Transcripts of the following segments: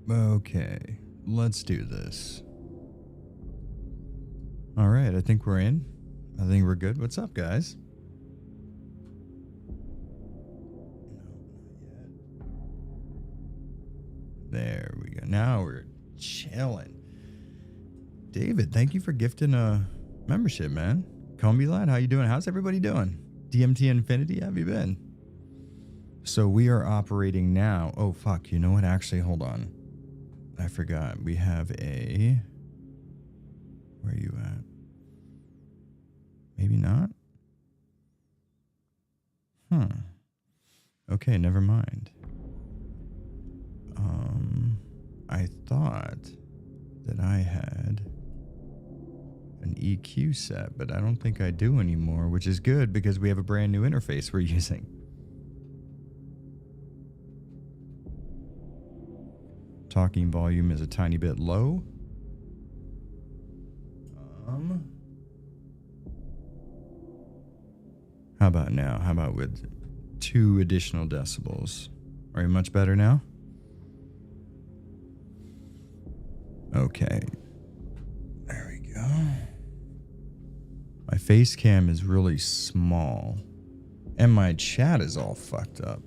Okay, let's do this. All right, I think we're in. I think we're good. What's up, guys? There we go. Now we're chilling. David, thank you for gifting a membership, man. Comby Lad, how you doing? How's everybody doing? DMT Infinity, how have you been? So we are operating now. Oh, fuck. You know what? Actually, hold on. I forgot. We have a... Where are you at? Maybe not? Okay, never mind. I thought that I had an EQ set, but I don't think I do anymore, which is good because we have a brand new interface we're using. Talking volume is a tiny bit low. How about now? How about with 2 additional decibels? Are you much better now? Okay. There we go. My face cam is really small. And my chat is all fucked up.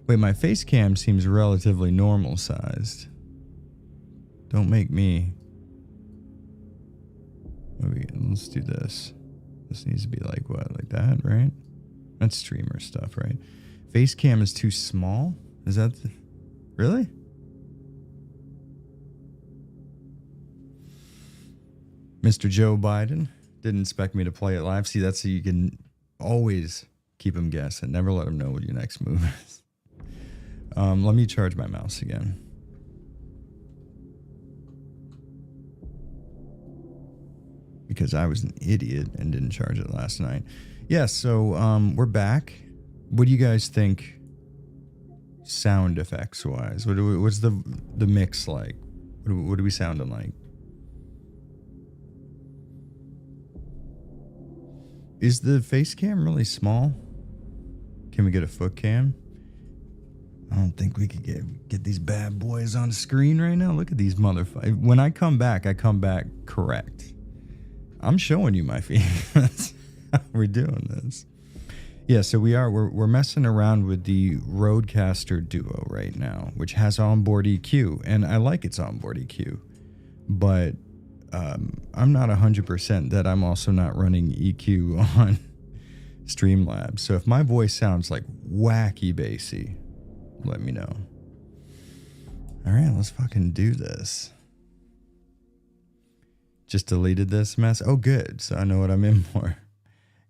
Wait, my face cam seems relatively normal sized. Don't make me. Let's do this. This needs to be like what? Like that, right? That's streamer stuff, right? Face cam is too small? Is that really? Mr. Joe Biden didn't expect me to play it live. See, that's so you can always keep him guessing. Never let him know what your next move is. Let me charge my mouse again. Because I was an idiot and didn't charge it last night. Yeah, so we're back. What do you guys think sound effects wise? What's the mix like? What are we sounding like? Is the face cam really small? Can we get a foot cam? I don't think we could get these bad boys on the screen right now. Look at these motherfuckers. When I come back correct. I'm showing you my feet. That's how we're doing this. Yeah, so we're messing around with the Rodecaster Duo right now, which has onboard EQ, and I like its onboard EQ, but I'm not 100% that I'm also not running EQ on Streamlabs. So if my voice sounds like wacky bassy, let me know. All right, let's fucking do this. Just deleted this mess. Oh, good. So I know what I'm in for.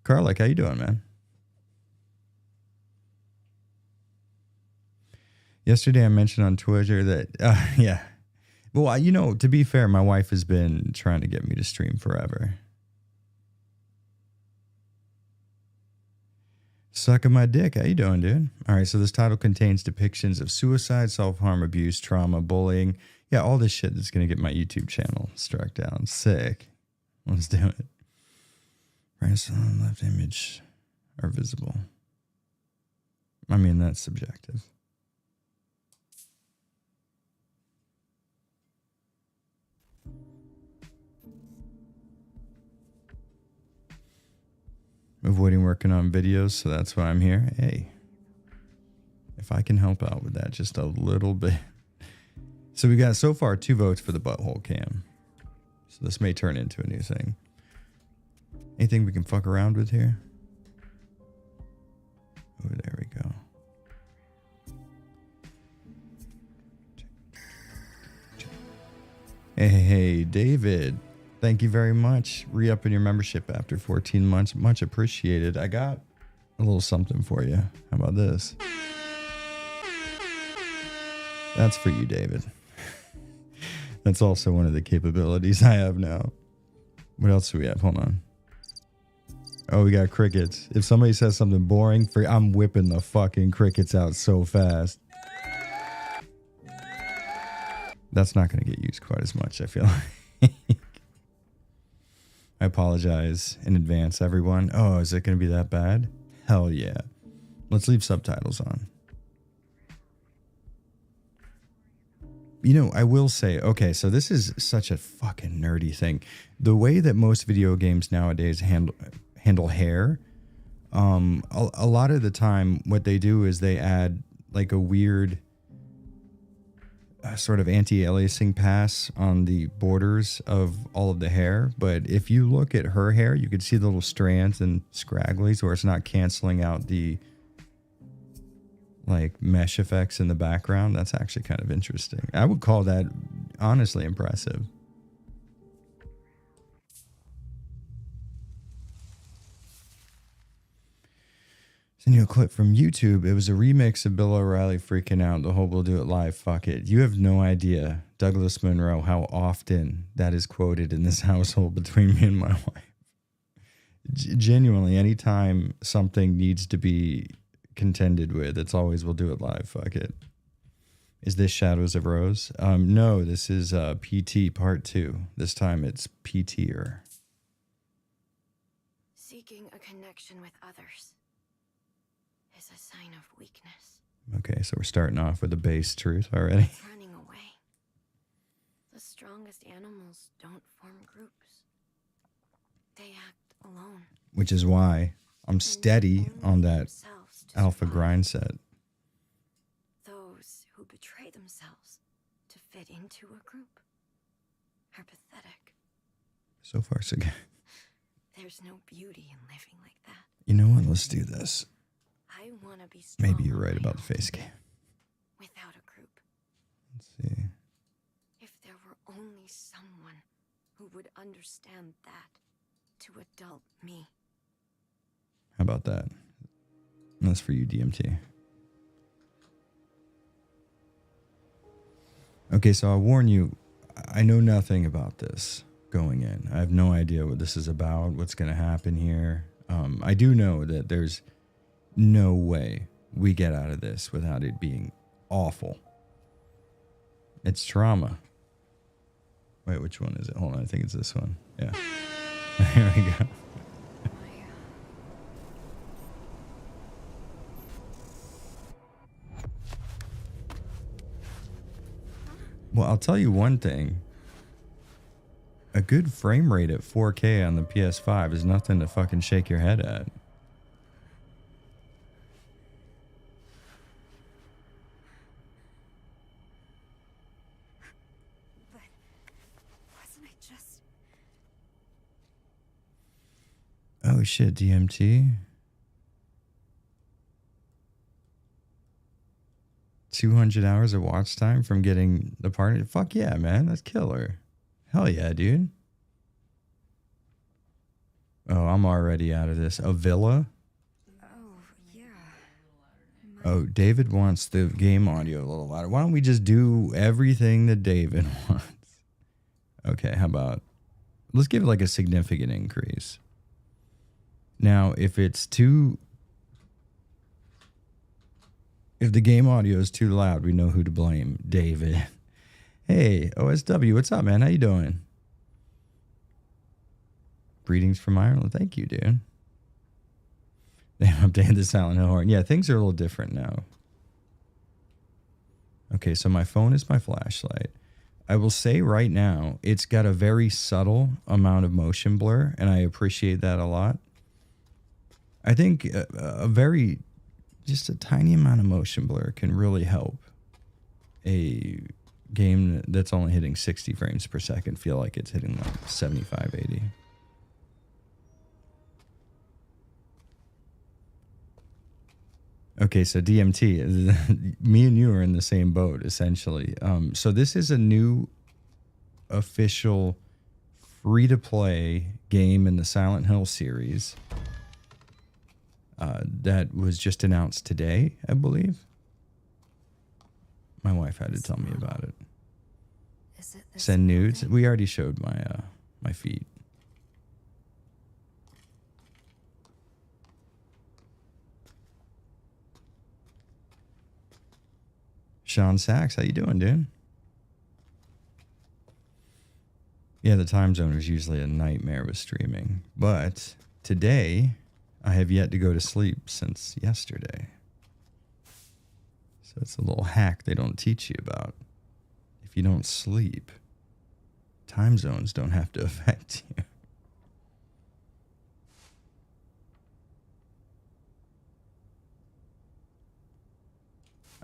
Karlak, how you doing, man? Yesterday I mentioned on Twitter that, yeah. Well, you know, to be fair, my wife has been trying to get me to stream forever. Sucking my dick. How you doing, dude? All right, so this title contains depictions of suicide, self-harm, abuse, trauma, bullying. Yeah, all this shit that's going to get my YouTube channel struck down. Sick. Let's do it. Right side and left image are visible. I mean, that's subjective. Avoiding working on videos, so that's why I'm here. Hey, if I can help out with that just a little bit. So we got so far 2 votes for the butthole cam. So this may turn into a new thing. Anything we can fuck around with here? Oh, there we go. Hey, David. Thank you very much. Re-upping your membership after 14 months. Much appreciated. I got a little something for you. How about this? That's for you, David. That's also one of the capabilities I have now. What else do we have? Hold on. Oh, we got crickets. If somebody says something boring, I'm whipping the fucking crickets out so fast. That's not going to get used quite as much, I feel like. I apologize in advance, everyone. Oh, is it going to be that bad? Hell yeah. Let's leave subtitles on. You know, I will say, okay, so this is such a fucking nerdy thing. The way that most video games nowadays handle hair, a lot of the time, what they do is they add like a weird sort of anti-aliasing pass on the borders of all of the hair. But if you look at her hair, you can see the little strands and scragglies where it's not canceling out the like mesh effects in the background. That's actually kind of interesting. I would call that honestly impressive. Send you a clip from YouTube. It was a remix of Bill O'Reilly freaking out. The whole "we'll do it live, fuck it." You have no idea, Douglas Monroe, how often that is quoted in this household between me and my wife. Genuinely, anytime something needs to be contended with, it's always "we'll do it live, fuck it." Is this Shadows of Rose? No, this is PT Part 2. This time it's PTer. Seeking a connection with others is a sign of weakness. Okay, so we're starting off with a base truth already. It's running away. The strongest animals don't form groups. They act alone. Which is why I'm steady on that alpha grind set. Those who betray themselves to fit into a group are pathetic. So far, so good. There's no beauty in living like that. You know what? Let's do this. I want to be strong. Maybe you're right about the face cam. Without a group. Let's see. If there were only someone who would understand that to adult me. How about that? That's for you, DMT. Okay, so I'll warn you, I know nothing about this going in. I have no idea what this is about, what's going to happen here. I do know that there's no way we get out of this without it being awful. It's trauma. Wait, which one is it? Hold on, I think it's this one. Yeah. Here we go. Well, I'll tell you one thing. A good frame rate at 4K on the PS5 is nothing to fucking shake your head at. But wasn't I just... Oh shit, DMT. 200 hours of watch time from getting the party. Fuck yeah, man. That's killer. Hell yeah, dude. Oh, I'm already out of this. A villa? Oh, yeah. Oh, David wants the game audio a little louder. Why don't we just do everything that David wants? Okay, how about... Let's give it like a significant increase. Now, if it's too... If the game audio is too loud, we know who to blame. David. Hey, OSW, what's up, man? How you doing? Greetings from Ireland. Thank you, dude. They updated the Silent Hill horn. Yeah, things are a little different now. Okay, so my phone is my flashlight. I will say right now, it's got a very subtle amount of motion blur, and I appreciate that a lot. I think just a tiny amount of motion blur can really help a game that's only hitting 60 frames per second feel like it's hitting like 75, 80. Okay, so DMT, me and you are in the same boat, essentially. So this is a new official free-to-play game in the Silent Hill series that was just announced today, I believe. My wife had to tell me about it. Is it Send nudes. We already showed my feet. Sean Sachs, how you doing, dude? Yeah, the time zone is usually a nightmare with streaming, but today I have yet to go to sleep since yesterday. So it's a little hack they don't teach you about. if you don't sleep. Time zones don't have to affect you.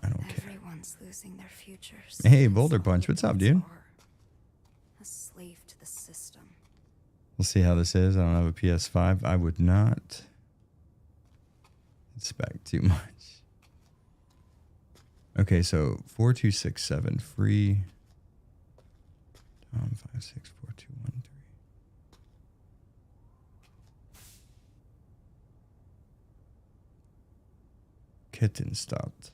I don't care. Everyone's losing their futures. Hey, Boulder Punch, what's up, dude? A slave to the system. We'll see how this is. I don't have a PS5. I would not expect too much. Okay, so 4267 free. 564213. Kitten stopped.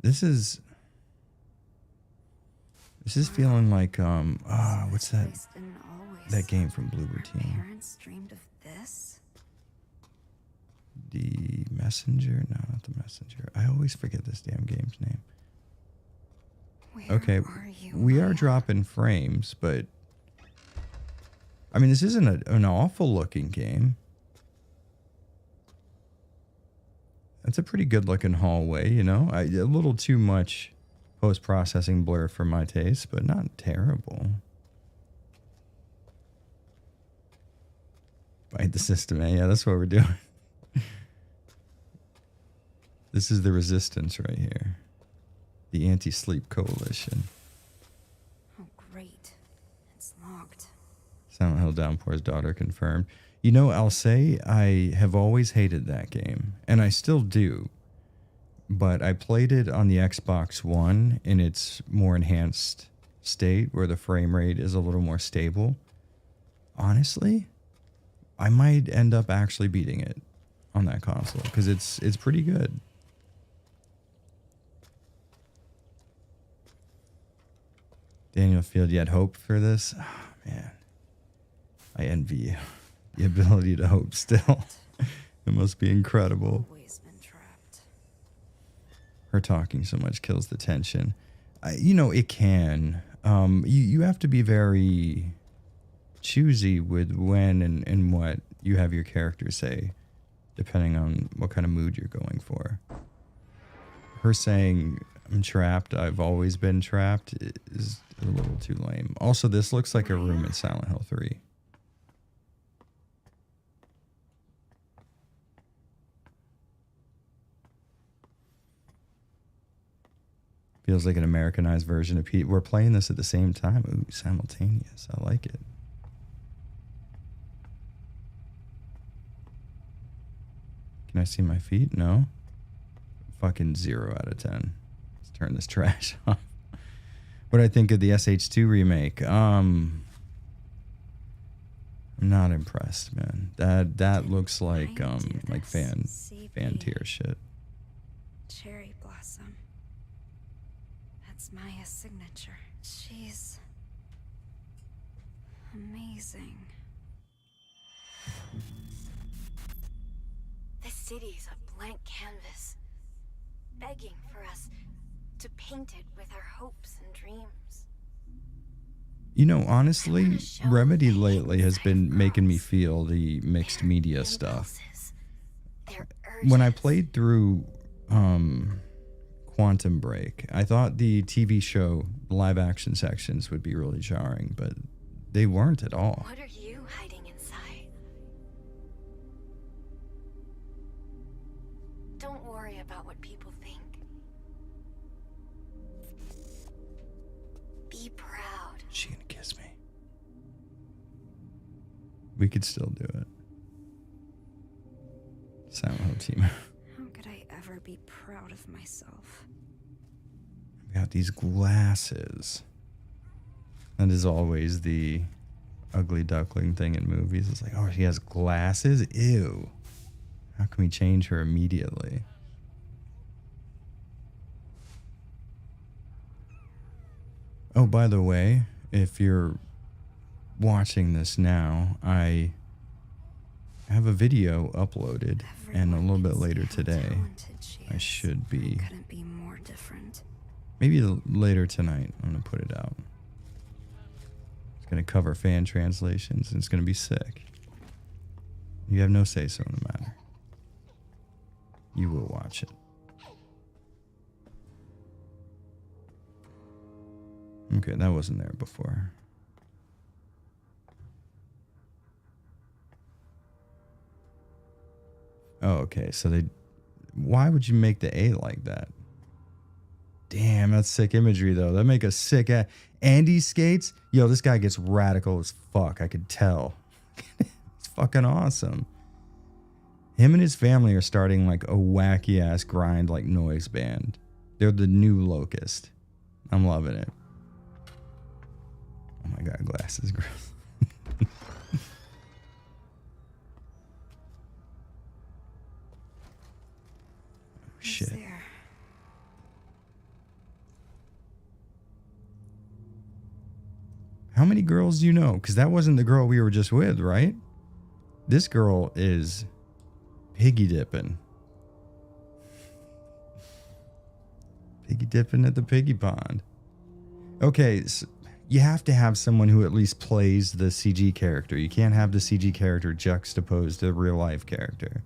This is feeling like what's that game from Bloober Team? Parents dreamed of this. The Messenger? No, not the Messenger. I always forget this damn game's name. Okay, we are dropping frames, but I mean, this isn't an awful looking game. It's a pretty good looking hallway, you know. A little too much post-processing blur for my taste, but not terrible. Fight the system, eh? Yeah, that's what we're doing. This is the resistance right here. The Anti-Sleep Coalition. Oh, great. It's locked. Silent Hill Downpour's daughter confirmed. You know, I'll say I have always hated that game, and I still do. But I played it on the Xbox One in its more enhanced state, where the frame rate is a little more stable. Honestly, I might end up actually beating it on that console, because it's pretty good. Daniel Field, you had hope for this? Oh, man. I envy you. The ability to hope still. It must be incredible. Always been trapped. Her talking so much kills the tension. You know, it can. You have to be very choosy with when and what you have your character say, depending on what kind of mood you're going for. Her saying, I'm trapped, I've always been trapped, is a little too lame. Also, this looks like a room in Silent Hill 3. Feels like an Americanized version of Pete. We're playing this at the same time. Ooh, simultaneous. I like it. Can I see my feet? No. Fucking 0 out of 10. Let's turn this trash off. What do I think of the SH2 remake? I'm not impressed, man. That looks like fan tier shit. Cherry Blossom. That's Maya's signature. She's amazing. The city's a blank canvas, begging for us to paint it with our hopes and dreams. You know, honestly, Remedy lately has been making me feel the mixed media stuff. When I played through Quantum Break, I thought the TV show live action sections would be really jarring, but they weren't at all. What are you hiding inside? Don't worry about what people think. Be proud. She gonna kiss me. We could still do it. Silent Hill team. How could I ever be proud of myself? We got these glasses. That is always the ugly duckling thing in movies. It's like, oh, she has glasses? Ew. How can we change her immediately? Oh, by the way, if you're watching this now, I have a video uploaded, and a little bit later today, I should be, Couldn't be more different. maybe later tonight, I'm going to put it out. It's going to cover fan translations, and it's going to be sick. You have no say-so in the matter. You will watch it. Okay, that wasn't there before. Oh, okay. So they... Why would you make the A like that? Damn, that's sick imagery, though. That make a sick... Andy skates? Yo, this guy gets radical as fuck. I could tell. It's fucking awesome. Him and his family are starting like a wacky-ass grind like noise band. They're the new Locust. I'm loving it. Oh my god, glasses, gross. Shit. There? How many girls do you know? Because that wasn't the girl we were just with, right? This girl is piggy dipping. Piggy dipping at the piggy pond. Okay, so you have to have someone who at least plays the CG character. You can't have the CG character juxtaposed to the real life character.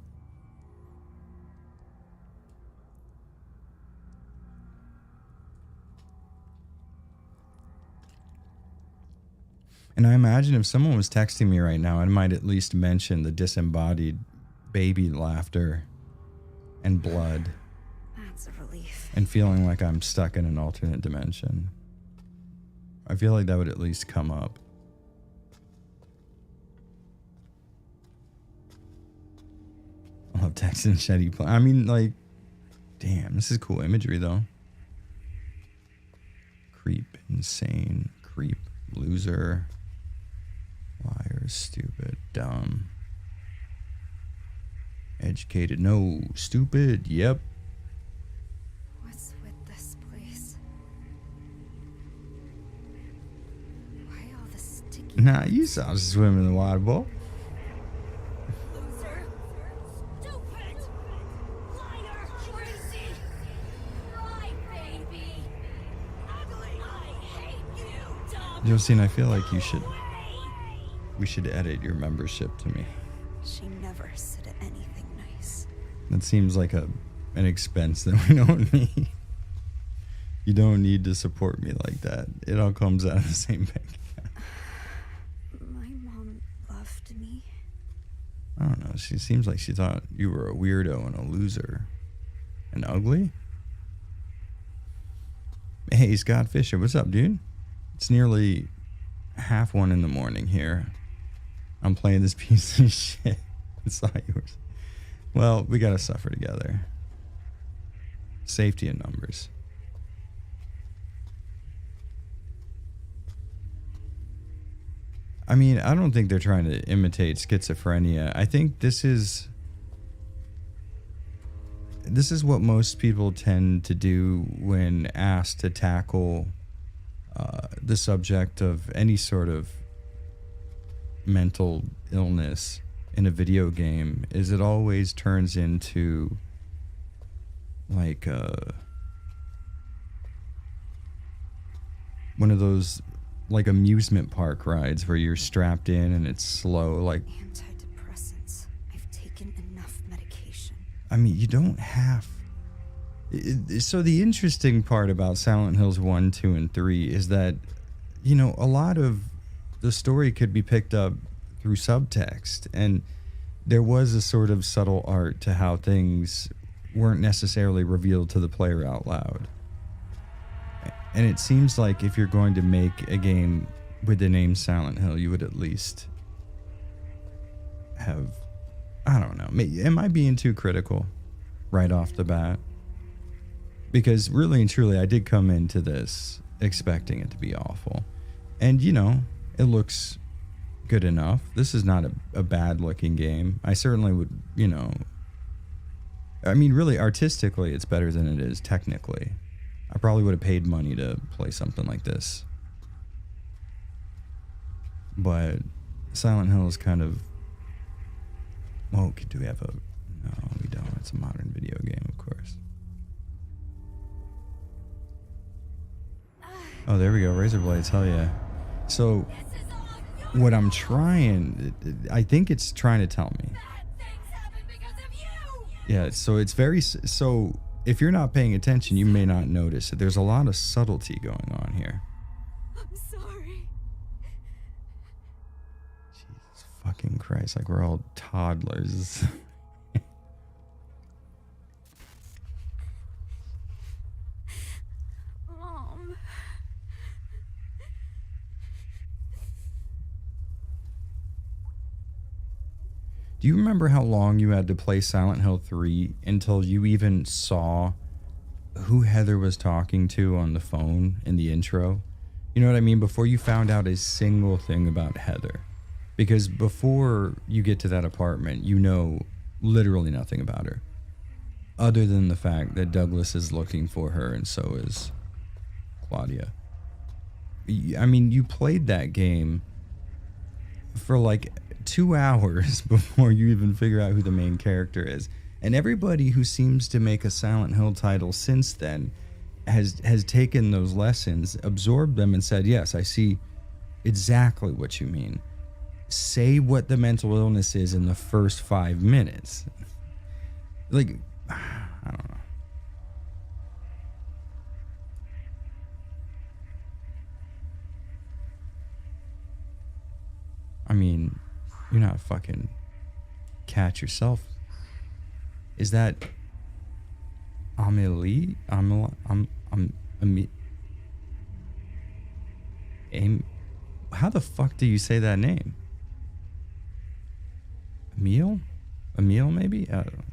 And I imagine if someone was texting me right now, I might at least mention the disembodied baby laughter and blood. That's a relief. And feeling like I'm stuck in an alternate dimension. I feel like that would at least come up. I love text and Shetty. I mean, like, damn, this is cool imagery though. Creep, insane, creep, loser. Liar, stupid, dumb. Educated, no. Stupid, yep. What's with this place? Why all the sticky... Nah, you saw us swim in the water bowl. Loser! Stupid! Liar! Crazy! Lie, baby! Ugly! I hate you, dumb! Josine, I feel like we should edit your membership to me. She never said anything nice. That seems like an expense that we don't need. You don't need to support me like that. It all comes out of the same bank account. My mom loved me. I don't know. She seems like she thought you were a weirdo and a loser. And ugly? Hey, Scott Fisher. What's up, dude? It's nearly 1:30 in the morning here. I'm playing this piece of shit. It's not yours. Well, we gotta suffer together. Safety in numbers. I mean, I don't think they're trying to imitate schizophrenia. I think this is what most people tend to do when asked to tackle the subject of any sort of mental illness in a video game, is it always turns into like one of those like amusement park rides where you're strapped in and it's slow, like Antidepressants. I've taken enough medication. I mean, you don't have... So the interesting part about Silent Hills 1, 2, and 3 is that, you know, a lot of the story could be picked up through subtext, and there was a sort of subtle art to how things weren't necessarily revealed to the player out loud. And it seems like if you're going to make a game with the name Silent Hill, you would at least have... I don't know. Am I being too critical right off the bat? Because really and truly, I did come into this expecting it to be awful. And, you know, it looks good enough. This is not a bad looking game. I certainly would, you know... I mean, really, artistically, it's better than it is technically. I probably would have paid money to play something like this. But Silent Hill is kind of... Oh, do we have a... No, we don't. It's a modern video game, of course. Oh, there we go. Razor blades, hell yeah. So, what I'm trying... I think it's trying to tell me... Yeah, so it's so if you're not paying attention, you may not notice it. There's a lot of subtlety going on here. I'm sorry. Jesus fucking Christ, like we're all toddlers. Mom. Do you remember how long you had to play Silent Hill 3 until you even saw who Heather was talking to on the phone in the intro? You know what I mean? Before you found out a single thing about Heather. Because before you get to that apartment, you know literally nothing about her. Other than the fact that Douglas is looking for her and so is Claudia. I mean, you played that game for like 2 hours before you even figure out who the main character is. And everybody who seems to make a Silent Hill title since then has taken those lessons, absorbed them, and said, yes, I see exactly what you mean. Say what the mental illness is in the first 5 minutes. Like, I don't know. I mean, you're not fucking cat yourself. Is that Amelie? How the fuck do you say that name? Emile? Emile, maybe? I don't know.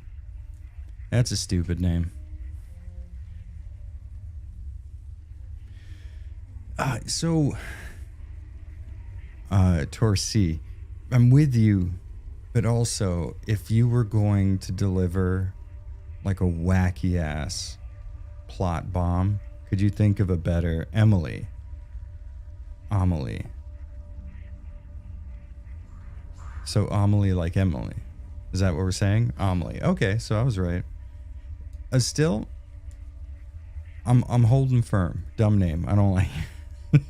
That's a stupid name. Torcy, I'm with you, but also, if you were going to deliver like a wacky ass plot bomb, could you think of a better Amelie? So Amelie like Emily. Is that what we're saying? Amelie. Okay, so I was right. Still, I'm holding firm. Dumb name. I don't like it.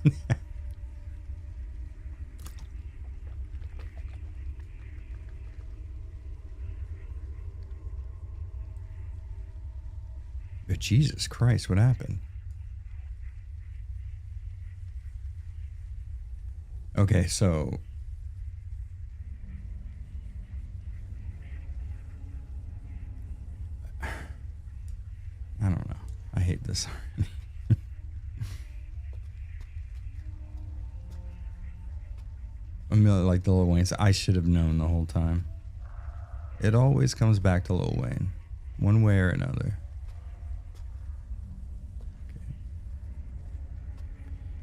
But Jesus Christ, what happened? Okay, so I don't know. I hate this. Amelia, like the Lil Wayne, I should have known the whole time. It always comes back to Lil Wayne, one way or another. Okay.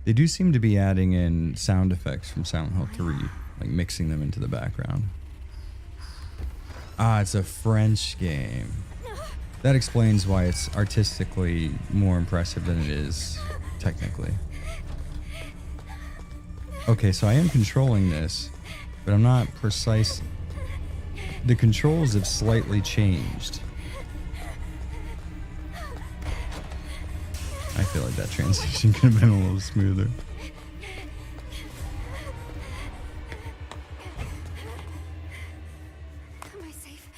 They do seem to be adding in sound effects from Silent Hill 3, like mixing them into the background. Ah, it's a French game. That explains why it's artistically more impressive than it is technically. Okay, so I am controlling this, but I'm not precise. The controls have slightly changed. I feel like that transition could have been a little smoother. Am I safe?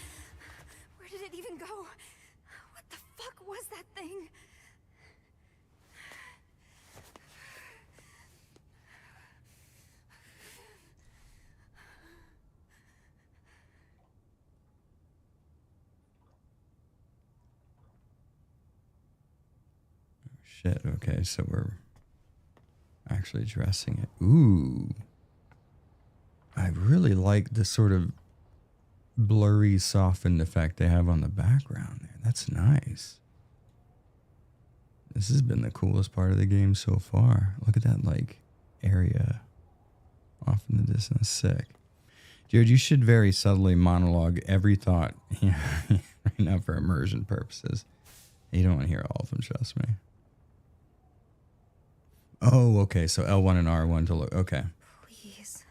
Where did it even go? What the fuck was that thing? Shit, okay, so we're actually addressing it. Ooh. I really like the sort of blurry, softened effect they have on the background there. That's nice. This has been the coolest part of the game so far. Look at that, like, area off in the distance. Sick. Jared, you should very subtly monologue every thought right now for immersion purposes. You don't want to hear all of them, trust me. Oh, okay. So L1 and R1 to look. Okay. Please.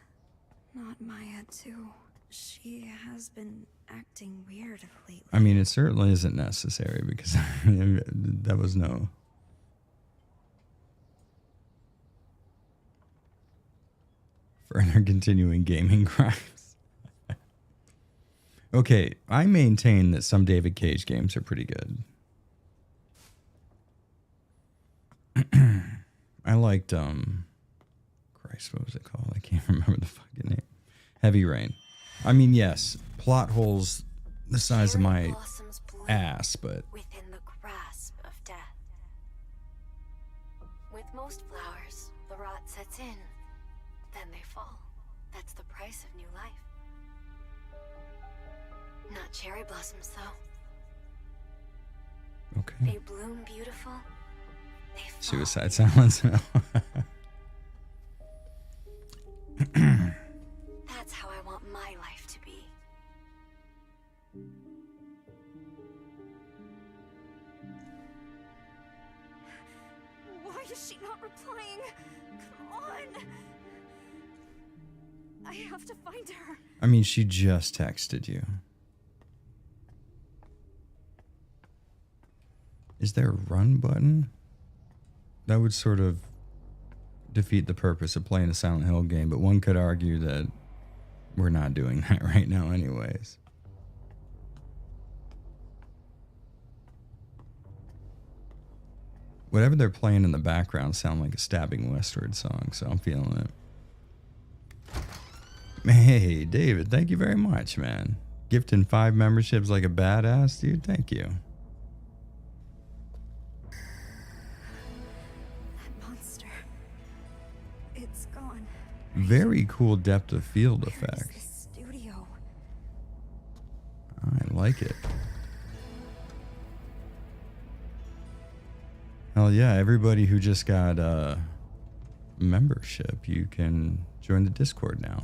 Not Maya, too. She has been acting weird lately. I mean, it certainly isn't necessary because that was no. Further continuing gaming crimes. Okay, I maintain that some David Cage games are pretty good. I liked Christ, what was it called? I can't remember the fucking name. Heavy Rain. I mean, yes, plot holes the size of my ass, but within the grasp of death. With most flowers, the rot sets in, then they fall. That's the price of new life. Not cherry blossoms, though. okay. They bloom beautiful. They fall. Suicide Silence. That's how I want my life to be. Why is she not replying? Come on. I have to find her. I mean, she just texted you. Is there a run button? That would sort of defeat the purpose of playing a Silent Hill game, but one could argue that we're not doing that right now anyways. Whatever they're playing in the background sound like a Stabbing Westward song, so I'm feeling it. Hey, David, thank you very much, man. Gifting 5 memberships like a badass, dude. Thank you. Very cool depth of field effect. Studio. I like it. Hell yeah, everybody who just got a membership, you can join the Discord now.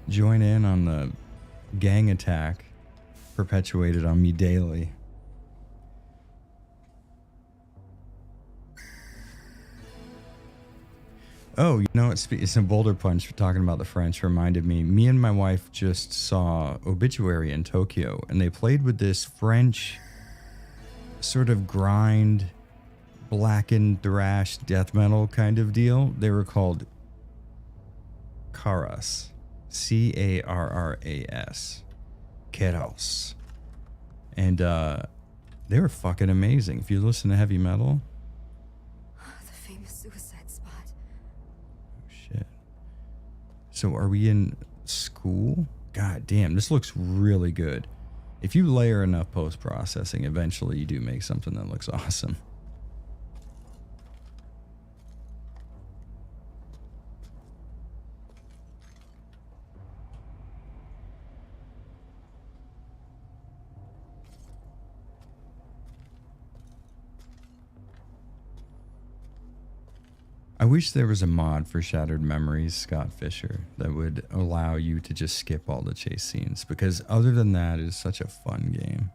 Join in on the gang attack perpetuated on me daily. Oh, you know, it's a Boulder Punch talking about the French reminded me. Me and my wife just saw Obituary in Tokyo, and they played with this French sort of grind, blackened thrash death metal kind of deal. They were called Carras, Carras, Keros, and they were fucking amazing. If you listen to heavy metal. So are we in school? God damn, this looks really good. If you layer enough post-processing, eventually you do make something that looks awesome. I wish there was a mod for Shattered Memories, Scott Fisher, that would allow you to just skip all the chase scenes, because other than that, it's such a fun game.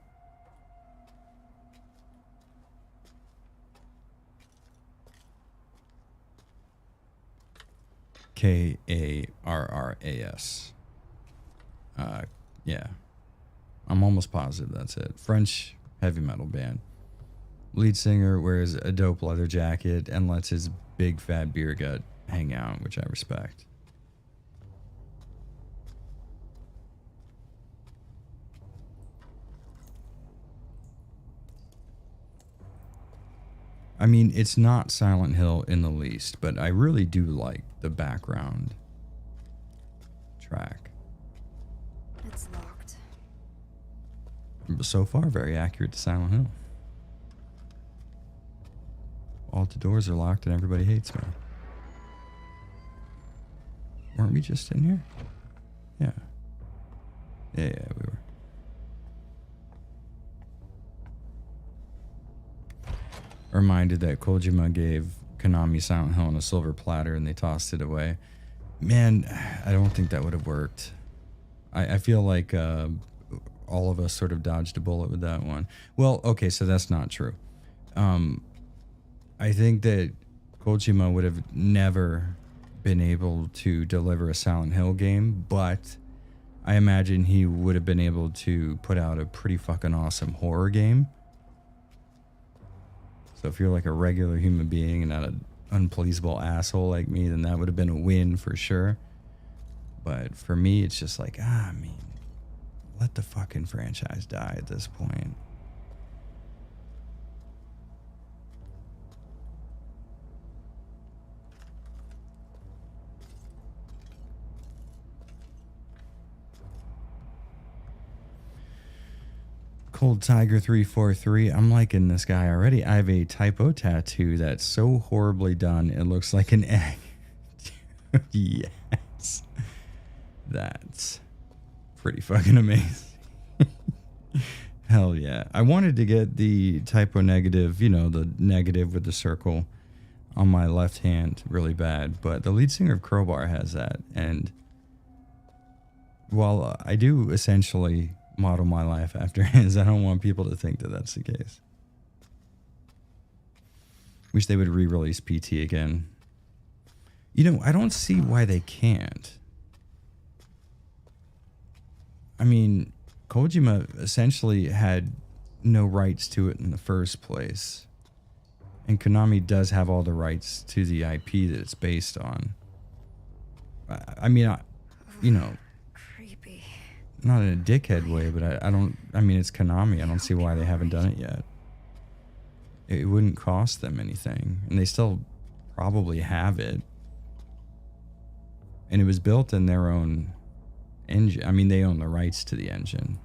Karras. Yeah. I'm almost positive that's it. French heavy metal band. Lead singer wears a dope leather jacket and lets his big fat beer gut hang out, which I respect. I mean, it's not Silent Hill in the least, but I really do like the background track. It's locked. So far, very accurate to Silent Hill. All the doors are locked and everybody hates me. Weren't we just in here? Yeah. Yeah, we were. Reminded that Kojima gave Konami Silent Hill on a silver platter and they tossed it away. Man, I don't think that would have worked. I feel like all of us sort of dodged a bullet with that one. Well, okay, so that's not true. I think that Kojima would have never been able to deliver a Silent Hill game, but I imagine he would have been able to put out a pretty fucking awesome horror game. So if you're like a regular human being and not an unpleasable asshole like me, then that would have been a win for sure. But for me, it's just like, I mean, let the fucking franchise die at this point. Cold Tiger 343. I'm liking this guy already. I have a typo tattoo that's so horribly done it looks like an egg. Yes. That's pretty fucking amazing. Hell yeah. I wanted to get the typo negative, you know, the negative with the circle on my left hand really bad, but the lead singer of Crowbar has that. And while I do essentially model my life after his, I don't want people to think that that's the case. Wish they would re-release PT again. You know, I don't see why they can't. I mean, Kojima essentially had no rights to it in the first place. And Konami does have all the rights to the IP that it's based on. I mean, you know, Creepy. not in a dickhead way, but I mean, it's Konami. I don't see why they haven't done it yet. It wouldn't cost them anything. And they still probably have it. And it was built in their own engine. I mean, they own the rights to the engine.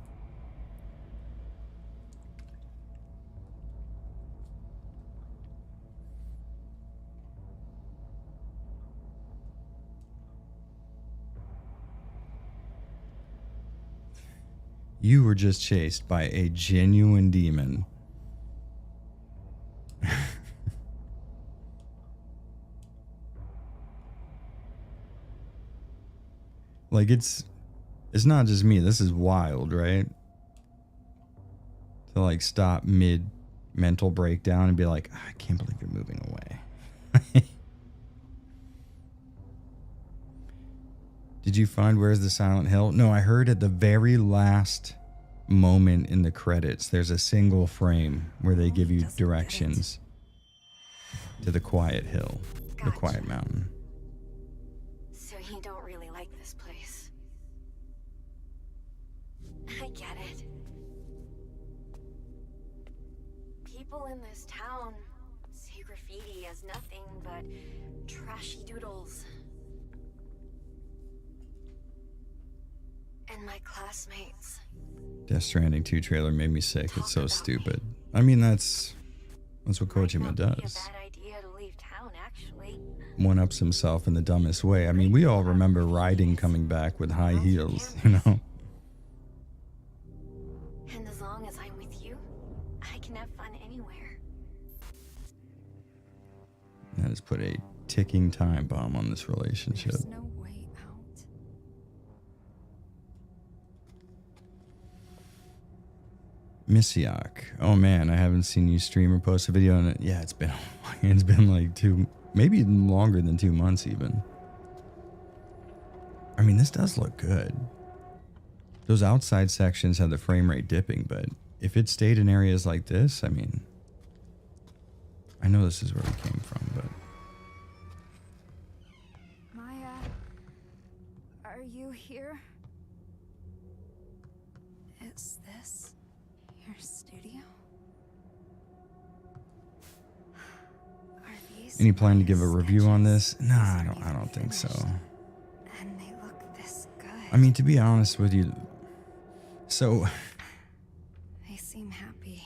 You were just chased by a genuine demon. Like, it's not just me. This is wild, right? To like stop mid mental breakdown and be like, I can't believe you're moving away. Did you find Where's the Silent Hill? No, I heard at the very last moment in the credits, there's a single frame where they give you directions to the quiet hill, the quiet mountain. So you don't really like this place. I get it. People in this town see graffiti as nothing but trashy doodles. And my classmates. Death Stranding 2 trailer made me sick. It's so stupid. I mean, that's what Kojima does. A bad idea to leave town, actually. One-ups himself in the dumbest way. I mean, we all remember Riding coming back with high heels, you know? And as long as I'm with you, I can have fun anywhere. That has put a ticking time bomb on this relationship. There's no way out. Missiak. Oh man, I haven't seen you stream or post a video on it. Yeah, it's been like maybe longer than 2 months even. I mean, this does look good. Those outside sections have the frame rate dipping, but if it stayed in areas like this, I mean, I know this is where we came from, but Maya, are you here? Is this your studio? Are these any plan to give a Maya's review on sketches? this? Nah, These aren't I don't even think so. finished. And they look this good. I mean, to be honest with you, so They seem happy.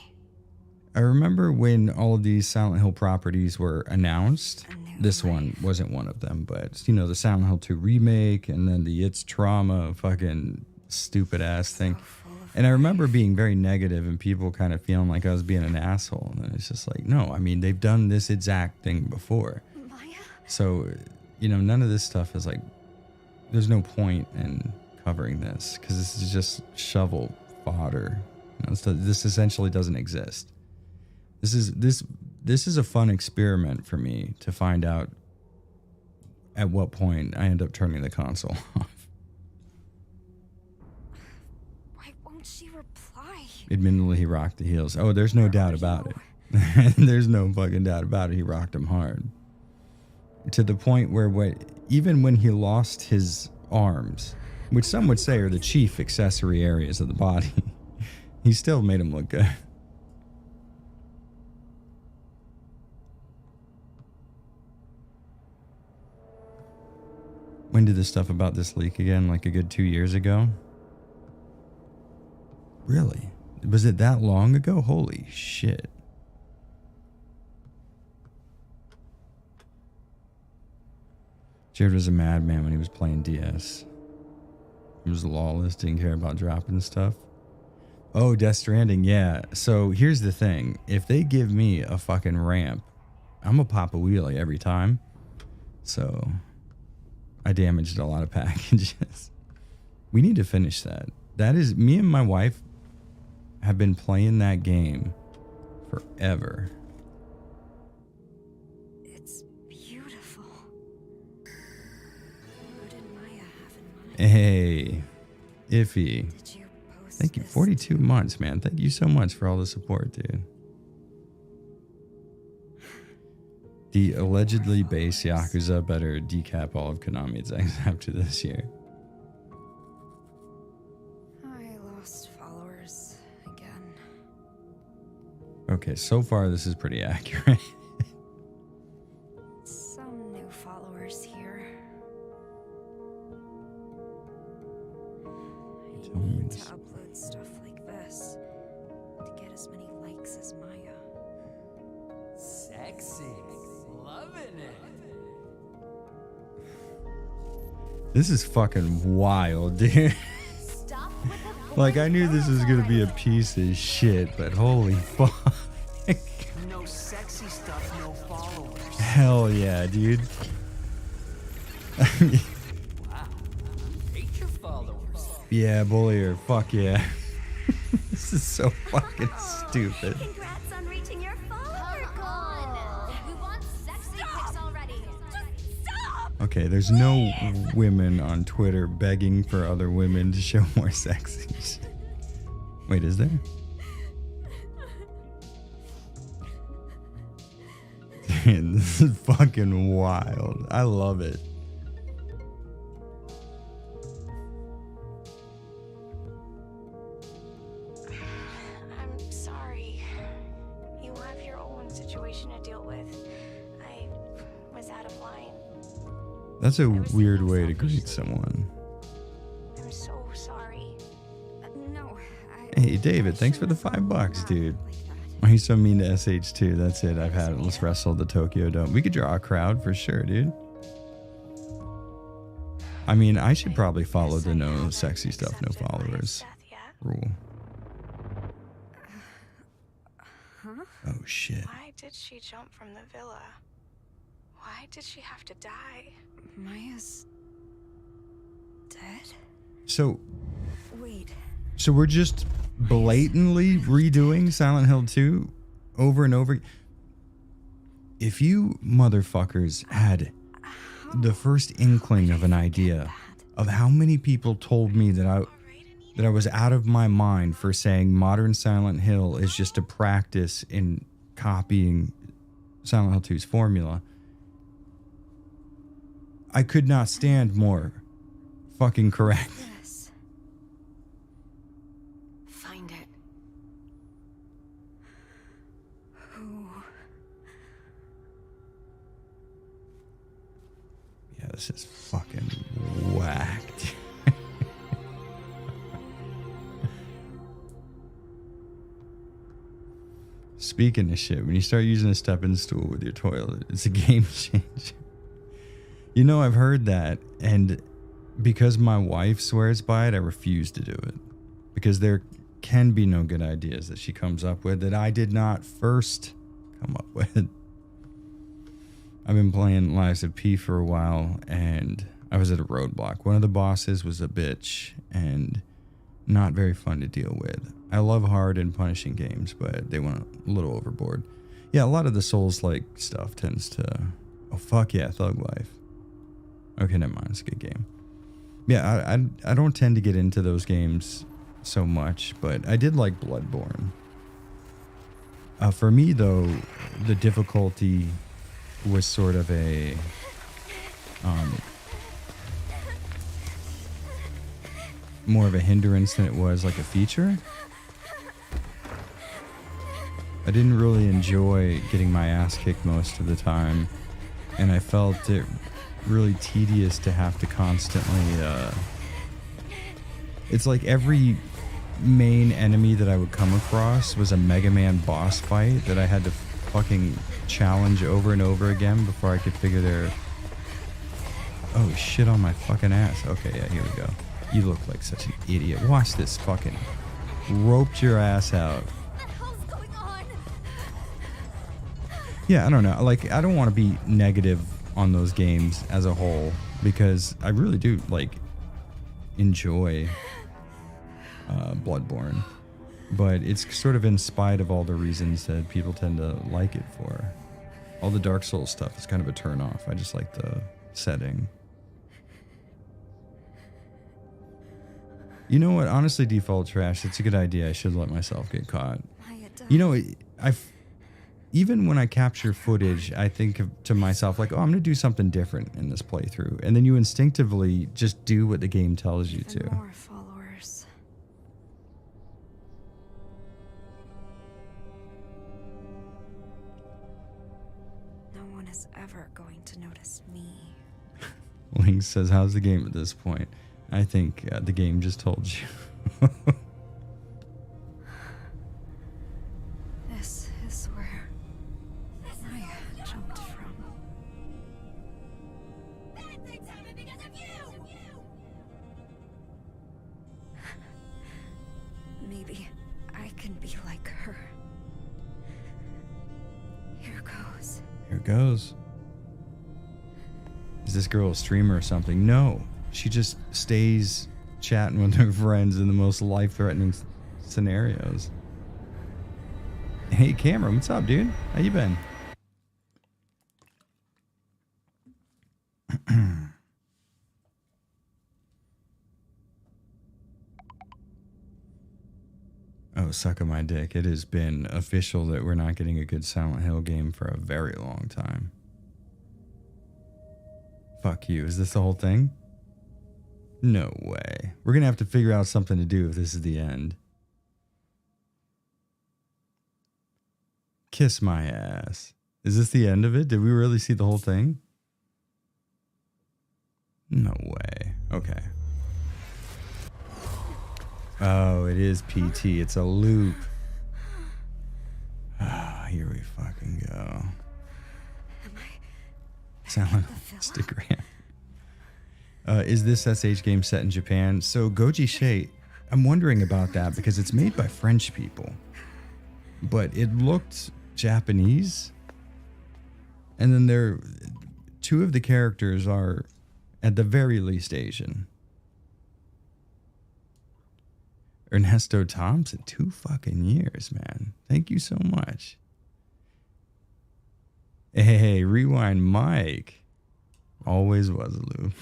I remember when all of these Silent Hill properties were announced. A new This one life. wasn't one of them, but you know, the Silent Hill 2 remake and then the It's Trauma fucking stupid ass thing. So full of And I remember being very negative and people kind of feeling like I was being an asshole. And it's just like, no, I mean, they've done this exact thing before. Maya? So, you know, none of this stuff is like, there's no point in covering this because this is just shovel fodder. You know, this essentially doesn't exist. This is a fun experiment for me to find out at what point I end up turning the console off. Why won't she reply? Admittedly, he rocked the heels. Oh, there's no doubt about it. There's no fucking doubt about it. He rocked them hard. To the point where even when he lost his arms, which some would say are the chief accessory areas of the body, he still made him look good. When did this stuff about this leak again? Like a good 2 years ago? Really? Was it that long ago? Holy shit. Jared was a madman when he was playing DS. He was lawless, didn't care about dropping stuff. Oh, Death Stranding, yeah. So here's the thing. If they give me a fucking ramp, I'm gonna pop a wheelie every time. So I damaged a lot of packages. We need to finish that. That is, me and my wife have been playing that game forever. It's beautiful. Who did Maya have in mind? Hey, Iffy. Did you post Thank you. this 42 to- months, man. Thank you so much for all the support, dude. The allegedly base Yakuza better decap all of Konami's eggs after this year. I lost followers again. Okay, so far this is pretty accurate. Some new followers here. I Tell me need to this. upload stuff like this to get as many likes as Maya. Sexy. Loving it. This is fucking wild, dude. Like, I knew this was gonna be a piece of shit, but holy fuck. No sexy stuff, no followers. Hell yeah, dude. Wow. Hate your followers. Yeah, bullier. Fuck yeah. This is so fucking stupid. Congrats on reaching your follower goal. We want sexy pics already. Just stop. Okay, there's no women on Twitter begging for other women to show more sexy shit. Wait, is there? Dude, this is fucking wild. I love it. I'm sorry. You have your own situation to deal with. I was out of line. That's a weird way to greet someone. I'm so sorry. No. Hey, David, thanks for the $5, dude. Like that. Why are you so mean to SH2? That's it. I've had it. Let's wrestle the Tokyo Dome. We could draw a crowd for sure, dude. I mean, I should probably follow the no sexy stuff, no followers rule. Oh, shit. Why did she jump from the villa? Why did she have to die? Maya's dead? So Wait. we're just blatantly redoing Silent Hill 2 over and over. If you motherfuckers had the first inkling of an idea of how many people told me that I was out of my mind for saying modern Silent Hill is just a practice in copying Silent Hill 2's formula, I could not stand more fucking correct. This. Find it. Who? Yeah, this is fucking whacked. Speaking of shit, when you start using a stepping stool with your toilet, it's a game changer. You know, I've heard that, and because my wife swears by it, I refuse to do it. Because there can be no good ideas that she comes up with that I did not first come up with. I've been playing Lies of P for a while, and I was at a roadblock. One of the bosses was a bitch, and not very fun to deal with. I love hard and punishing games, but they went a little overboard. Yeah, a lot of the Souls-like stuff tends to... Oh, fuck yeah, Thug Life. Okay, never mind, it's a good game. Yeah, I don't tend to get into those games so much, but I did like Bloodborne. For me, though, the difficulty was sort of a... more of a hindrance than it was like a feature. I didn't really enjoy getting my ass kicked most of the time, and I felt it really tedious to have to constantly it's like every main enemy that I would come across was a Mega Man boss fight that I had to fucking challenge over and over again before I could figure their... Oh, shit on my fucking ass. Okay, yeah, here we go. You look like such an idiot. Watch this fucking... Roped your ass out. What the hell's going on? Yeah, I don't know. Like, I don't want to be negative on those games as a whole, because I really do, like, enjoy Bloodborne. But it's sort of in spite of all the reasons that people tend to like it for. All the Dark Souls stuff is kind of a turn off. I just like the setting. You know what? Honestly, Default Trash, it's a good idea. I should let myself get caught. You know, even when I capture footage, I think to myself, like, oh, I'm going to do something different in this playthrough. And then you instinctively just do what the game tells you to. More followers. No one is ever going to notice me. Link says, how's the game at this point? I think the game just told you. This is where I jumped from. Bad things happen because of you! Maybe I can be like her. Here goes. Here goes. Is this girl a streamer or something? No. She just stays chatting with her friends in the most life-threatening scenarios. Hey, Cameron, what's up, dude? How you been? Oh, suck on my dick. It has been official that we're not getting a good Silent Hill game for a very long time. Fuck you. Is this the whole thing? No way. We're gonna have to figure out something to do if this is the end. Kiss my ass. Is this the end of it? Did we really see the whole thing? No way. Okay. Oh, it is PT. It's a loop. Ah, here we fucking go. Silent Instagram. Is this SH game set in Japan? So Goji Shei, I'm wondering about that because it's made by French people, but it looked Japanese. And then two of the characters are at the very least Asian. Ernesto Thompson, 2 fucking years, man. Thank you so much. Hey, Rewind Mike. Always was a loop.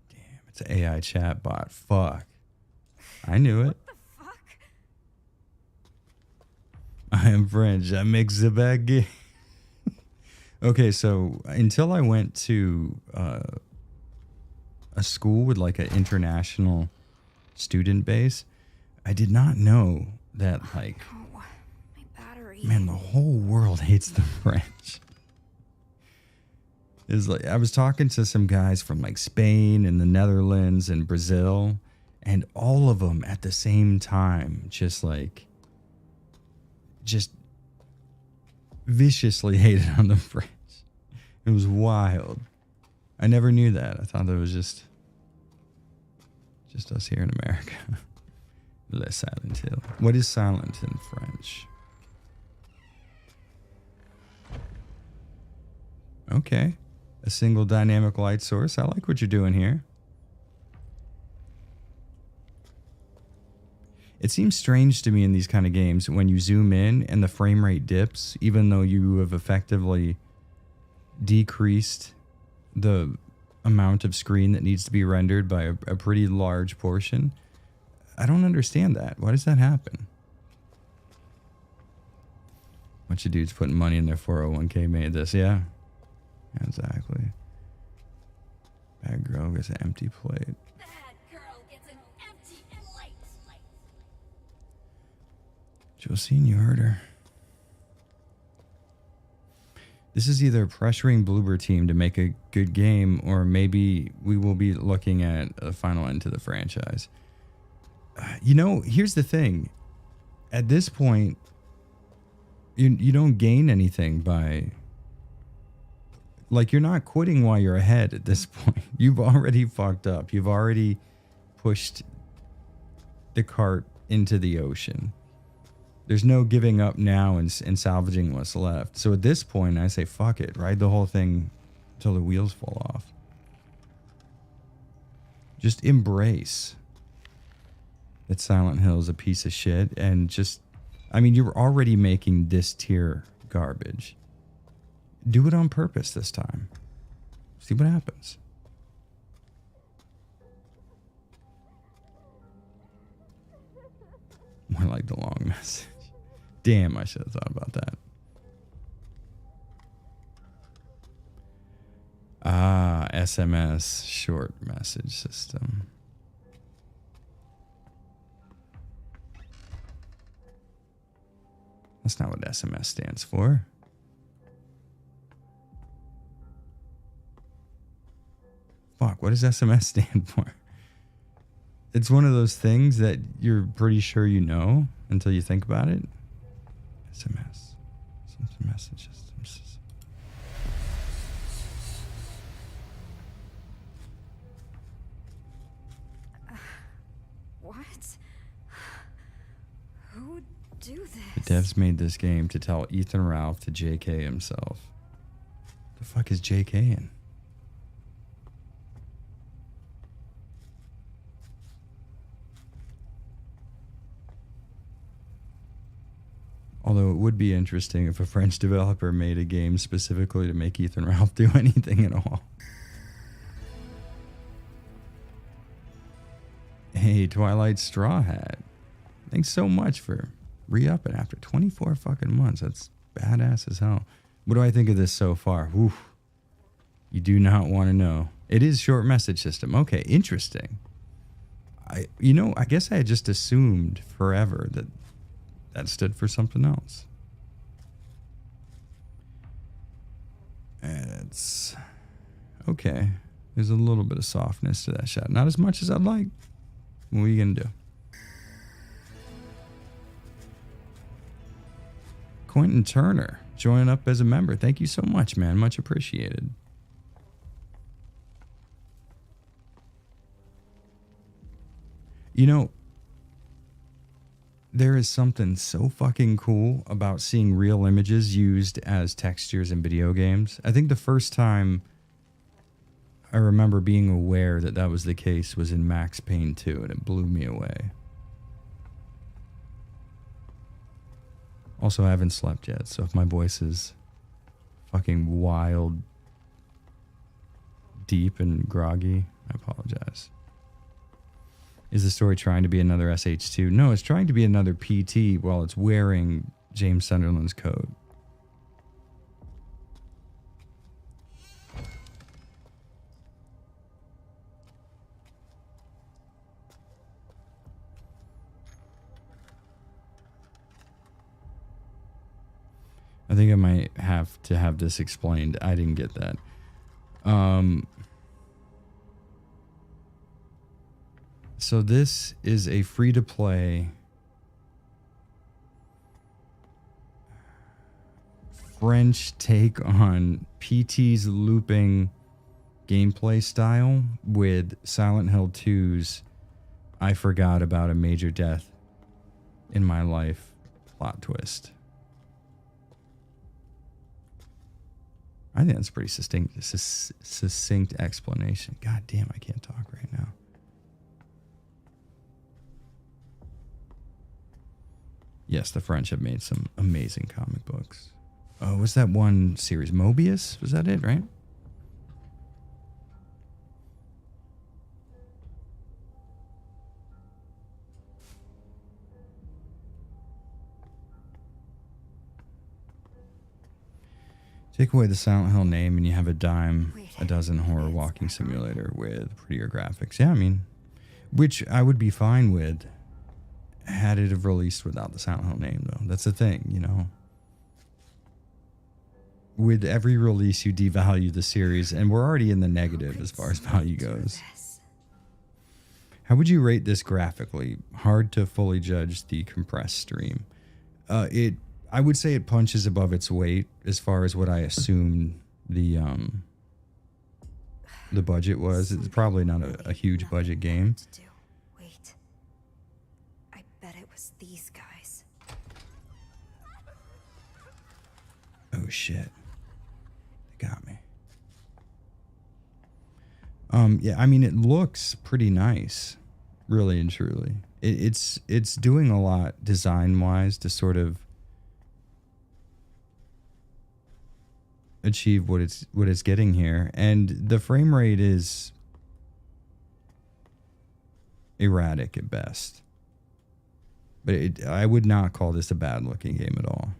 Damn, it's an AI chatbot. Fuck. I knew it. I am French. I mix the bag. Okay, so until I went to a school with like an international student base, I did not know that, like, Oh, my battery. man, the whole world hates the French. It's like I was talking to some guys from like Spain and the Netherlands and Brazil, and all of them at the same time just viciously hated on the French. It was wild. I never knew that. I thought that was just us here in America. Le Silent Hill. What is silent in French? Okay. A single dynamic light source. I like what you're doing here. It seems strange to me in these kind of games when you zoom in and the frame rate dips, even though you have effectively decreased the amount of screen that needs to be rendered by a pretty large portion. I don't understand that. Why does that happen? Bunch of dudes putting money in their 401k made this. Yeah, exactly. Bad girl gets an empty plate. Bad girl gets an empty plate. Josine, you heard her. This is either pressuring Bloober Team to make a good game, or maybe we will be looking at a final end to the franchise. You know, here's the thing. At this point, you don't gain anything by... Like, you're not quitting while you're ahead at this point. You've already fucked up. You've already pushed the cart into the ocean. There's no giving up now and salvaging what's left. So at this point, I say, fuck it. Ride the whole thing until the wheels fall off. Just embrace that Silent Hill is a piece of shit. And just, I mean, you're already making this tier garbage. Do it on purpose this time. See what happens. More like the long message. Damn, I should have thought about that. Ah, SMS, short message system. That's not what SMS stands for. Fuck, what does SMS stand for? It's one of those things that you're pretty sure you know until you think about it. SMS. Message systems. What? Who would do The this? devs made this game to tell Ethan Ralph to JK himself. The fuck is JK in? Although it would be interesting if a French developer made a game specifically to make Ethan Ralph do anything at all. Hey, Twilight Straw Hat. Thanks so much for re-upping after 24 fucking months. That's badass as hell. What do I think of this so far? Oof. You do not want to know. It is short message system. Okay, interesting. I guess I had just assumed forever that stood for something else. It's okay. There's a little bit of softness to that shot. Not as much as I'd like. What are you gonna do? Quentin Turner joining up as a member. Thank you so much, man. Much appreciated. You know, there is something so fucking cool about seeing real images used as textures in video games. I think the first time I remember being aware that that was the case was in Max Payne 2, and it blew me away. Also, I haven't slept yet, so if my voice is fucking wild, deep, and groggy, I apologize. Is the story trying to be another SH2? No, it's trying to be another PT while it's wearing James Sunderland's coat. I think I might have to have this explained. I didn't get that. So this is a free-to-play French take on PT's looping gameplay style with Silent Hill 2's I forgot about a major death in my life plot twist. I think that's a pretty succinct explanation. God damn, I can't talk right now. Yes, the French have made some amazing comic books. Oh, was that one series? Mobius? Was that it, right? Take away the Silent Hill name and you have a dime Wait, a dozen horror it's walking back on. simulator with prettier graphics. Yeah, I mean, which I would be fine with had it have released without the Silent Hill name, though. That's the thing, you know. With every release, you devalue the series, and we're already in the negative as far as value goes. How would you rate this graphically? Hard to fully judge the compressed stream. I would say it punches above its weight as far as what I assumed the budget was. It's probably not a huge budget game. Wait. I bet it was these guys. Oh shit. They got me. Yeah, I mean it looks pretty nice, really and truly. It's doing a lot design-wise to sort of achieve what it's getting here, and the frame rate is erratic at best. But I would not call this a bad-looking game at all.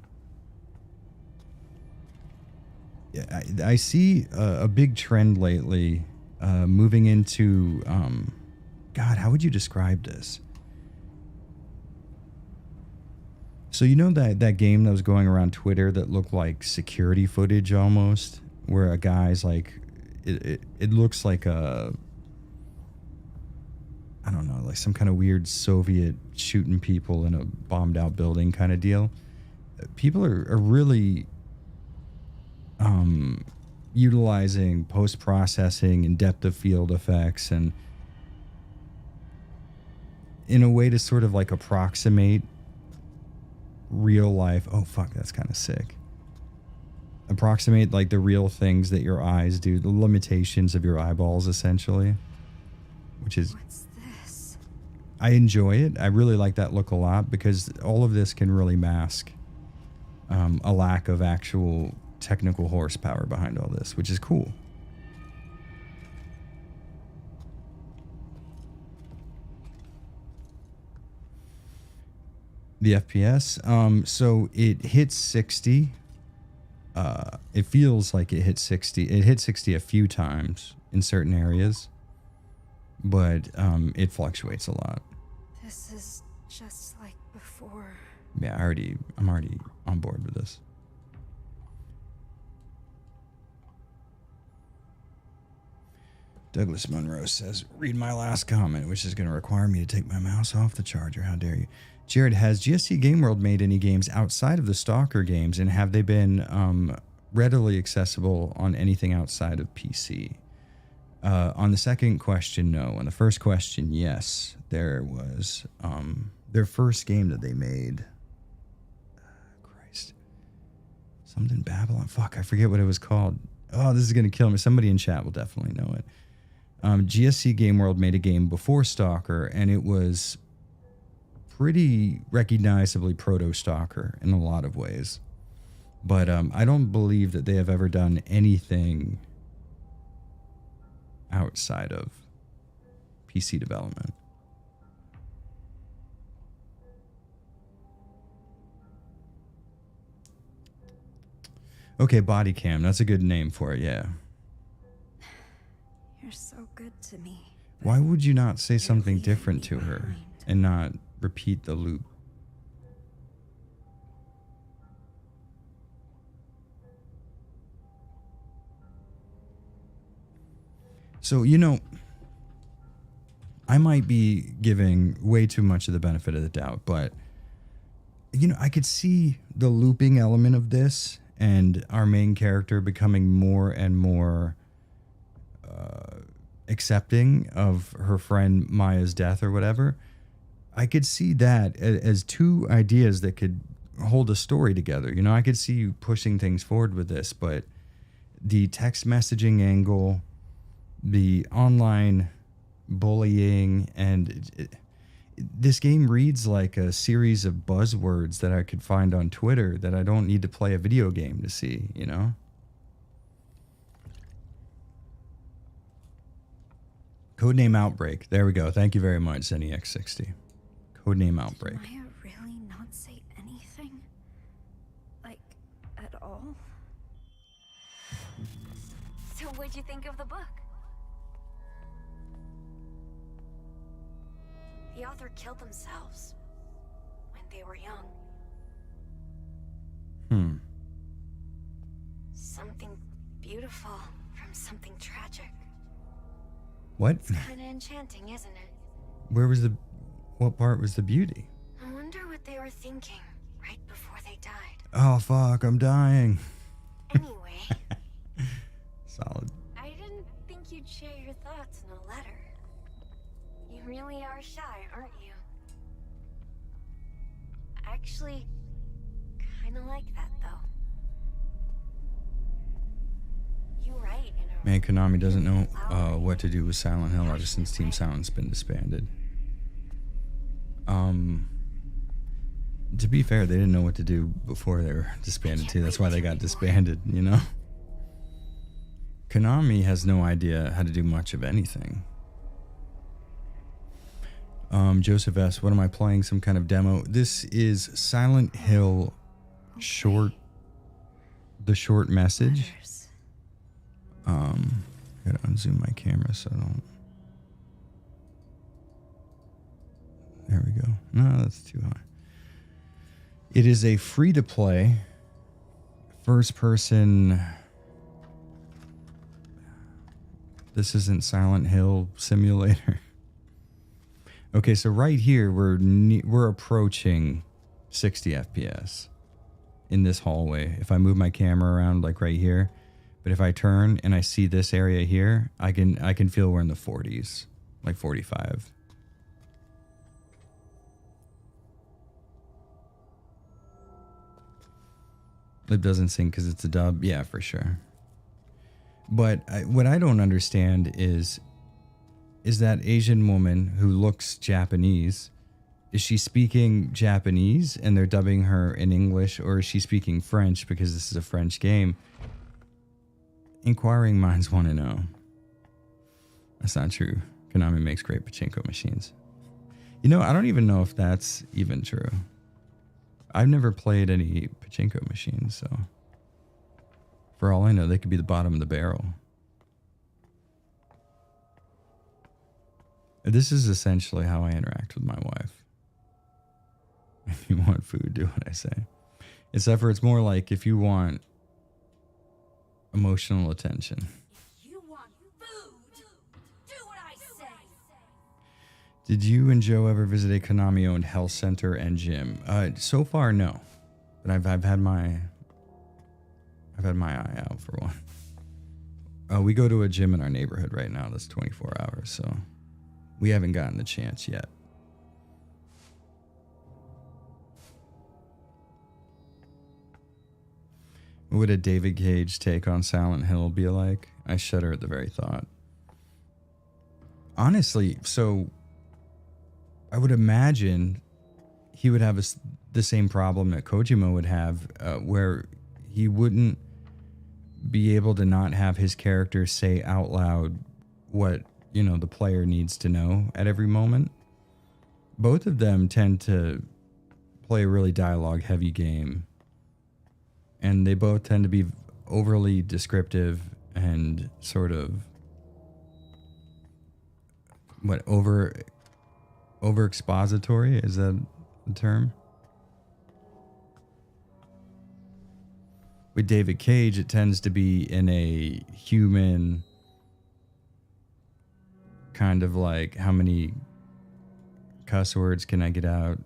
Yeah, I see a big trend lately, moving into God, how would you describe this? So you know that game that was going around Twitter that looked like security footage almost, where a guy's like, it looks like I don't know, like some kind of weird Soviet shooting people in a bombed out building kind of deal. People are really utilizing post-processing and depth of field effects and in a way to sort of like approximate real life. Oh fuck, that's kind of sick. Approximate like the real things that your eyes do, the limitations of your eyeballs essentially, which is, What's this? I enjoy it. I really like that look a lot because all of this can really mask a lack of actual technical horsepower behind all this, which is cool. The FPS, so it hits 60. It feels like it hit 60. It hit 60 a few times in certain areas, but it fluctuates a lot. This is just like before. Yeah, I'm already on board with this. Douglas Monroe says, read my last comment, which is going to require me to take my mouse off the charger. How dare you? Jared, has GSC Game World made any games outside of the Stalker games, and have they been readily accessible on anything outside of PC? On the second question, no. On the first question, yes. There was their first game that they made. Christ. Something Babylon. Fuck, I forget what it was called. Oh, this is going to kill me. Somebody in chat will definitely know it. GSC Game World made a game before Stalker, and it was pretty recognizably proto-Stalker in a lot of ways. But I don't believe that they have ever done anything outside of PC development. Okay, Body Cam. That's a good name for it, yeah. You're so good to me. Why would you not say something leaving different me to her behind. and not repeat the loop? So, you know, I might be giving way too much of the benefit of the doubt, but, you know, I could see the looping element of this and our main character becoming more and more accepting of her friend Maya's death or whatever. I could see that as two ideas that could hold a story together. You know, I could see you pushing things forward with this, but the text messaging angle, the online bullying, and this game reads like a series of buzzwords that I could find on Twitter that I don't need to play a video game to see, you know? Codename Outbreak. There we go. Thank you very much, ZeniX60. Codename Outbreak. Did Maya really not say anything? Like, at all? So what'd you think of the book? The author killed themselves when they were young. Something beautiful from something tragic. What? It's kind of enchanting, isn't it? What part was the beauty? I wonder what they were thinking right before they died. Oh, fuck, I'm dying. Anyway, Solid. I didn't think you'd share your thoughts in a letter. You really are shy, aren't you? Actually, kind of like that, though. You write in a... Man, Konami doesn't know what to do with Silent Hill ever since Team Silent's been disbanded. To be fair, they didn't know what to do before they were disbanded too. That's why they got disbanded, you know? Konami has no idea how to do much of anything. Joseph S., what am I playing? Some kind of demo? This is Silent Hill short, the short message. Gotta unzoom my camera so I don't... There we go. No, that's too high. It is a free-to-play, first-person... This isn't Silent Hill Simulator. Okay, so right here, we're approaching 60 FPS in this hallway. If I move my camera around, like right here, but if I turn and I see this area here, I can feel we're in the 40s, like 45. It doesn't sing because it's a dub. Yeah, for sure. But what I don't understand is that Asian woman who looks Japanese, is she speaking Japanese and they're dubbing her in English, or is she speaking French because this is a French game? Inquiring minds want to know. That's not true. Konami makes great pachinko machines. You know, I don't even know if that's even true. I've never played any pachinko machines, so for all I know, they could be the bottom of the barrel. This is essentially how I interact with my wife. If you want food, do what I say. Except for it's more like if you want emotional attention. You want food? Do what I say. Did you and Joe ever visit a Konami-owned health center and gym? So far, no. But I've had my eye out for one. We go to a gym in our neighborhood right now that's 24 hours, so we haven't gotten the chance yet. What would a David Cage take on Silent Hill be like? I shudder at the very thought. Honestly, so I would imagine he would have the same problem that Kojima would have, where he wouldn't be able to not have his character say out loud what, you know, the player needs to know at every moment. Both of them tend to play a really dialogue-heavy game, and they both tend to be overly descriptive and sort of over expository, is that the term? With David Cage, it tends to be in a human kind of like, how many cuss words can I get out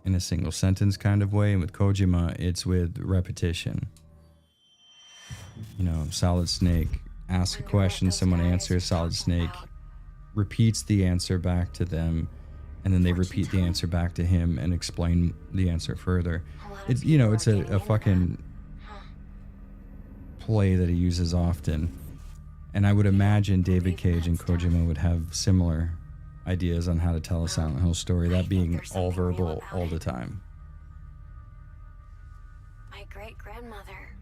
in a single sentence kind of way. And with Kojima, it's with repetition. You know, Solid Snake asks a question, someone answers, Solid Snake repeats the answer back to them, and then they repeat the answer back to him and explain the answer further. It's, you know, it's a fucking play that he uses often. And I would imagine David Cage and Kojima would have similar ideas on how to tell a Silent Hill story, that being all verbal all the time. My great-grandmother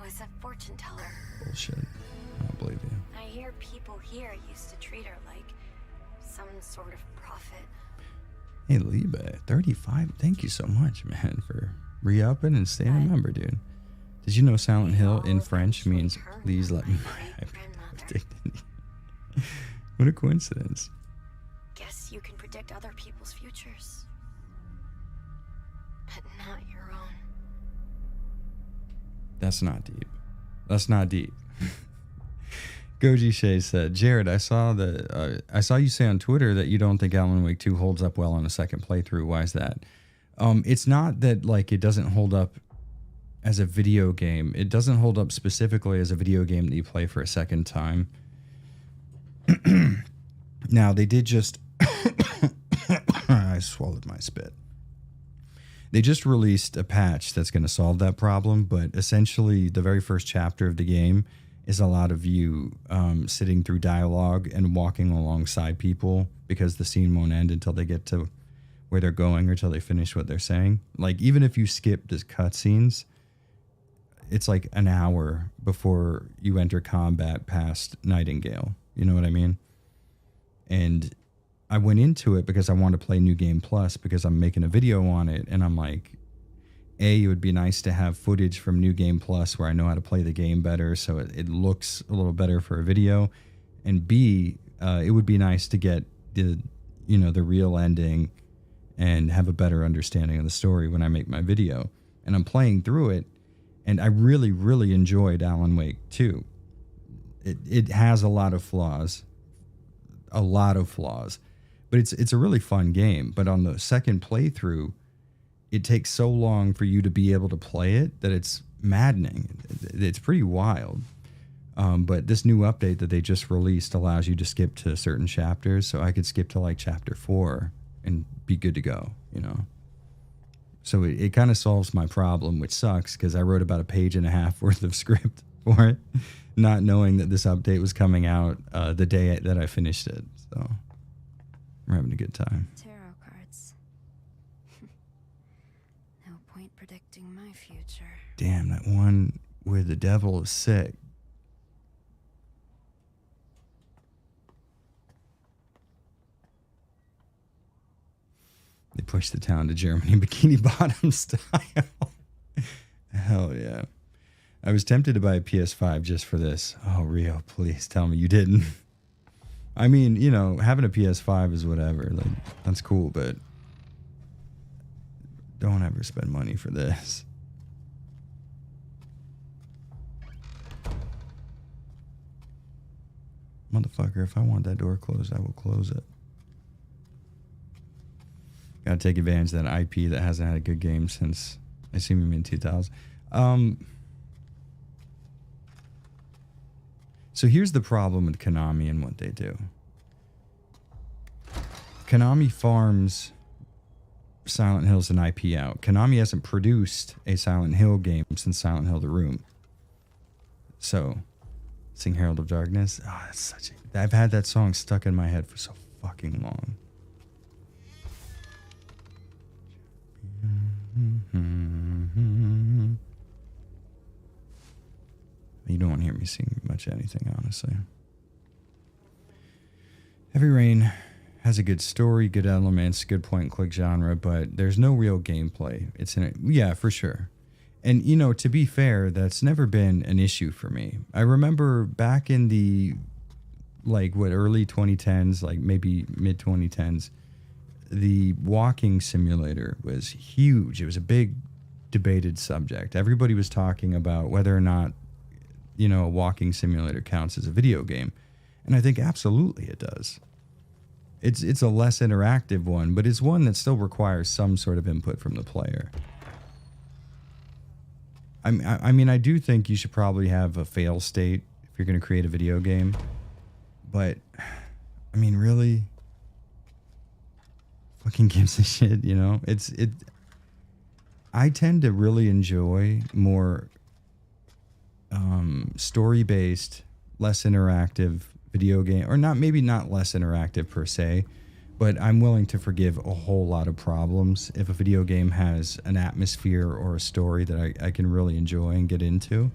was a fortune teller. Bullshit. I don't believe you. I hear people here used to treat her like some sort of prophet. Hey, Liba, 35. Thank you so much, man, for re-upping and staying a member, dude. Did you know Silent Hill in French means please let me What a coincidence. Guess you can predict other people's futures, but not your own. That's not deep. That's not deep. Goji Shay said, Jared, I saw you say on Twitter that you don't think Alan Wake 2 holds up well on a second playthrough. Why is that? It's not that like it doesn't hold up as a video game. It doesn't hold up specifically as a video game that you play for a second time. Now, they did just... I swallowed my spit. They just released a patch that's going to solve that problem, but essentially the very first chapter of the game is a lot of you sitting through dialogue and walking alongside people because the scene won't end until they get to where they're going or until they finish what they're saying. Like, even if you skip the cutscenes, it's like an hour before you enter combat past Nightingale. You know what I mean? And I went into it because I wanted to play New Game Plus because I'm making a video on it. And I'm like, A, it would be nice to have footage from New Game Plus where I know how to play the game better so it looks a little better for a video. And B, it would be nice to get the real ending and have a better understanding of the story when I make my video. And I'm playing through it, and I really, really enjoyed Alan Wake 2. It has a lot of flaws, but it's a really fun game. But on the second playthrough, it takes so long for you to be able to play it that it's maddening. It's pretty wild. But this new update that they just released allows you to skip to certain chapters. So I could skip to like chapter 4 and be good to go, you know? So it kind of solves my problem, which sucks because I wrote about a page and a half worth of script for it, not knowing that this update was coming out the day that I finished it. So we're having a good time. Tarot cards. No point predicting my future. Damn, that one where the devil is sick. They pushed the town to Germany bikini bottom style. Hell yeah. I was tempted to buy a PS5 just for this. Oh, Rio, please tell me you didn't. I mean, you know, having a PS5 is whatever. Like, that's cool, but don't ever spend money for this. Motherfucker, if I want that door closed, I will close it. Gotta take advantage of that IP that hasn't had a good game since I see me in 2000. So here's the problem with Konami and what they do. Konami farms Silent Hill's an IP out. Konami hasn't produced a Silent Hill game since Silent Hill: The Room. So, sing Herald of Darkness. Oh, that's such a... I've had that song stuck in my head for so fucking long. You don't want to hear me sing much anything, honestly. Heavy Rain has a good story, good elements, good point-and-click genre, but there's no real gameplay. It's in it, yeah, for sure. And, you know, to be fair, that's never been an issue for me. I remember back in the, early 2010s, like maybe mid-2010s, the walking simulator was huge. It was a big debated subject. Everybody was talking about whether or not, you know, a walking simulator counts as a video game. And I think absolutely it does. It's a less interactive one, but it's one that still requires some sort of input from the player. I mean, I do think you should probably have a fail state if you're going to create a video game. But, I mean, really? Fucking gives a shit, you know? I tend to really enjoy more story-based, less interactive video game, or maybe not less interactive per se, but I'm willing to forgive a whole lot of problems if a video game has an atmosphere or a story that I can really enjoy and get into.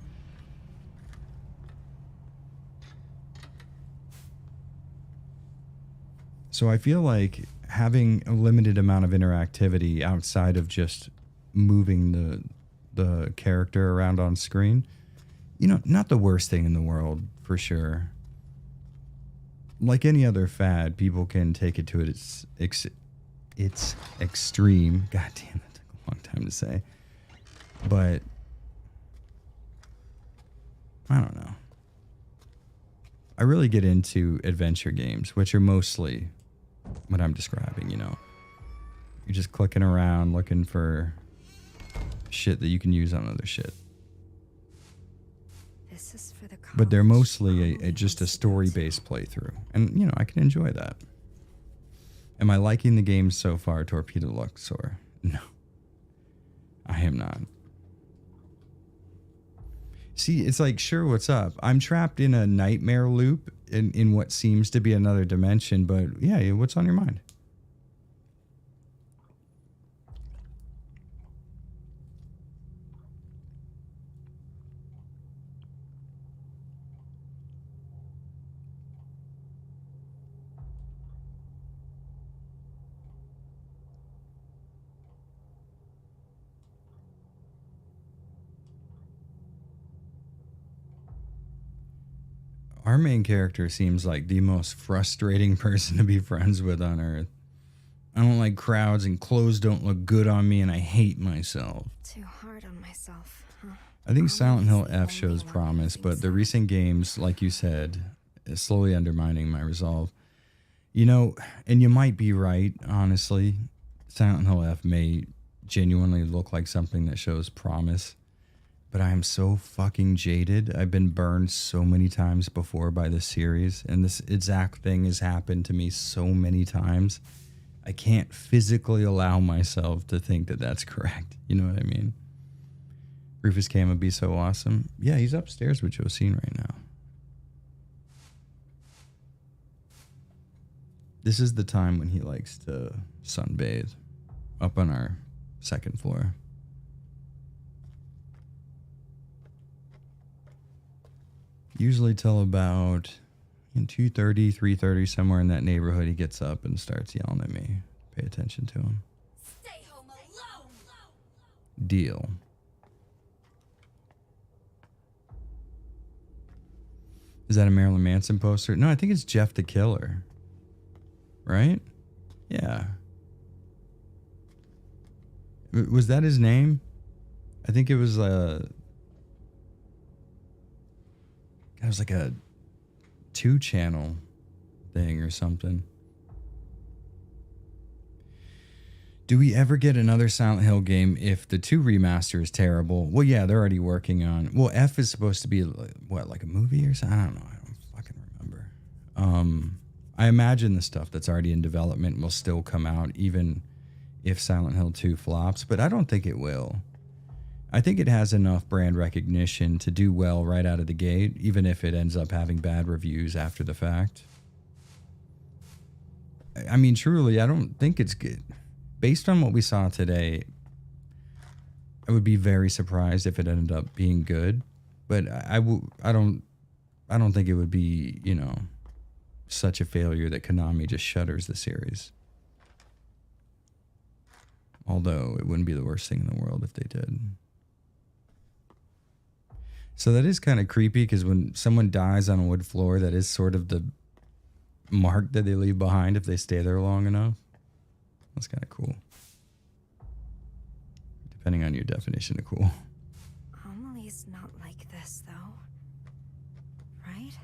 So I feel like having a limited amount of interactivity outside of just moving the the character around on screen. You know, not the worst thing in the world, for sure. Like any other fad, people can take it to its extreme. God damn, that took a long time to say. But I don't know. I really get into adventure games, which are mostly what I'm describing, you know. You're just clicking around looking for shit that you can use on other shit. This is for the But they're college mostly just a story-based playthrough. And, you know, I can enjoy that. Am I liking the game so far, Torpedo Luxor? No. I am not. See, it's like, sure, what's up? I'm trapped in a nightmare loop in what seems to be another dimension, but yeah, what's on your mind? Our main character seems like the most frustrating person to be friends with on Earth. I don't like crowds, and clothes don't look good on me, and I hate myself. Too hard on myself, huh? I think Silent Hill the F only shows one promise, who but thinks the that. recent games, like you said, is slowly undermining my resolve. You know, and you might be right, honestly. Silent Hill F may genuinely look like something that shows promise, but I am so fucking jaded. I've been burned so many times before by this series, and this exact thing has happened to me so many times. I can't physically allow myself to think that that's correct. You know what I mean? Rufus Cam would be so awesome. Yeah, he's upstairs with Josine right now. This is the time when he likes to sunbathe up on our second floor. Usually till about 2:30, 3:30, somewhere in that neighborhood, he gets up and starts yelling at me. Pay attention to him. Stay home alone. Deal. Is that a Marilyn Manson poster? No, I think it's Jeff the Killer. Right? Yeah. Was that his name? I think it was it was like a 2-channel thing or something. Do we ever get another Silent Hill game if the 2 remaster is terrible? Well, yeah, they're already working on. Well, F is supposed to be what, like a movie or something? I don't know. I don't fucking remember. I imagine the stuff that's already in development will still come out, even if Silent Hill 2 flops, but I don't think it will. I think it has enough brand recognition to do well right out of the gate, even if it ends up having bad reviews after the fact. I mean, truly, I don't think it's good. Based on what we saw today, I would be very surprised if it ended up being good, but I don't think it would be, you know, such a failure that Konami just shutters the series. Although it wouldn't be the worst thing in the world if they did. So that is kind of creepy, because when someone dies on a wood floor, that is sort of the mark that they leave behind if they stay there long enough. That's kind of cool. Depending on your definition of cool. Amelie's not like this, though. Right?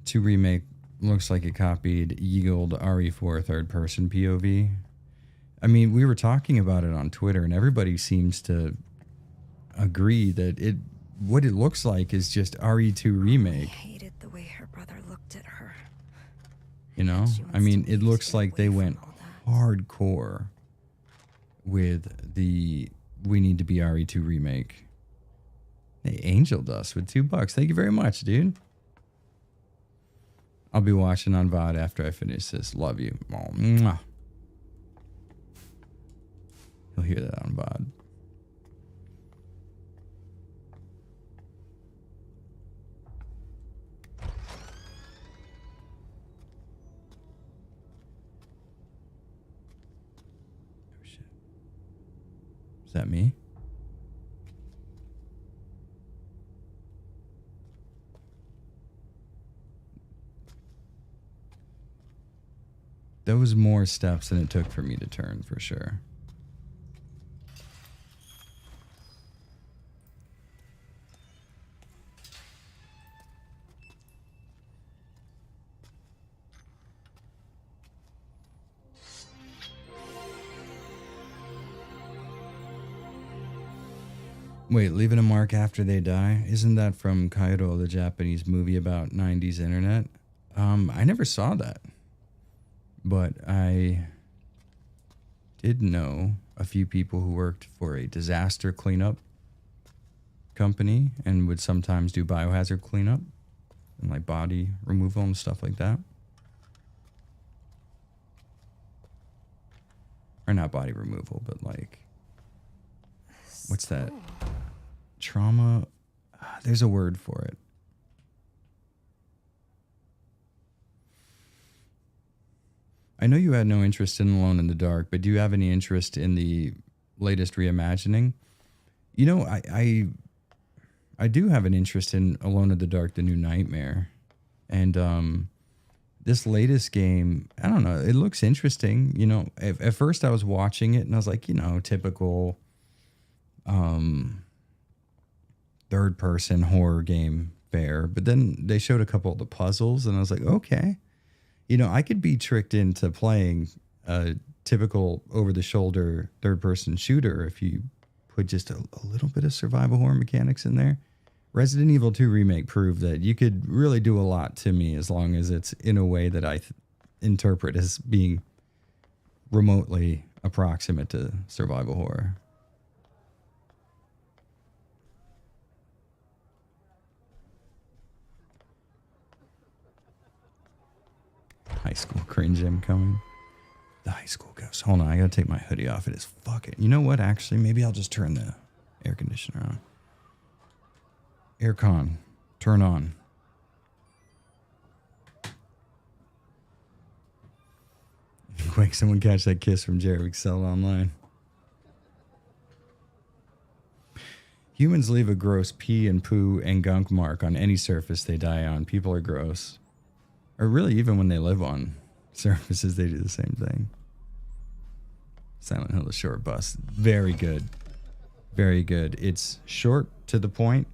2 remake looks like it copied Ye-Olde RE4 third-person POV. I mean, we were talking about it on Twitter, and everybody seems to agree that what it looks like is just RE2 I remake. hated the way her brother looked at her. You know? She I wants mean, to it looks stay like they away went from all that. hardcore with the We Need to Be RE2 remake. They angeled us with $2. Thank you very much, dude. I'll be watching on VOD after I finish this. Love you. Oh, mwah. You'll hear that on VOD. Oh, shit. Is that me? That was more steps than it took for me to turn, for sure. Wait, leaving a mark after they die? Isn't that from Kairo, the Japanese movie about 90s internet? I never saw that. But I did know a few people who worked for a disaster cleanup company and would sometimes do biohazard cleanup and like body removal and stuff like that. Or not body removal, but like, what's that? Trauma. There's a word for it. I know you had no interest in Alone in the Dark, but do you have any interest in the latest reimagining? You know, I do have an interest in Alone in the Dark, The New Nightmare. And this latest game, I don't know, it looks interesting. You know, at first I was watching it and I was like, you know, typical third person horror game fare. But then they showed a couple of the puzzles and I was like, okay. You know, I could be tricked into playing a typical over-the-shoulder third-person shooter if you put just a little bit of survival horror mechanics in there. Resident Evil 2 Remake proved that you could really do a lot to me as long as it's in a way that I interpret as being remotely approximate to survival horror. High school cringe I'm coming. The high school ghost. Hold on, I gotta take my hoodie off. It is fucking. You know what? Actually, maybe I'll just turn the air conditioner on. Aircon, turn on. Quick, someone catch that kiss from Jared. We can sell it online. Humans leave a gross pee and poo and gunk mark on any surface they die on. People are gross. Or really, even when they live on surfaces, they do the same thing. Silent Hill, the short bus. Very good. Very good. It's short to the point,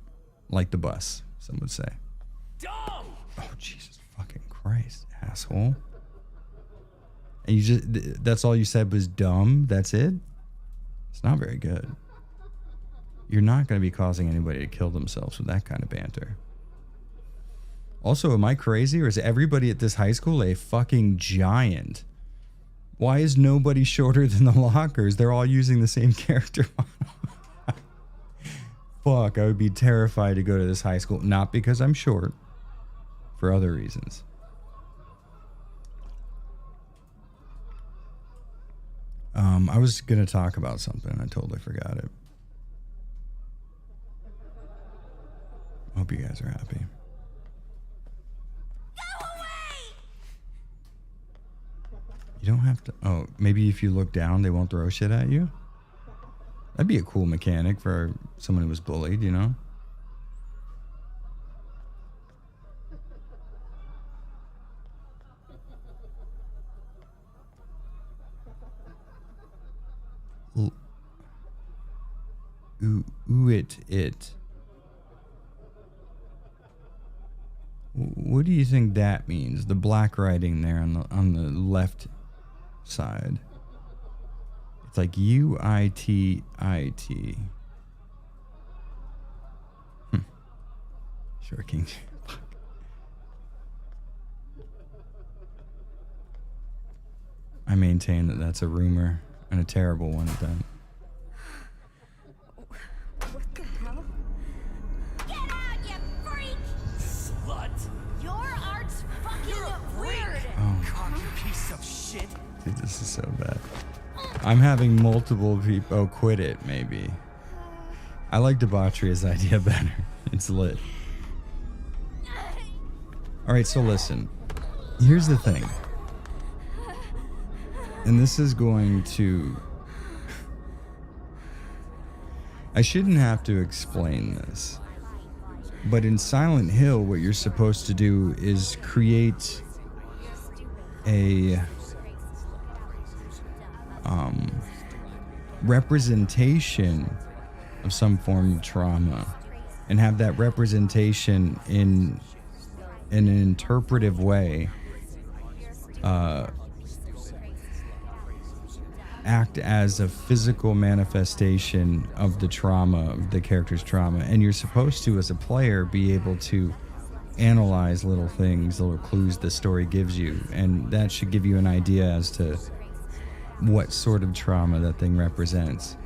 like the bus, some would say. Dumb! Oh, Jesus fucking Christ, asshole. And you just, that's all you said was dumb? That's it? It's not very good. You're not going to be causing anybody to kill themselves with that kind of banter. Also, am I crazy or is everybody at this high school a fucking giant? Why is nobody shorter than the lockers? They're all using the same character model. Fuck, I would be terrified to go to this high school. Not because I'm short, for other reasons. I was going to talk about something. I totally forgot it. Hope you guys are happy. You don't have to. Oh, maybe if you look down, they won't throw shit at you? That'd be a cool mechanic for someone who was bullied, you know? It. What do you think that means? The black writing there on the left side. It's like UITIT. Sure, King. I maintain that that's a rumor and a terrible one at that. What the hell? Get out, you freak! Slut! Your art's fucking You're a freak! weird! Cocky piece of shit! Dude, this is so bad. I'm having multiple people. Oh, quit it, maybe. I like Debauchery's idea better. It's lit. Alright, so listen. Here's the thing. And this is going to... I shouldn't have to explain this. But in Silent Hill, what you're supposed to do is create a representation of some form of trauma, and have that representation in an interpretive way act as a physical manifestation of the trauma, of the character's trauma. And you're supposed to, as a player, be able to analyze little things, little clues the story gives you, and that should give you an idea as to what sort of trauma that thing represents.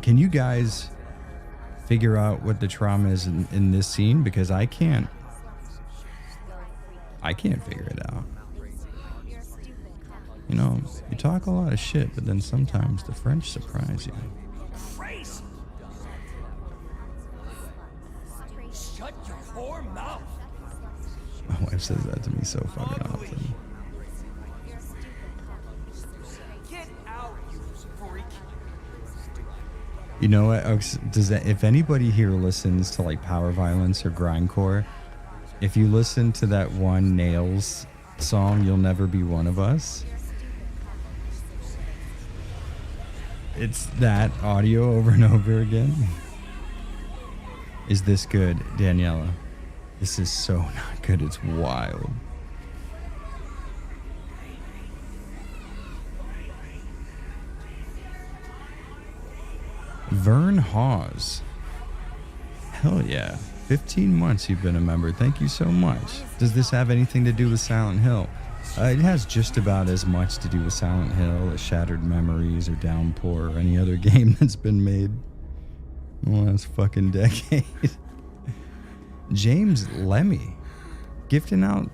Can you guys figure out what the trauma is in this scene? Because I can't figure it out. You know, you talk a lot of shit, but then sometimes the French surprise you. Crazy. Shut your whore mouth. My wife says that to me so fucking often. Get out, you freak. You know what? Does that? If anybody here listens to like power violence or grindcore, if you listen to that one Nails song, "You'll Never Be One of Us," it's that audio over and over again. Is this good, Daniela? This is so not good. It's wild. Vern Hawes. Hell yeah. 15 months you've been a member. Thank you so much. Does this have anything to do with Silent Hill? It has just about as much to do with Silent Hill as Shattered Memories or Downpour or any other game that's been made in the last fucking decade. James Lemmy, gifting out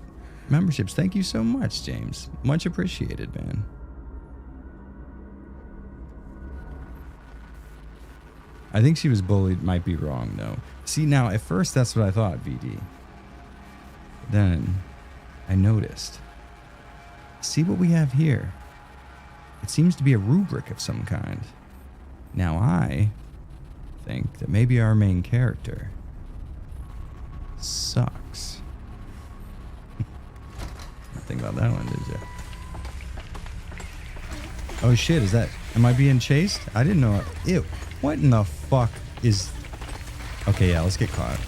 memberships. Thank you so much, James. Much appreciated, man. I think she was bullied. Might be wrong, though. See, now, at first, that's what I thought, VD. Then, I noticed. See what we have here? It seems to be a rubric of some kind. Now, I think that maybe our main character sucks. Didn't think about that one, did you? Oh shit, am I being chased? I didn't know. Ew. What in the fuck is... Okay, yeah, let's get caught.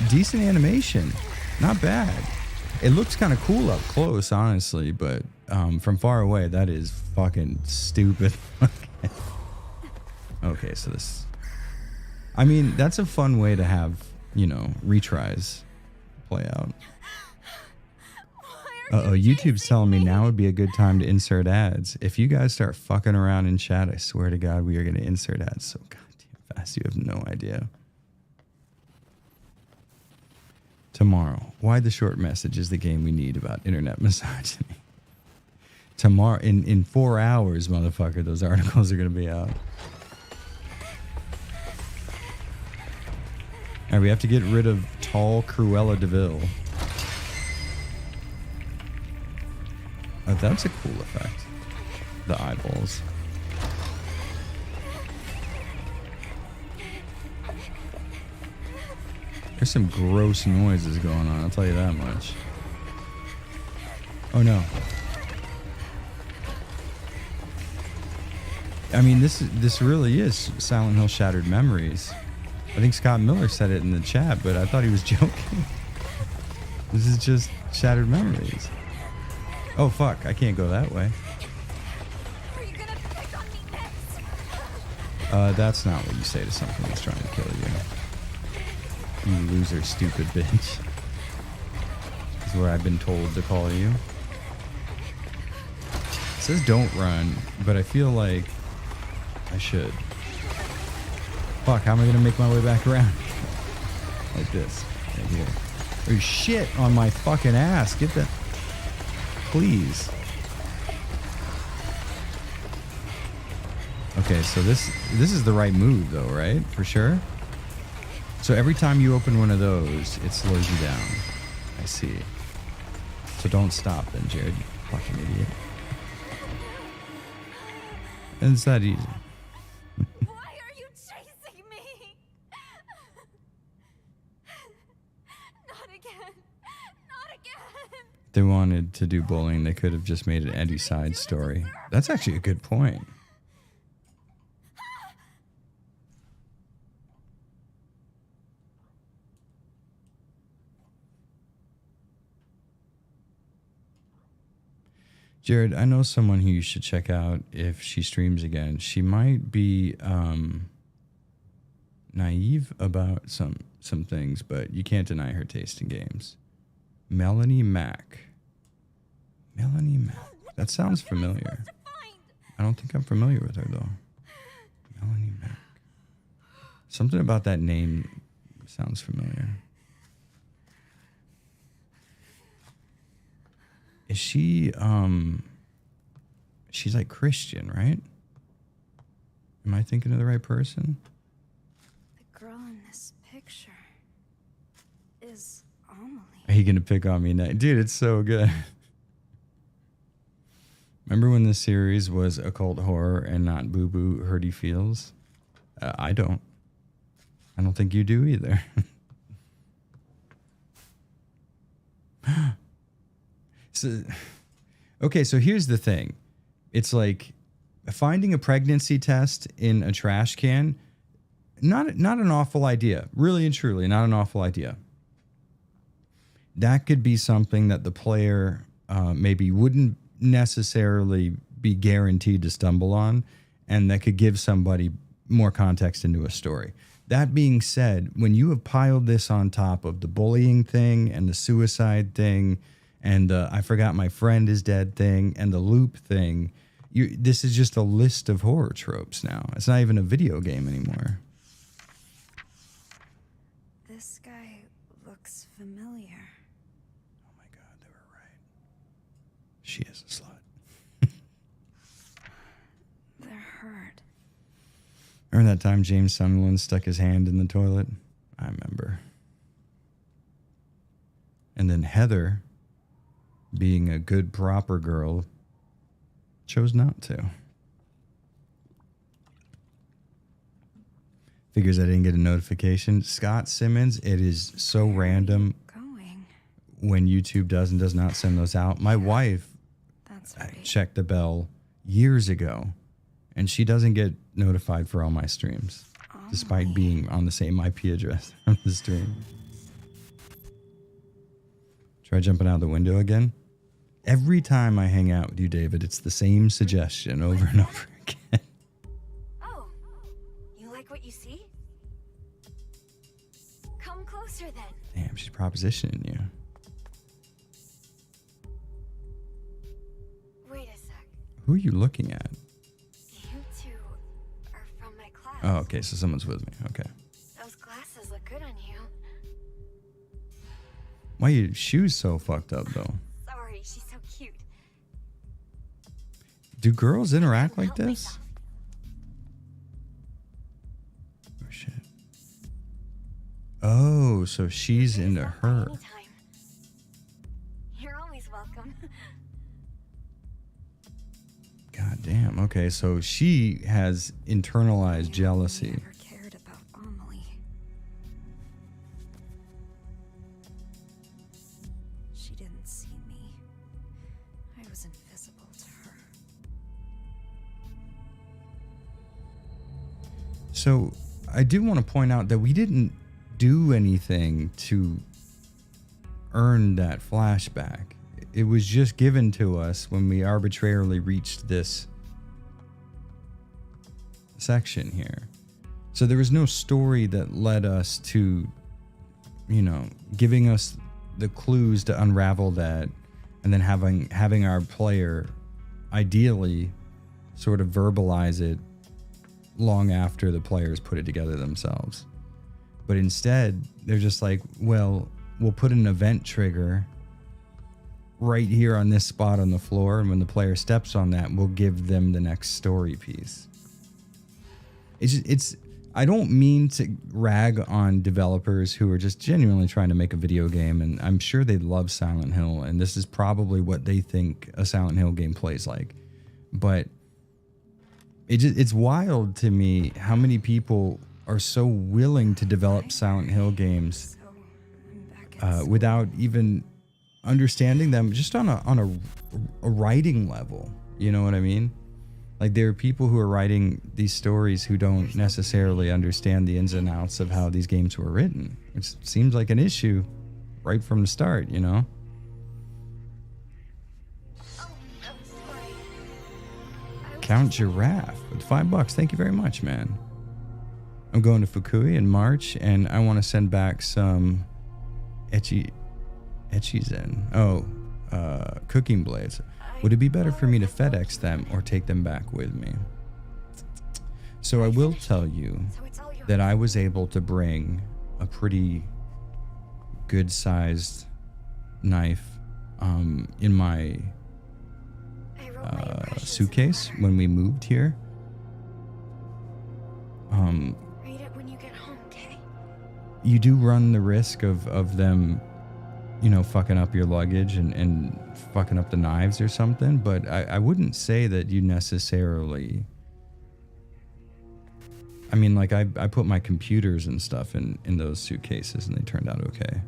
Decent animation. Not bad. It looks kind of cool up close, honestly, but from far away, that is fucking stupid. Okay, so this... I mean, that's a fun way to have, you know, retries play out. Uh-oh, YouTube's telling me now would be a good time to insert ads. If you guys start fucking around in chat, I swear to God, we are going to insert ads so goddamn fast. You have no idea. Tomorrow. Why the Short Message is the game we need about internet misogyny. Tomorrow, in 4 hours, motherfucker, those articles are going to be out. All right, we have to get rid of tall Cruella DeVille. Oh, that's a cool effect. The eyeballs. There's some gross noises going on, I'll tell you that much. Oh no. I mean, this really is Silent Hill Shattered Memories. I think Scott Miller said it in the chat, but I thought he was joking. This is just Shattered Memories. Oh fuck, I can't go that way. Are you gonna pick on me next? That's not what you say to something that's trying to kill you. You loser, stupid bitch. Is what I've been told to call you. It says don't run, but I feel like I should. Fuck, how am I gonna make my way back around? Like this, right here. Oh shit, on my fucking ass. Get that. Please. Okay, so this is the right move though, right? For sure? So every time you open one of those, it slows you down. I see. So don't stop then, Jared, you fucking idiot. And it's that easy. Why are you chasing me? Not again. Not again. They wanted to do bullying. They could have just made an Eddie side story. That's actually a good point. Jared, I know someone who you should check out if she streams again. She might be naive about some things, but you can't deny her taste in games. Melanie Mack. Melanie Mack. That sounds familiar. I don't think I'm familiar with her, though. Melanie Mack. Something about that name sounds familiar. Is she, she's like Christian, right? Am I thinking of the right person? The girl in this picture is Amelie. Are you going to pick on me now? Dude, it's so good. Remember when the series was occult horror and not boo-boo hurty feels? I don't. I don't think you do either. So, okay, so here's the thing. It's like finding a pregnancy test in a trash can, not an awful idea. Really and truly, not an awful idea. That could be something that the player maybe wouldn't necessarily be guaranteed to stumble on, and that could give somebody more context into a story. That being said, when you have piled this on top of the bullying thing and the suicide thing and the I forgot my friend is dead thing and the loop thing, this is just a list of horror tropes now. It's not even a video game anymore. This guy looks familiar. Oh my God, they were right. She is a slut. They're hurt. Remember that time James Sunderland stuck his hand in the toilet? I remember. And then Heather, being a good, proper girl, chose not to. Figures I didn't get a notification. Scott Simmons, it is so random Going. when YouTube does and does not send those out. My wife That's right. checked the bell years ago, and she doesn't get notified for all my streams, despite being on the same IP address from the stream. Try jumping out the window again. Every time I hang out with you, David, it's the same suggestion over and over again. Oh, you like what you see? Come closer then. Damn, she's propositioning you. Wait a sec. Who are you looking at? You two are from my class. Oh, okay, so someone's with me. Okay. Those glasses look good on you. Why are your shoes so fucked up, though? Sorry, she's so cute. Do girls interact like Help this? myself. Oh, shit. Oh, so she's into Stop by her. anytime. You're always welcome. God damn. Okay, so she has internalized jealousy. Never cared about Amelie. She didn't see me. I was invisible to her. So I do want to point out that we didn't do anything to earn that flashback. It was just given to us when we arbitrarily reached this section here. So there was no story that led us to, giving us the clues to unravel that, and then having our player ideally sort of verbalize it long after the players put it together themselves. But instead, they're just like, well, we'll put an event trigger right here on this spot on the floor, and when the player steps on that, we'll give them the next story piece. I don't mean to rag on developers who are just genuinely trying to make a video game, and I'm sure they love Silent Hill, and this is probably what they think a Silent Hill game plays like. But it's wild to me how many people are so willing to develop Silent Hill games So I'm back at without even understanding them just on a writing level. You know what I mean? Like, there are people who are writing these stories who don't necessarily understand the ins and outs of how these games were written, which seems like an issue right from the start, you know? Count Giraffe with $5. Thank you very much, man. I'm going to Fukui in March, and I want to send back some cooking blades. Would it be better for me to FedEx them or take them back with me? So I will tell you that I was able to bring a pretty good-sized knife in my suitcase when we moved here. Read it when you get home, okay? You do run the risk of them, you know, fucking up your luggage and fucking up the knives or something, but I wouldn't say that you necessarily... I mean, like, I put my computers and stuff in those suitcases and they turned out okay.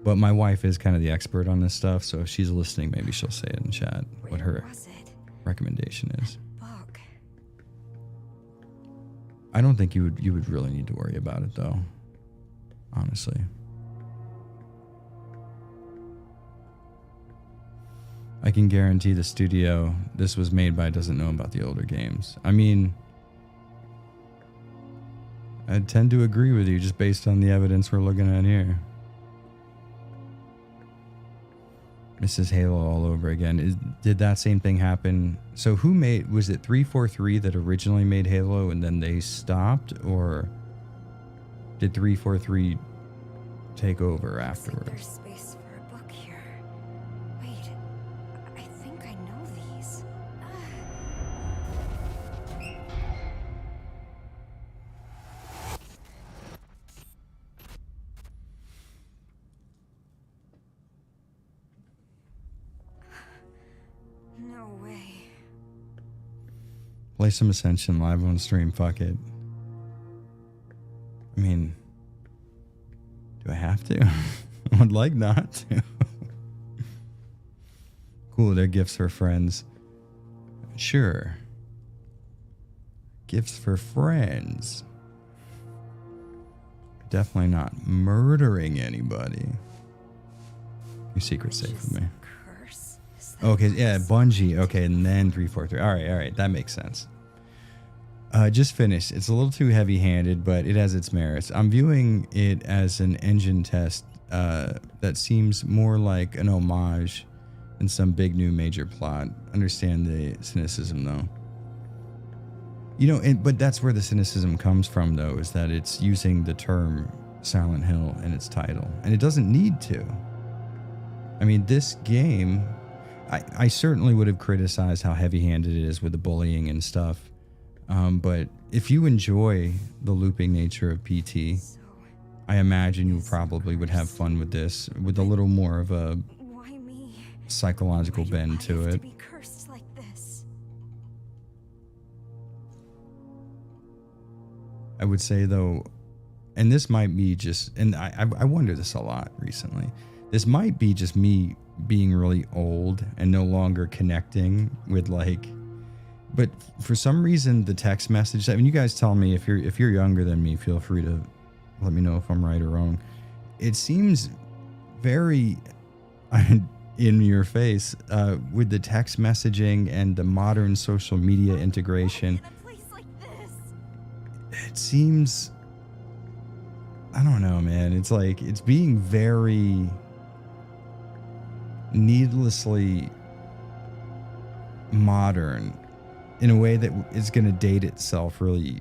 But my wife is kind of the expert on this stuff, so if she's listening, maybe she'll say it in chat what her recommendation is. Book. I don't think you would really need to worry about it, though. Honestly. I can guarantee the studio this was made by doesn't know about the older games. I mean, I tend to agree with you just based on the evidence we're looking at here. This is Halo all over again. Did that same thing happen? So who made, was it 343 that originally made Halo and then they stopped, or did 343 take over afterwards? There's space for a book here. Wait, I think I know these. No way. Play some Ascension live on stream, fuck it. I mean, do I have to? I would like not to. Cool, they're gifts for friends. Sure. Gifts for friends. Definitely not murdering anybody. Your secret's safe with me. Curse? Is that Okay, yeah, Bungie. Okay, and then 343. All right, that makes sense. Just finished. It's a little too heavy-handed, but it has its merits. I'm viewing it as an engine test that seems more like an homage than some big new major plot. Understand the cynicism, though. You know, but that's where the cynicism comes from, though, is that it's using the term Silent Hill in its title, and it doesn't need to. I mean, this game, I certainly would have criticized how heavy-handed it is with the bullying and stuff. But if you enjoy the looping nature of PT, I imagine you probably would have fun with this, with a little more of a why me? psychological bend to To it. be cursed like this. I would say, though, and this might be just, and I wonder this a lot recently, this might be just me being really old and no longer connecting with, like, but for some reason the text message, I mean, you guys tell me if you're younger than me, feel free to let me know if I'm right or wrong. It seems very in your face with the text messaging and the modern social media integration. In a place like this. It seems, I don't know, man. It's like, it's being very needlessly modern in a way that is going to date itself really,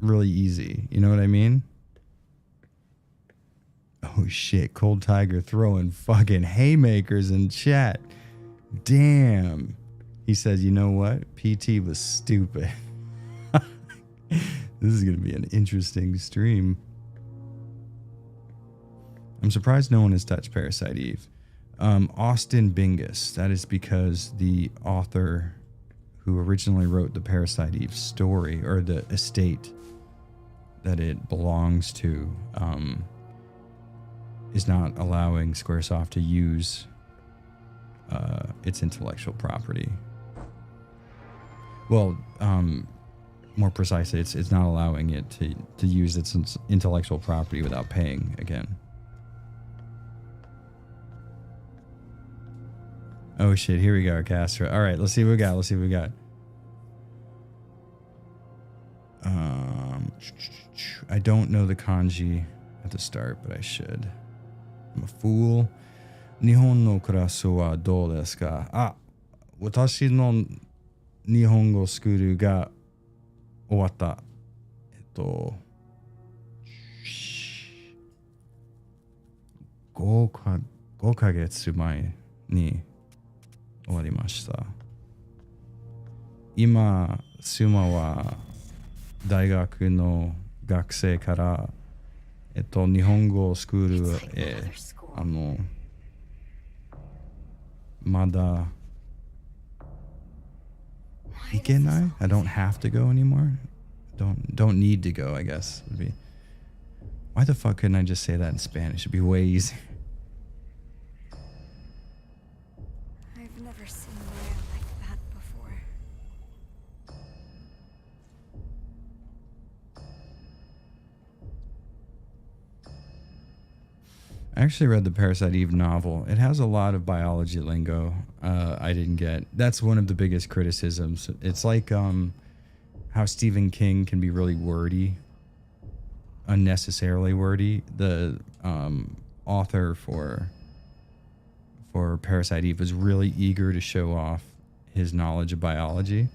really easy. You know what I mean? Oh shit, Cold Tiger throwing fucking haymakers in chat. Damn. He says, you know what? PT was stupid. This is going to be an interesting stream. I'm surprised no one has touched Parasite Eve. Austin Bingus. That is because the author who originally wrote the Parasite Eve story, or the estate that it belongs to, is not allowing Squaresoft to use its intellectual property. Well, more precisely, it's not allowing it to use its intellectual property without paying again. Oh shit, here we go, Castro. All right, let's see what we got. I don't know the kanji at the start, but I should. I'm a fool. Nihon no kurasu wa dou desu ka? Ah, watashi no Nihongo skuru ga owatta. 5ヶ月前に終わりました。今、妻は大学の学生から、日本語スクールへ、まだ行けない? I don't have to go anymore. Don't need to go, I guess. Would be. Why the fuck couldn't I just say that in Spanish? It'd be way easier. I've never seen Maya like that before. I actually read the Parasite Eve novel. It has a lot of biology lingo I didn't get. That's one of the biggest criticisms. It's like how Stephen King can be really wordy, unnecessarily wordy. The author for Parasite Eve was really eager to show off his knowledge of biology.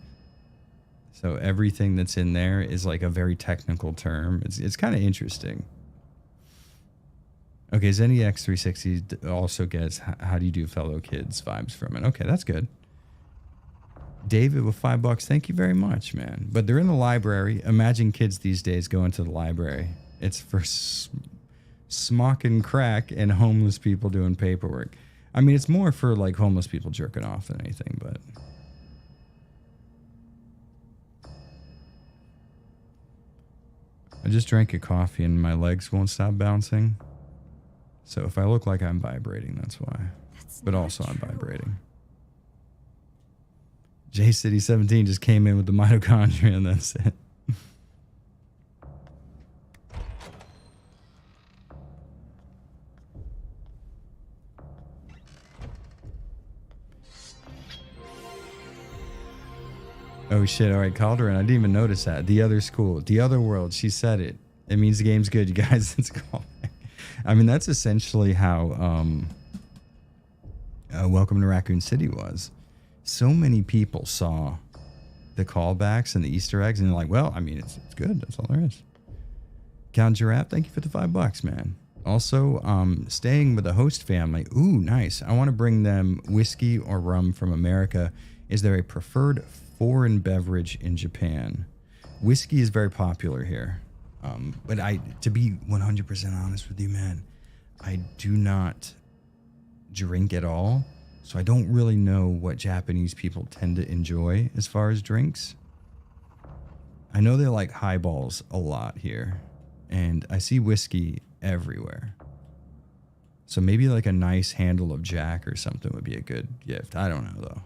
So everything that's in there is like a very technical term. It's kind of interesting. Okay, ZeniX360 also gets how do you do fellow kids vibes from it. Okay, that's good. David with $5, thank you very much, man. But they're in the library. Imagine kids these days going to the library. It's for smocking crack and homeless people doing paperwork. I mean, it's more for like homeless people jerking off than anything, but... I just drank a coffee and my legs won't stop bouncing. So if I look like I'm vibrating, that's why. But also I'm vibrating. JCity17 just came in with the mitochondria and that's it. Oh shit, alright, Calderon, I didn't even notice that. The other school, the other world, she said it. It means the game's good, you guys. It's called. I mean, that's essentially how Welcome to Raccoon City was. So many people saw the callbacks and the Easter eggs, and they're like, well, I mean, it's good. That's all there is. Count Giraffe, thank you for the $5, man. Also, staying with the host family. Ooh, nice. I want to bring them whiskey or rum from America. Is there a preferred foreign beverage in Japan? Whiskey is very popular here. But to be 100% honest with you, man, I do not drink at all. So I don't really know what Japanese people tend to enjoy as far as drinks. I know they like highballs a lot here, and I see whiskey everywhere. So maybe like a nice handle of Jack or something would be a good gift. I don't know though.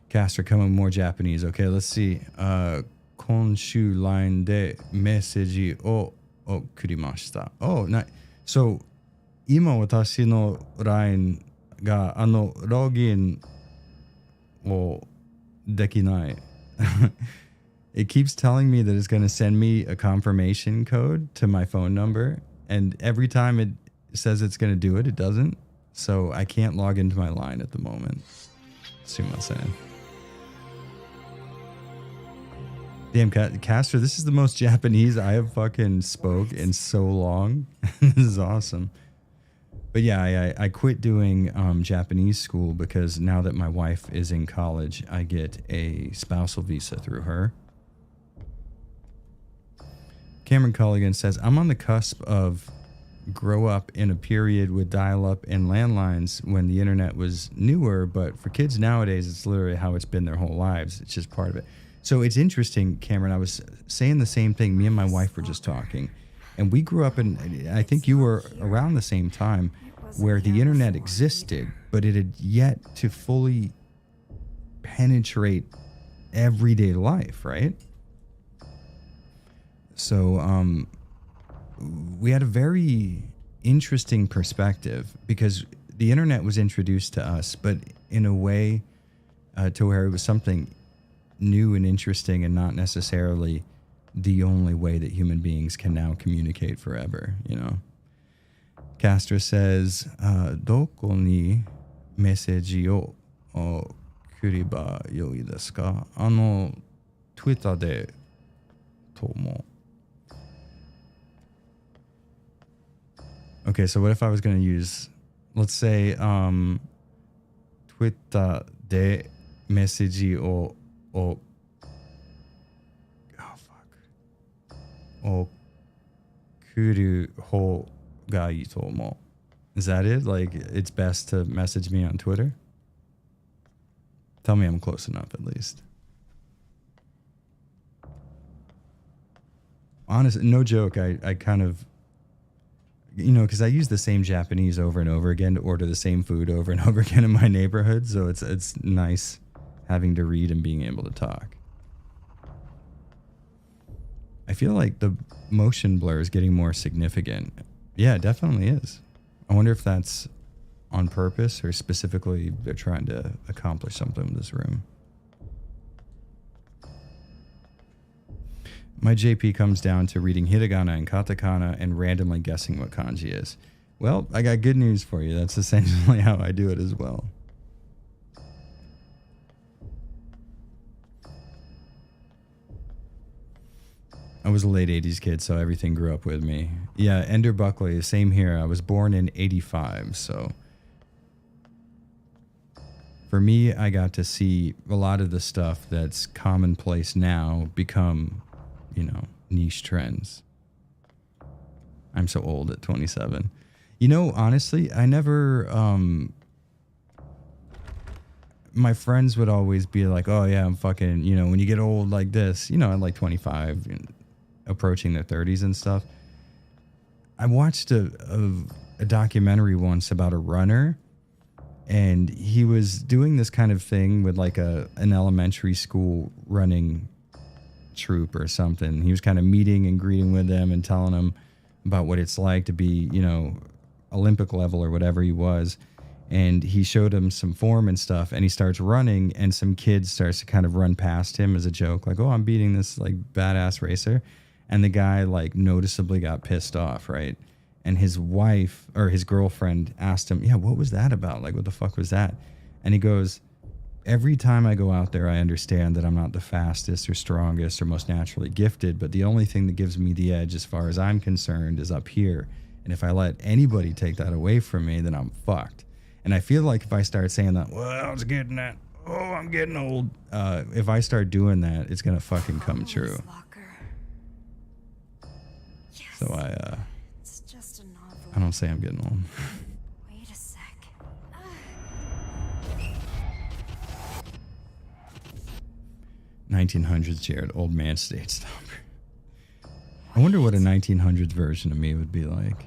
Caster, coming more Japanese. Okay, let's see. Konshu line de message o okurimashita. Oh, nice. So, 今私の LINE がログインをできない。It keeps telling me that it's going to send me a confirmation code to my phone number, and every time it says it's going to do it, it doesn't. So I can't log into my line at the moment. Sumimasen. Damn, Castor, this is the most Japanese I have fucking spoke in so long. This is awesome. But yeah, I quit doing Japanese school because now that my wife is in college, I get a spousal visa through her. Cameron Culligan says, I'm on the cusp of grow up in a period with dial-up and landlines when the internet was newer, but for kids nowadays, it's literally how it's been their whole lives. It's just part of it. So it's interesting, Cameron, I was saying the same thing. Me and my wife were just talking. And we grew up in, I think you were around the same time, where the internet existed, but it had yet to fully penetrate everyday life, right? So we had a very interesting perspective because the internet was introduced to us, but in a way to where it was something new and interesting and not necessarily the only way that human beings can now communicate forever, you know? Castro says, どこにメッセージを送ればよいですか? Twitter でと思う. Okay, so what if I was going to use, let's say, Twitter でメッセージを送る方がいいと思う. Is that it? Like, it's best to message me on Twitter? Tell me I'm close enough, at least. Honestly, no joke, I kind of, you know, because I use the same Japanese over and over again to order the same food over and over again in my neighborhood, so it's nice having to read and being able to talk. I feel like the motion blur is getting more significant. Yeah, it definitely is. I wonder if that's on purpose or specifically they're trying to accomplish something with this room. My JP comes down to reading hiragana and katakana and randomly guessing what kanji is. Well, I got good news for you. That's essentially how I do it as well. I was a late 80s kid, so everything grew up with me. Yeah, Ender Buckley, same here. I was born in 85, so for me, I got to see a lot of the stuff that's commonplace now become, you know, niche trends. I'm so old at 27. You know, honestly, I never, my friends would always be like, oh yeah, I'm fucking, you know, when you get old like this, you know, I'm like 25, approaching their 30s and stuff. I watched a documentary once about a runner, and he was doing this kind of thing with like an elementary school running troop or something. He was kind of meeting and greeting with them and telling them about what it's like to be, you know, Olympic level or whatever he was. And he showed him some form and stuff, and he starts running, and some kid starts to kind of run past him as a joke, like, oh, I'm beating this like badass racer. And the guy like noticeably got pissed off, right? And his wife or his girlfriend asked him, yeah, what was that about? Like, what the fuck was that? And he goes, every time I go out there, I understand that I'm not the fastest or strongest or most naturally gifted, but the only thing that gives me the edge as far as I'm concerned is up here. And if I let anybody take that away from me, then I'm fucked. And I feel like if I start saying that, well, I was getting that, oh, I'm getting old. If I start doing that, it's going to fucking come true. Yes. So It's just a novel. I don't say I'm getting old. Wait a sec. 1900s Jared, old man stage stomper. I wonder what a 1900s version of me would be like.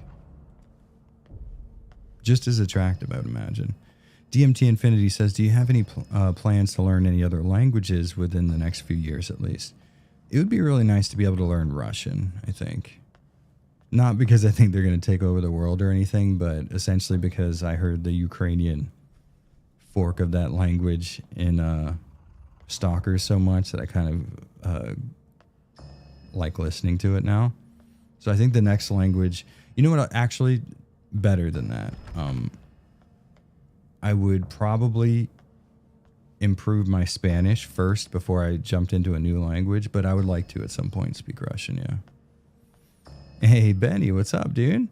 Just as attractive, I would imagine. DMT Infinity says, do you have any plans to learn any other languages within the next few years at least? It would be really nice to be able to learn Russian, I think. Not because I think they're going to take over the world or anything, but essentially because I heard the Ukrainian fork of that language in Stalkers so much that I kind of like listening to it now. So I think the next language, you know what, actually better than that. I would probably improve my Spanish first before I jumped into a new language, but I would like to at some point speak Russian, yeah. Hey, Benny, what's up, dude?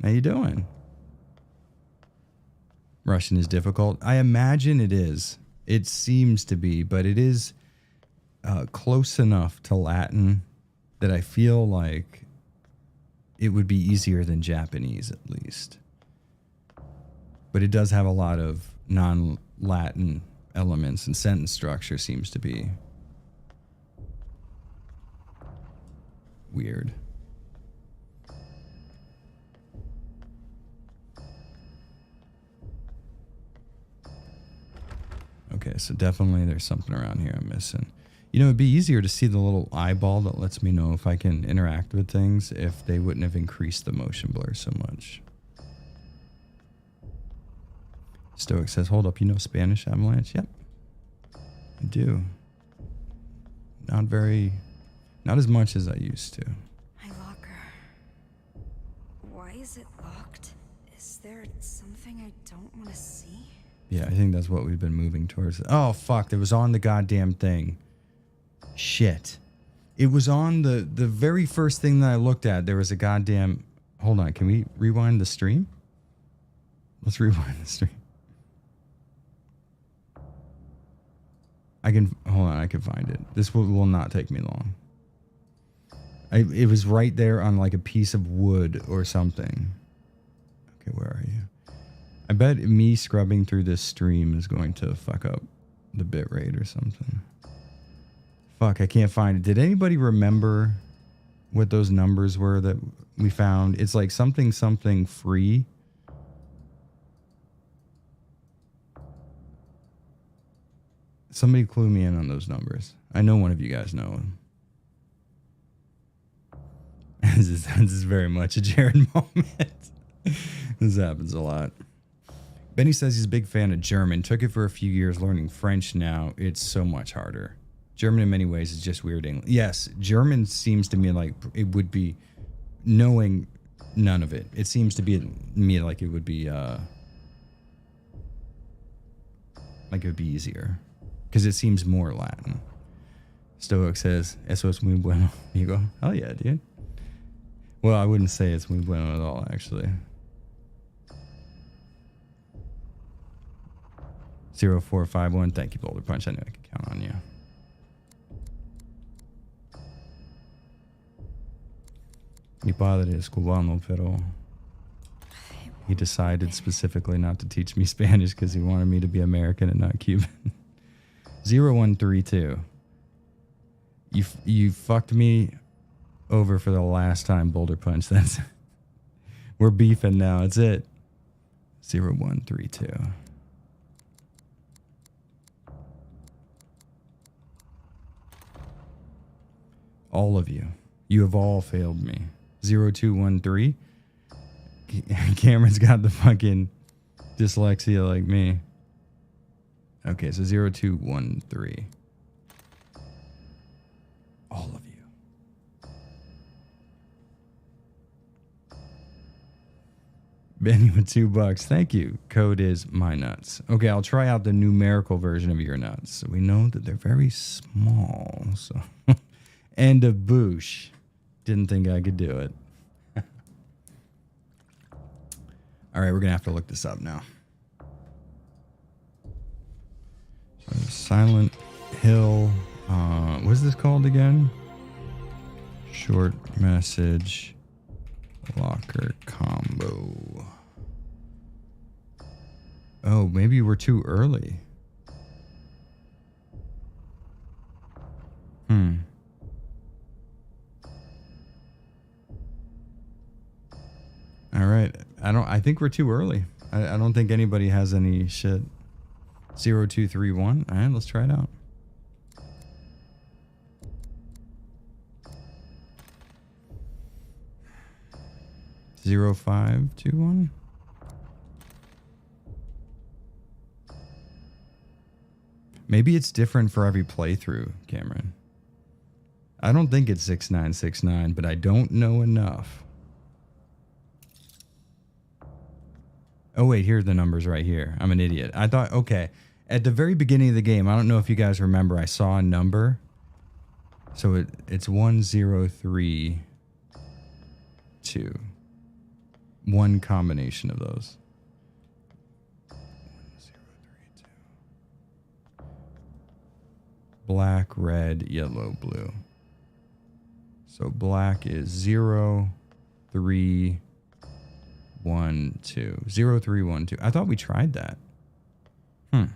How you doing? Russian is difficult. I imagine it is. It seems to be, but it is close enough to Latin that I feel like it would be easier than Japanese, at least. But it does have a lot of non-Latin elements, and sentence structure seems to be weird. so definitely there's something around here I'm missing. You know, it'd be easier to see the little eyeball that lets me know if I can interact with things if they wouldn't have increased the motion blur so much. Stoic says, hold up, you know Spanish, Avalanche? Yep, I do. Not as much as I used to. My locker. Why is it locked? Is there something I don't want to see? Yeah, I think that's what we've been moving towards. Oh, fuck, it was on the goddamn thing. Shit. It was on the very first thing that I looked at. There was a goddamn... Hold on, can we rewind the stream? Let's rewind the stream. Hold on, I can find it. This will not take me long. It was right there on like a piece of wood or something. Okay, where are you? I bet me scrubbing through this stream is going to fuck up the bitrate or something. Fuck, I can't find it. Did anybody remember what those numbers were that we found? It's like something free. Somebody clue me in on those numbers. I know one of you guys know them. This is very much a Jared moment. This happens a lot. Benny says he's a big fan of German. Took it for a few years learning French now. It's so much harder. German in many ways is just weird English. Yes, German seems to me like it would be, knowing none of it, it seems to be me like it would be easier. Because it seems more Latin. Stoic says, eso es muy bueno, amigo. Hell yeah, dude. Well, I wouldn't say it's muy bueno at all, actually. 0451, thank you, Boulder Punch. I knew I could count on you. Mi padre es cubano, pero he decided specifically not to teach me Spanish because he wanted me to be American and not Cuban. 0132. You fucked me over for the last time, Boulder Punch. That's we're beefing now. It's it. 0132. All of you. You have all failed me. 0213. Cameron's got the fucking dyslexia like me. Okay, so 0213. All of you. Benny with $2. Thank you. Code is my nuts. Okay, I'll try out the numerical version of your nuts. So we know that they're very small. So and a boosh. Didn't think I could do it. All right, we're gonna have to look this up now. Silent Hill. What's this called again? Short message locker combo. Oh, maybe we're too early. All right. I think we're too early. I don't think anybody has any shit. 0231. All right, let's try it out. Zero 0521. Maybe it's different for every playthrough, Cameron. I don't think it's 6969, but I don't know enough. Oh, wait, here are the numbers right here. I'm an idiot. I thought, okay, at the very beginning of the game, I don't know if you guys remember, I saw a number. So it's 1032. One combination of those. 1032. Black, red, yellow, blue. So black is 0312. 0312. I thought we tried that. I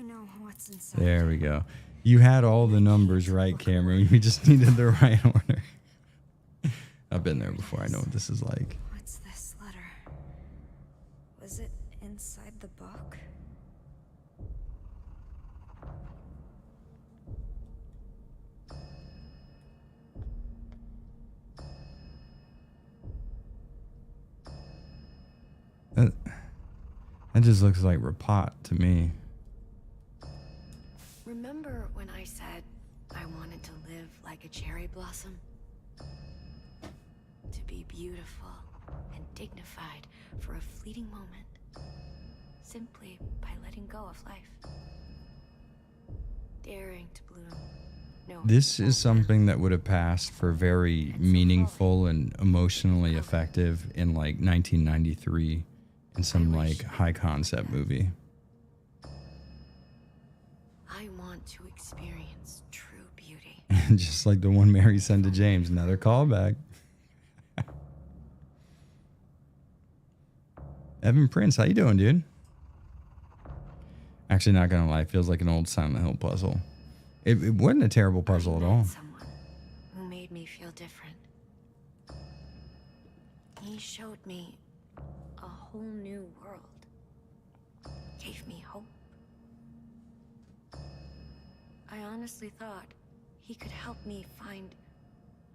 know what's inside. There we go. You had all the numbers right, Cameron. We just needed the right order. I've been there before. I know what this is like. What's this the book? That just looks like Rapat to me. Remember when I said I wanted to live like a cherry blossom? To be beautiful and dignified for a fleeting moment, simply by letting go of life. Daring to bloom. No, This is something that would have passed for very meaningful and emotionally effective in like 1993 in some like high concept movie. I want to experience true beauty. Just like the one Mary sent to James. Another callback. Evan Prince, how you doing, dude? Actually, not gonna lie, feels like an old Silent Hill puzzle. It wasn't a terrible puzzle at all. Someone who made me feel different. He showed me a whole new world. Gave me hope. I honestly thought he could help me find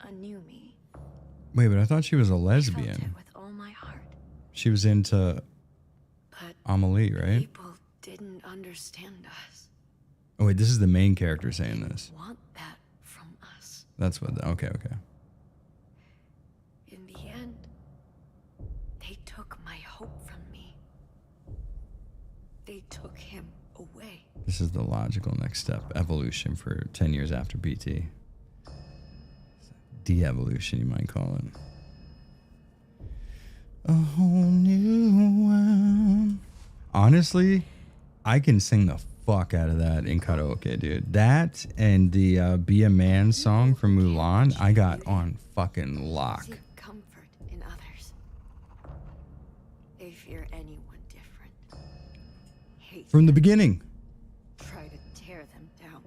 a new me. Wait, but I thought she was a I felt lesbian. it with all my heart. She was into But Amelie, right? people didn't understand us. Oh wait, this is the main character saying this. Want that from us. That's what. Okay. In the end, they took my hope from me. They took him away. This is the logical next step. Evolution for 10 years after BT. De-evolution, you might call it. A whole new one. Honestly, I can sing the fuck out of that in karaoke, dude. That and the Be a Man song from Mulan, I got on fucking lock. Seek comfort in others. They fear anyone different. Hate From the them. beginning. Try to tear them down.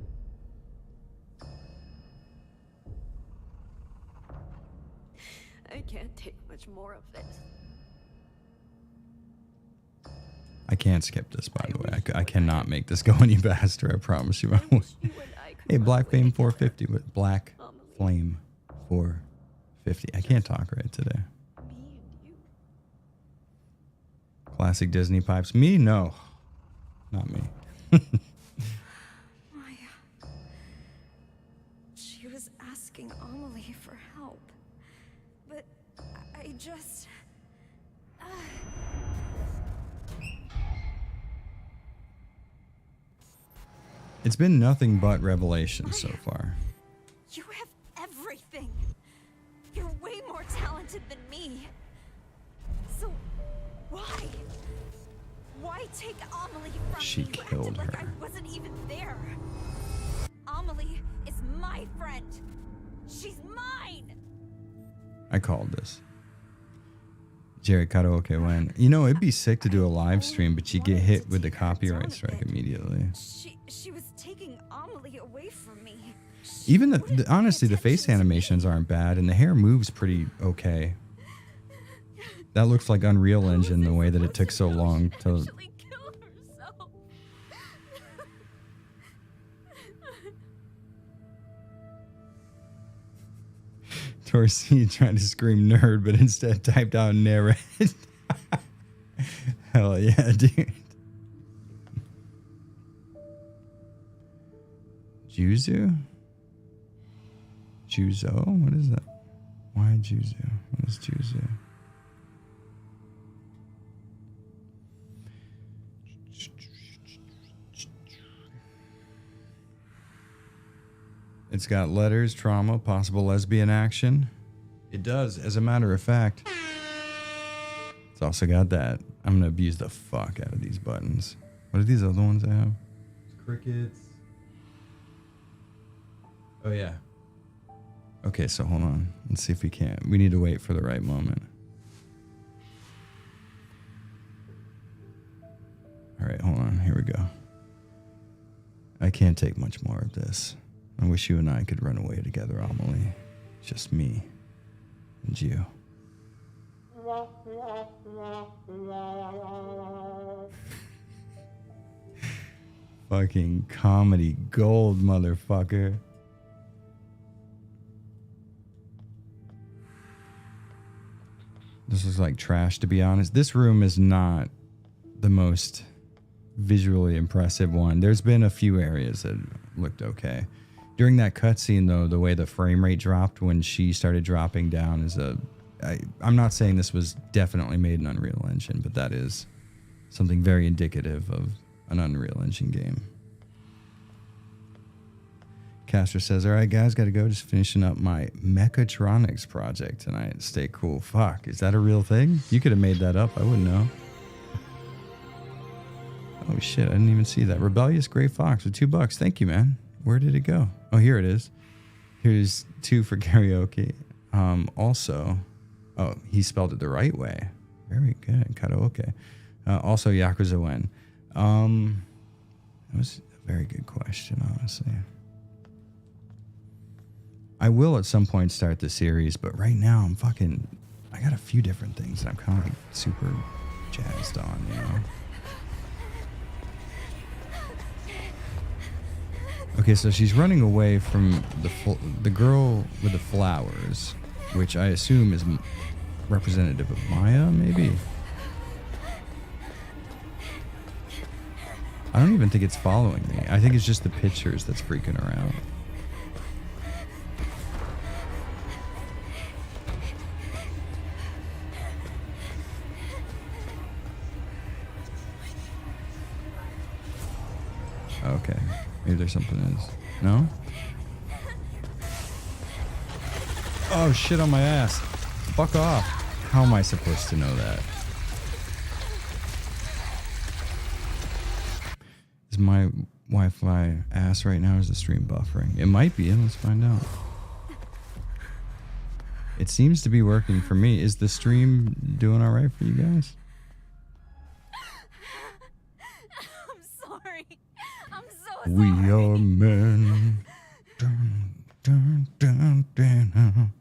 I can't take much more of this. I can't skip this, by the way. I cannot make this go any faster, I promise you. Hey, Black Flame 450 with Black Flame 450. I can't talk right today. Classic Disney pipes. Me? No. Not me. Maya. She was asking Amelie for help. But I just... It's been nothing but revelation so far. You have everything. You're way more talented than me. So why? Why take Amelie from She me? You killed acted like her. I wasn't even there. Amelie is my friend. She's mine. I called this. Jerry Karaoke went, you know, it'd be sick to do a live stream, but you get hit with the copyright strike immediately. She was taking Amelie away from me. Even honestly, the face animations aren't bad, and the hair moves pretty okay. That looks like Unreal Engine, the way that it took so long to... Actually killed herself. Torcy tried to scream nerd, but instead typed out narrate. Hell yeah, dude. Juzu? Juzo? What is that? Why Juzu? What is Juzu? It's got letters, trauma, possible lesbian action. It does, as a matter of fact. It's also got that. I'm going to abuse the fuck out of these buttons. What are these other ones I have? Crickets. Oh, yeah. Okay, so hold on. Let's see if we can. We need to wait for the right moment. All right, hold on. Here we go. I can't take much more of this. I wish you and I could run away together, Amelie. Just me and you. fucking comedy gold, motherfucker. This looks like trash, to be honest. This room is not the most visually impressive one. There's been a few areas that looked okay. During that cutscene, though, the way the frame rate dropped when she started dropping down is I'm not saying this was definitely made in Unreal Engine, but that is something very indicative of an Unreal Engine game. Castro says, all right, guys, got to go. Just finishing up my Mechatronics project tonight. Stay cool. Fuck, is that a real thing? You could have made that up. I wouldn't know. Oh, shit. I didn't even see that. Rebellious Gray Fox with $2. Thank you, man. Where did it go? Oh, here it is. Here's 2 for karaoke. Also, oh, he spelled it the right way. Very good. Karaoke. Also, Yakuza Wen. That was a very good question, honestly. I will at some point start the series, but right now I got a few different things that I'm kind of like super jazzed on, you know? Okay, so she's running away from the girl with the flowers, which I assume is representative of Maya, maybe? I don't even think it's following me. I think it's just the pictures that's freaking her out. Okay, maybe there's something else. No? Oh, shit on my ass. Fuck off. How am I supposed to know that? Is my Wi-Fi ass right now, or is the stream buffering? It might be, let's find out. It seems to be working for me. Is the stream doing all right for you guys? We are men. Dun, dun, dun, dun, dun.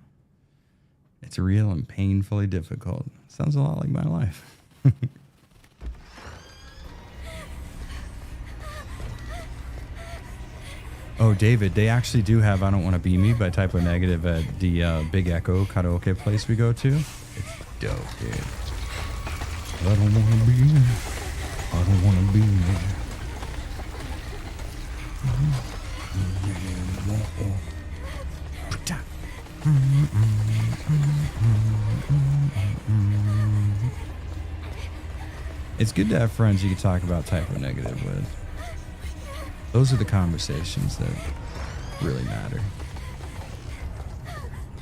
It's real and painfully difficult. Sounds a lot like my life. Oh, David, they actually do have I Don't Want to Be Me by Typo Negative at the Big Echo karaoke place we go to. It's dope, dude. I don't want to be me. I don't want to be me. It's good to have friends you can talk about Typo Negative with. Those are the conversations that really matter.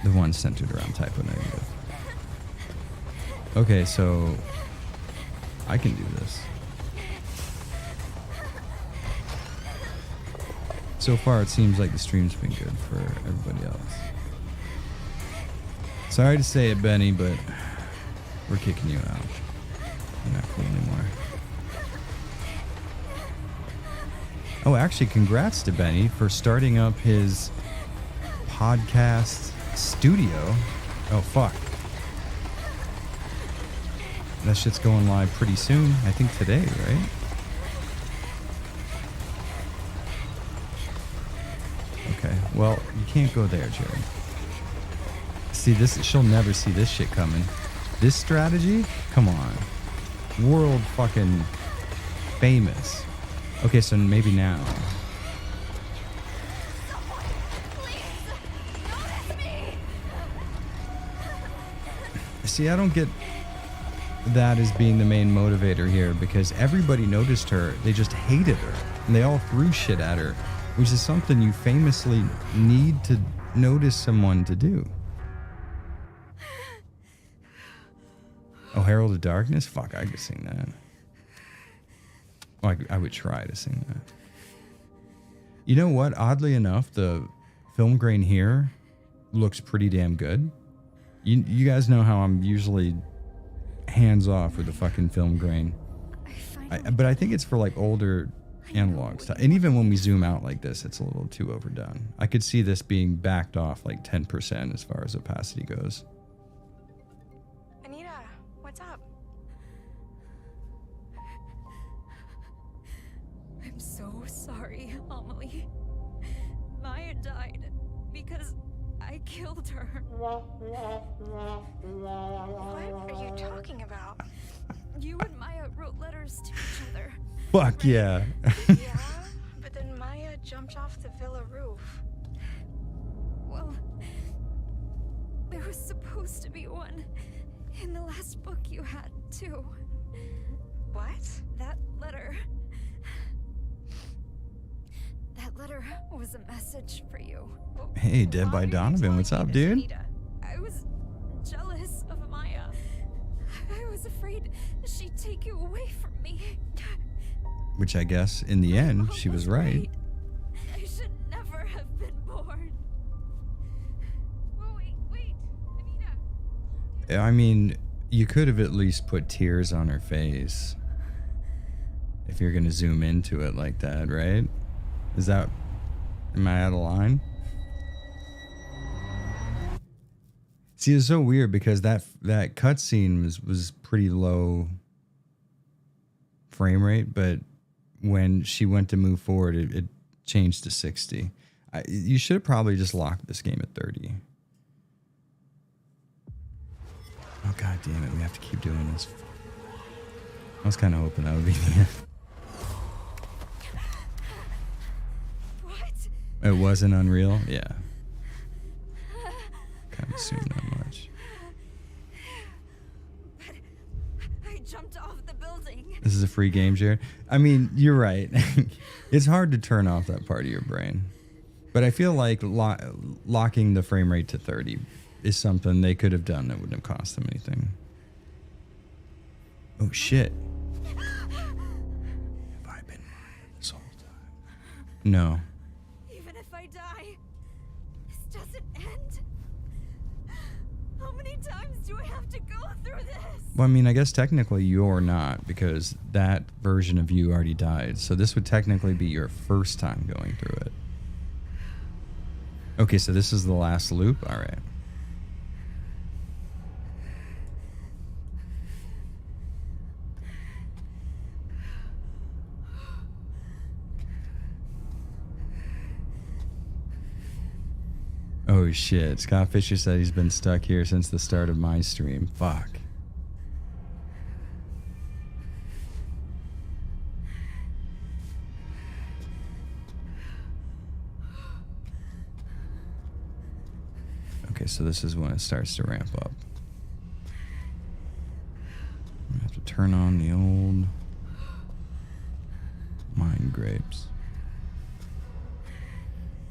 The ones centered around Typo Negative. Okay, so I can do this. So far, it seems like the stream's been good for everybody else. Sorry to say it, Benny, but we're kicking you out. You're not cool anymore. Oh, actually, congrats to Benny for starting up his podcast studio. Oh, fuck. That shit's going live pretty soon. I think today, right? Okay, well, you can't go there, Jerry. See, she'll never see this shit coming. This strategy? Come on. World fucking famous. Okay, so maybe now. See, I don't get that as being the main motivator here because everybody noticed her. They just hated her. And they all threw shit at her, which is something you famously need to notice someone to do. Oh, Herald of Darkness? Fuck, I could sing that. Well, I would try to sing that. You know what? Oddly enough, the film grain here looks pretty damn good. You guys know how I'm usually hands off with the fucking film grain. But I think it's for like older analog stuff. And even when we zoom out like this, it's a little too overdone. I could see this being backed off like 10% as far as opacity goes. Anita, what's up? I'm so sorry. Amelie. Maya died because I killed her. What are you talking about? You and Maya wrote letters to each other. Fuck yeah. Yeah, but then Maya jumped off the villa roof. Well, there was supposed to be one in the last book you had, too. What? That letter. That letter was a message for you. Hey, Dead Why by are you Donovan, telling what's me up, this, dude? Anita? I was jealous of Maya. I was afraid she'd take you away from me. Which I guess in the end she was right. I should never have been born. Oh, wait, Anita. I mean, you could have at least put tears on her face. If you're gonna zoom into it like that, right? Is that... Am I out of line? See, it's so weird because that cutscene was pretty low frame rate, but when she went to move forward, it changed to 60. You should have probably just locked this game at 30. Oh, god damn it, we have to keep doing this. I was kind of hoping that would be the end. What? It wasn't Unreal? Yeah. Kind of assumed that much. But I jumped off the building. This is a free game, Jared. I mean, you're right. It's hard to turn off that part of your brain. But I feel like locking the frame rate to 30 is something they could have done that wouldn't have cost them anything. Oh, shit. Have I been lying this whole time? No. Even if I die, this doesn't end. How many times do I have to go through this? Well, I mean, I guess technically you're not, because that version of you already died. So this would technically be your first time going through it. Okay, so this is the last loop? All right. Oh shit, Scott Fisher said he's been stuck here since the start of my stream. Fuck. Okay, so this is when it starts to ramp up. I have to turn on the old mind grapes.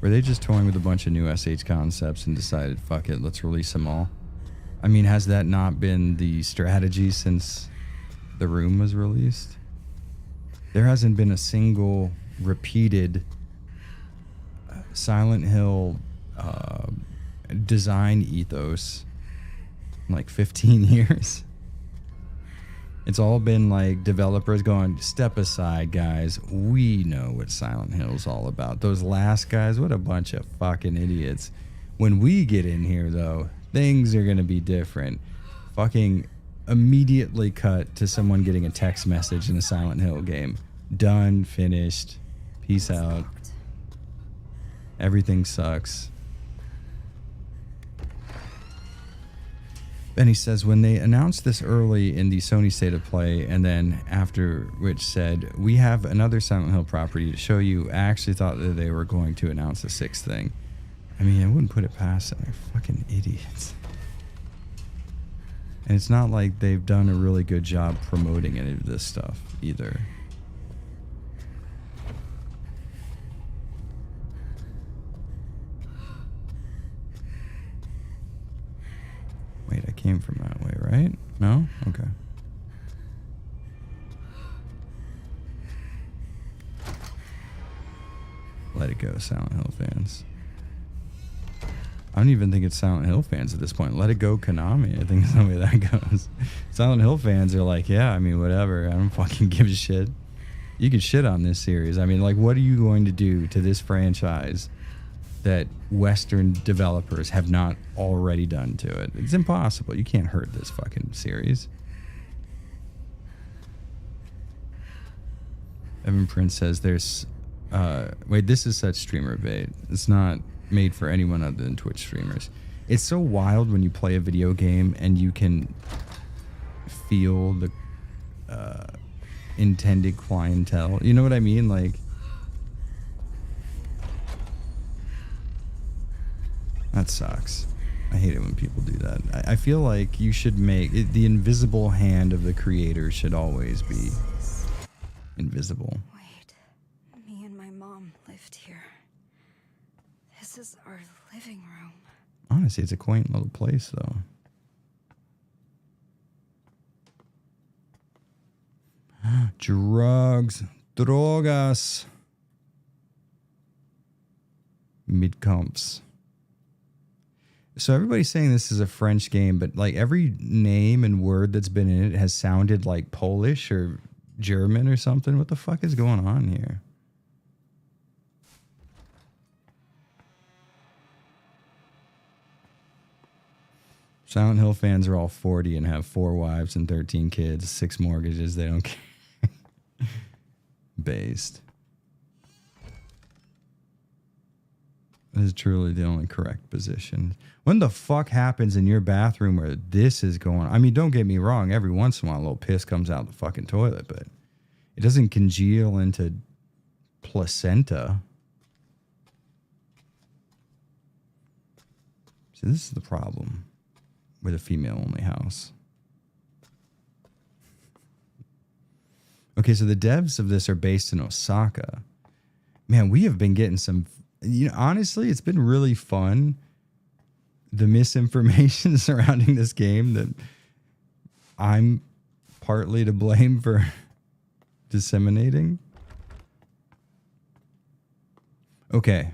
Were they just toying with a bunch of new SH concepts and decided, fuck it, let's release them all? I mean, has that not been the strategy since The Room was released? There hasn't been a single repeated Silent Hill design ethos in like 15 years. It's all been like developers going, step aside, guys. We know what Silent Hill's all about. Those last guys, what a bunch of fucking idiots. When we get in here, though, things are going to be different. Fucking immediately cut to someone getting a text message in a Silent Hill game. Done, finished, peace out. Everything sucks. And he says, when they announced this early in the Sony State of Play, and then after which said, we have another Silent Hill property to show you, I actually thought that they were going to announce a sixth thing. I mean, I wouldn't put it past them. They're fucking idiots. And it's not like they've done a really good job promoting any of this stuff either. Wait, I came from that way, right? No? Okay. Let it go, Silent Hill fans. I don't even think it's Silent Hill fans at this point. Let it go, Konami. I think it's the way that goes. Silent Hill fans are like, yeah, I mean, whatever. I don't fucking give a shit. You can shit on this series. I mean, like, what are you going to do to this franchise that Western developers have not already done to it? It's impossible. You can't hurt this fucking series. Evan Prince says there's Wait, this is such streamer bait. It's not made for anyone other than Twitch streamers. It's so wild when you play a video game and you can feel the intended clientele. You know what I mean? Like, that sucks. I hate it when people do that. I feel like you should make it, the invisible hand of the creator should always be invisible. Wait, me and my mom lived here. This is our living room. Honestly, it's a quaint little place, though. Drugs. Drogas. Midcomps. So everybody's saying this is a French game, but like every name and word that's been in it has sounded like Polish or German or something. What the fuck is going on here? Silent Hill fans are all 40 and have 4 wives and 13 kids, 6 mortgages. They don't care. Based. This is truly the only correct position. When the fuck happens in your bathroom where this is going on? I mean, don't get me wrong. Every once in a while, a little piss comes out the fucking toilet, but it doesn't congeal into placenta. See, this is the problem with a female-only house. Okay, so the devs of this are based in Osaka. Man, we have been getting some... You know, honestly, it's been really fun. The misinformation surrounding this game that I'm partly to blame for disseminating. Okay.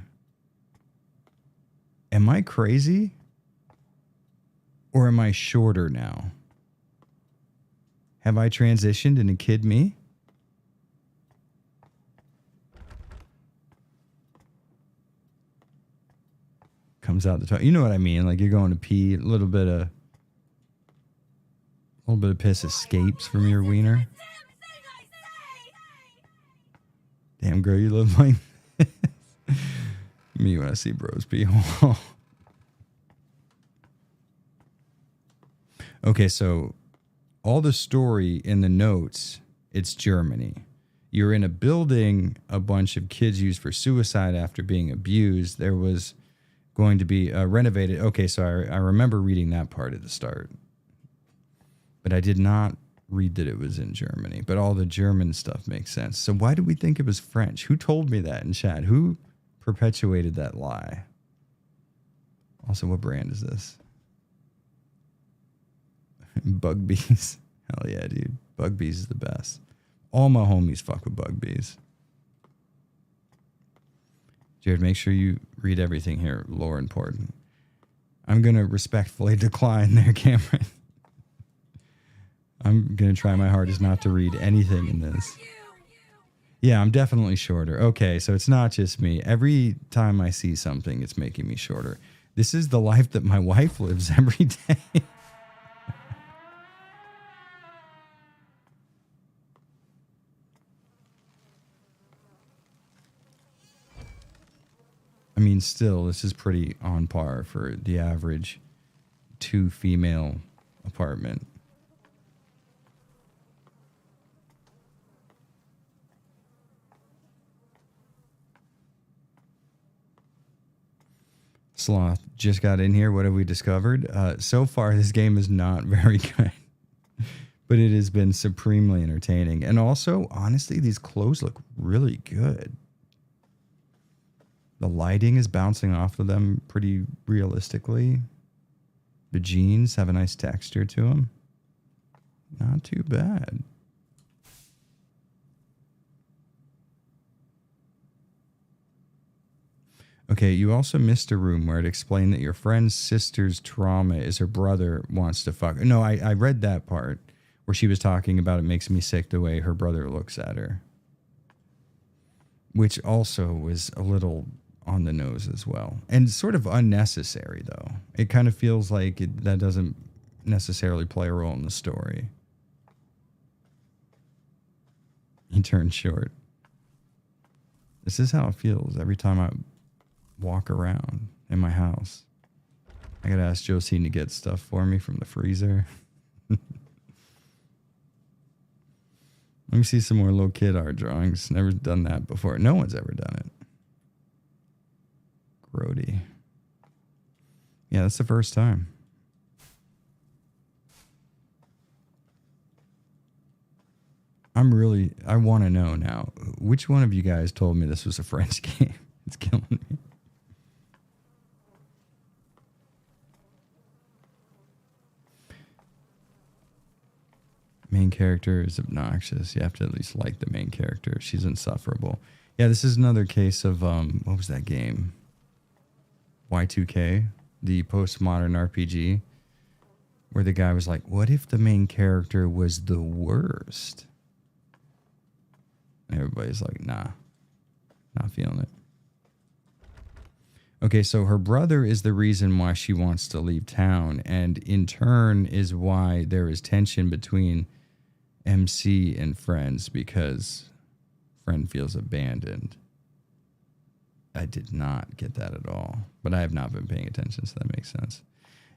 Am I crazy? Or am I shorter now? Have I transitioned into kid me? Comes out the top. You know what I mean? Like you're going to pee, a little bit of piss escapes from your wiener. Damn girl, you look like me when I see bros pee. Okay, so all the story in the notes, it's Germany. You're in a building a bunch of kids used for suicide after being abused. There was going to be renovated. Okay, so I remember reading that part at the start. But I did not read that it was in Germany. But all the German stuff makes sense. So why did we think it was French? Who told me that in chat? Who perpetuated that lie? Also, what brand is this? Bugbees. Hell yeah, dude. Bugbees is the best. All my homies fuck with Bugbees. Jared, make sure you read everything here. Lore important. I'm going to respectfully decline there, Cameron. I'm going to try my hardest not to read anything in this. Yeah, I'm definitely shorter. Okay, so it's not just me. Every time I see something, it's making me shorter. This is the life that my wife lives every day. I mean, still, this is pretty on par for the average 2-female apartment. Sloth just got in here. What have we discovered? So far, this game is not very good, but it has been supremely entertaining. And also, honestly, these clothes look really good. The lighting is bouncing off of them pretty realistically. The jeans have a nice texture to them. Not too bad. Okay, you also missed a room where it explained that your friend's sister's trauma is her brother wants to fuck. No, I read that part where she was talking about it makes me sick the way her brother looks at her. Which also was a little on the nose as well. And sort of unnecessary, though. It kind of feels like that doesn't necessarily play a role in the story. He turned short. This is how it feels every time I walk around in my house. I gotta ask Josine to get stuff for me from the freezer. Let me see some more little kid art drawings. Never done that before. No one's ever done it. Grody. Yeah, that's the first time. I want to know now, which one of you guys told me this was a French game? It's killing me. Main character is obnoxious. You have to at least like the main character. She's insufferable. Yeah, this is another case of, what was that game? Y2K, the postmodern RPG, where the guy was like, what if the main character was the worst? And everybody's like, nah, not feeling it. Okay, so her brother is the reason why she wants to leave town, and in turn is why there is tension between MC and Friends, because Friend feels abandoned. I did not get that at all, but I have not been paying attention, so that makes sense.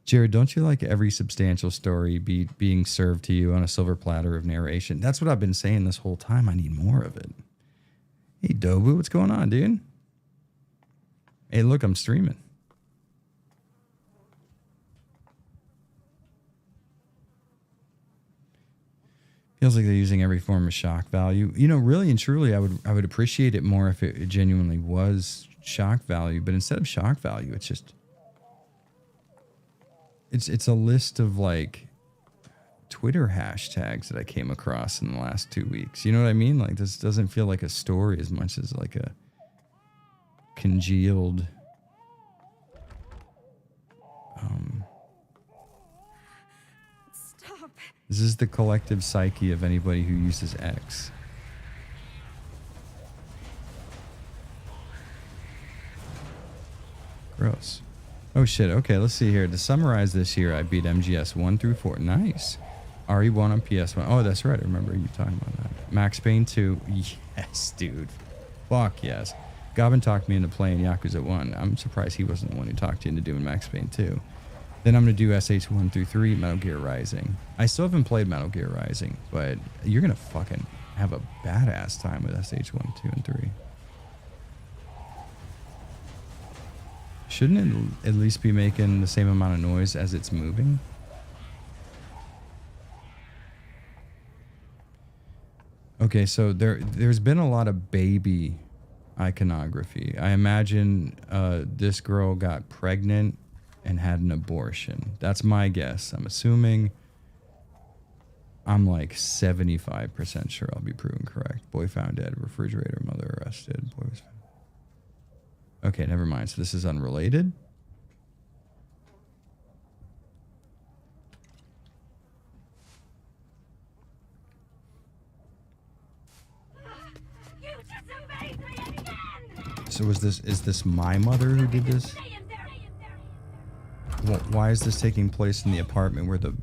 Jared, don't you like every substantial story being served to you on a silver platter of narration? That's what I've been saying this whole time. I need more of it. Hey, Dobu, what's going on, dude? Hey, look, I'm streaming. Feels like they're using every form of shock value. You know, really and truly, I would appreciate it more if it genuinely was shock value. But instead of shock value, it's just it's a list of like Twitter hashtags that I came across in the last 2 weeks. You know what I mean? Like, this doesn't feel like a story as much as like a congealed Stop. this is the collective psyche of anybody who uses X. Gross. Oh shit, okay, let's see here. To summarize this year, I beat MGS 1 through 4. Nice. RE1 on PS1. Oh, that's right, I remember you talking about that. Max Payne 2. Yes, dude. Fuck yes. Goblin talked me into playing Yakuza 1. I'm surprised he wasn't the one who talked you into doing Max Payne 2. Then I'm going to do SH1 through 3, Metal Gear Rising. I still haven't played Metal Gear Rising, but you're going to fucking have a badass time with SH1, 2, and 3. Shouldn't it at least be making the same amount of noise as it's moving? Okay, so there's been a lot of baby iconography. I imagine this girl got pregnant and had an abortion. That's my guess. I'm assuming. I'm like 75% sure I'll be proven correct. Boy found dead. Refrigerator. Mother arrested. Boy was found. Okay, never mind. So this is unrelated. So is this my mother who did this? Well, why is this taking place in the apartment where the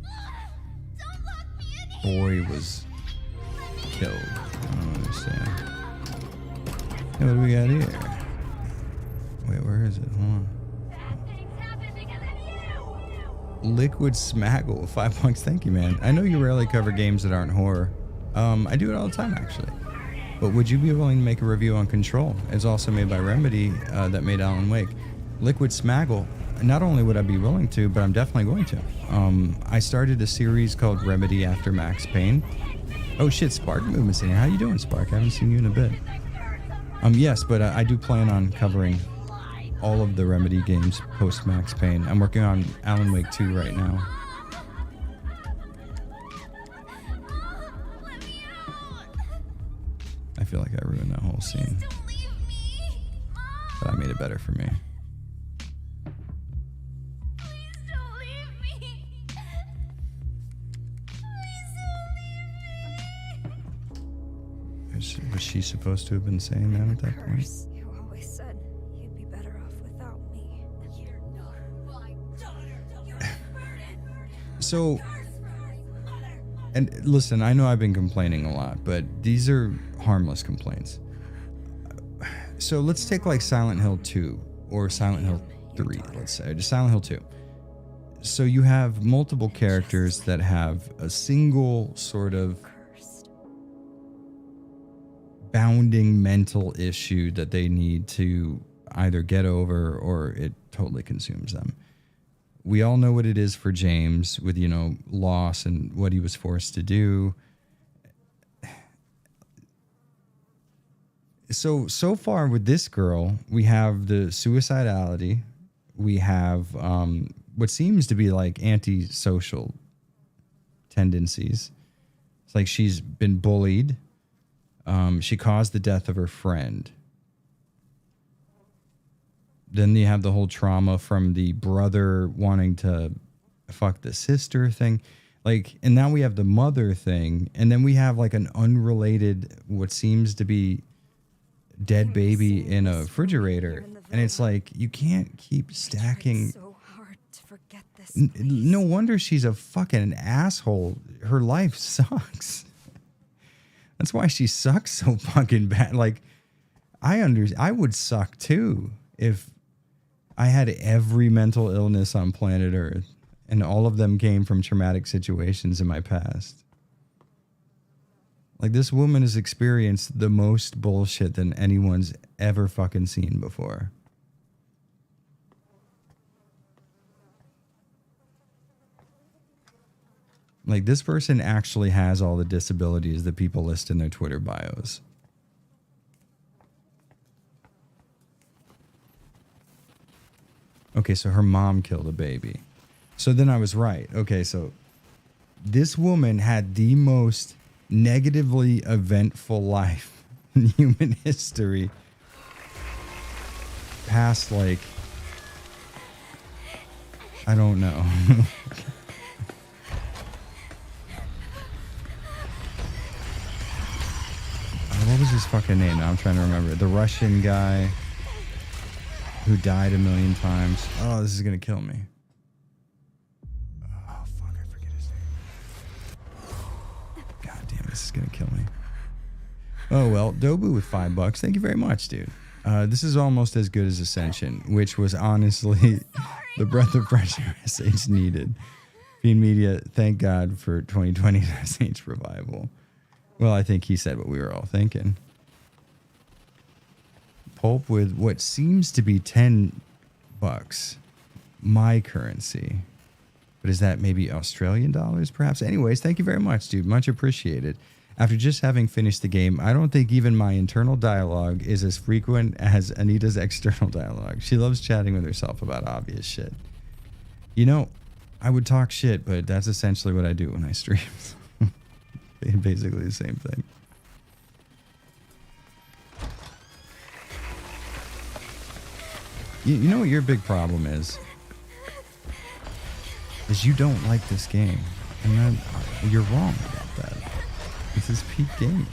boy was killed? I don't understand. Hey, what do we got here? Wait, where is it? Hold on. Liquid Smaggle, $5. Thank you, man. I know you rarely cover games that aren't horror. I do it all the time, actually. But would you be willing to make a review on Control? It's also made by Remedy that made Alan Wake. Liquid Smaggle. Not only would I be willing to, but I'm definitely going to. I started a series called Remedy After Max Payne. Oh shit, Spark Movement's in here. How you doing, Spark? I haven't seen you in a bit. Yes, but I do plan on covering all of the Remedy games post Max Payne. I'm working on Alan Wake 2 right now. I feel like I ruined that whole scene. But I made it better for me. Was she supposed to have been saying that at that point? You always said you'd be better off without me. You're not my daughter. So, and listen, I know I've been complaining a lot, but these are harmless complaints. So let's take like Silent Hill 2 or Silent Hill 3, let's say, just Silent Hill 2. So you have multiple characters that have a single sort of bounding mental issue that they need to either get over or it totally consumes them. We all know what it is for James with, you know, loss and what he was forced to do. So far with this girl, we have the suicidality. We have what seems to be like antisocial tendencies. It's like she's been bullied. She caused the death of her friend. Then you have the whole trauma from the brother wanting to fuck the sister thing. Like, and now we have the mother thing. And then we have like an unrelated, what seems to be dead baby in a refrigerator. And it's like, you can't keep stacking. So hard to forget this. No wonder she's a fucking asshole. Her life sucks. That's why she sucks so fucking bad. Like, I would suck too if I had every mental illness on planet Earth and all of them came from traumatic situations in my past. Like, this woman has experienced the most bullshit than anyone's ever fucking seen before. Like, this person actually has all the disabilities that people list in their Twitter bios. Okay, so her mom killed a baby. So then I was right. Okay, so this woman had the most negatively eventful life in human history. Past, like, I don't know. What was his fucking name? Now I'm trying to remember. The Russian guy who died 1,000,000 times. Oh, this is going to kill me. Oh, fuck, I forget his name. God damn, this is going to kill me. Oh, well, Dobu with $5. Thank you very much, dude. This is almost as good as Ascension, which was honestly the breath of fresh air SH needed. Fiend Media, thank God for 2020 SH revival. Well, I think he said what we were all thinking. Pulp with what seems to be $10, my currency. But is that maybe Australian dollars, perhaps? Anyways, thank you very much, dude. Much appreciated. After just having finished the game, I don't think even my internal dialogue is as frequent as Anita's external dialogue. She loves chatting with herself about obvious shit. You know, I would talk shit, but that's essentially what I do when I stream. Basically the same thing. You know what your big problem is? Is you don't like this game. And then you're wrong about that. This is peak gaming.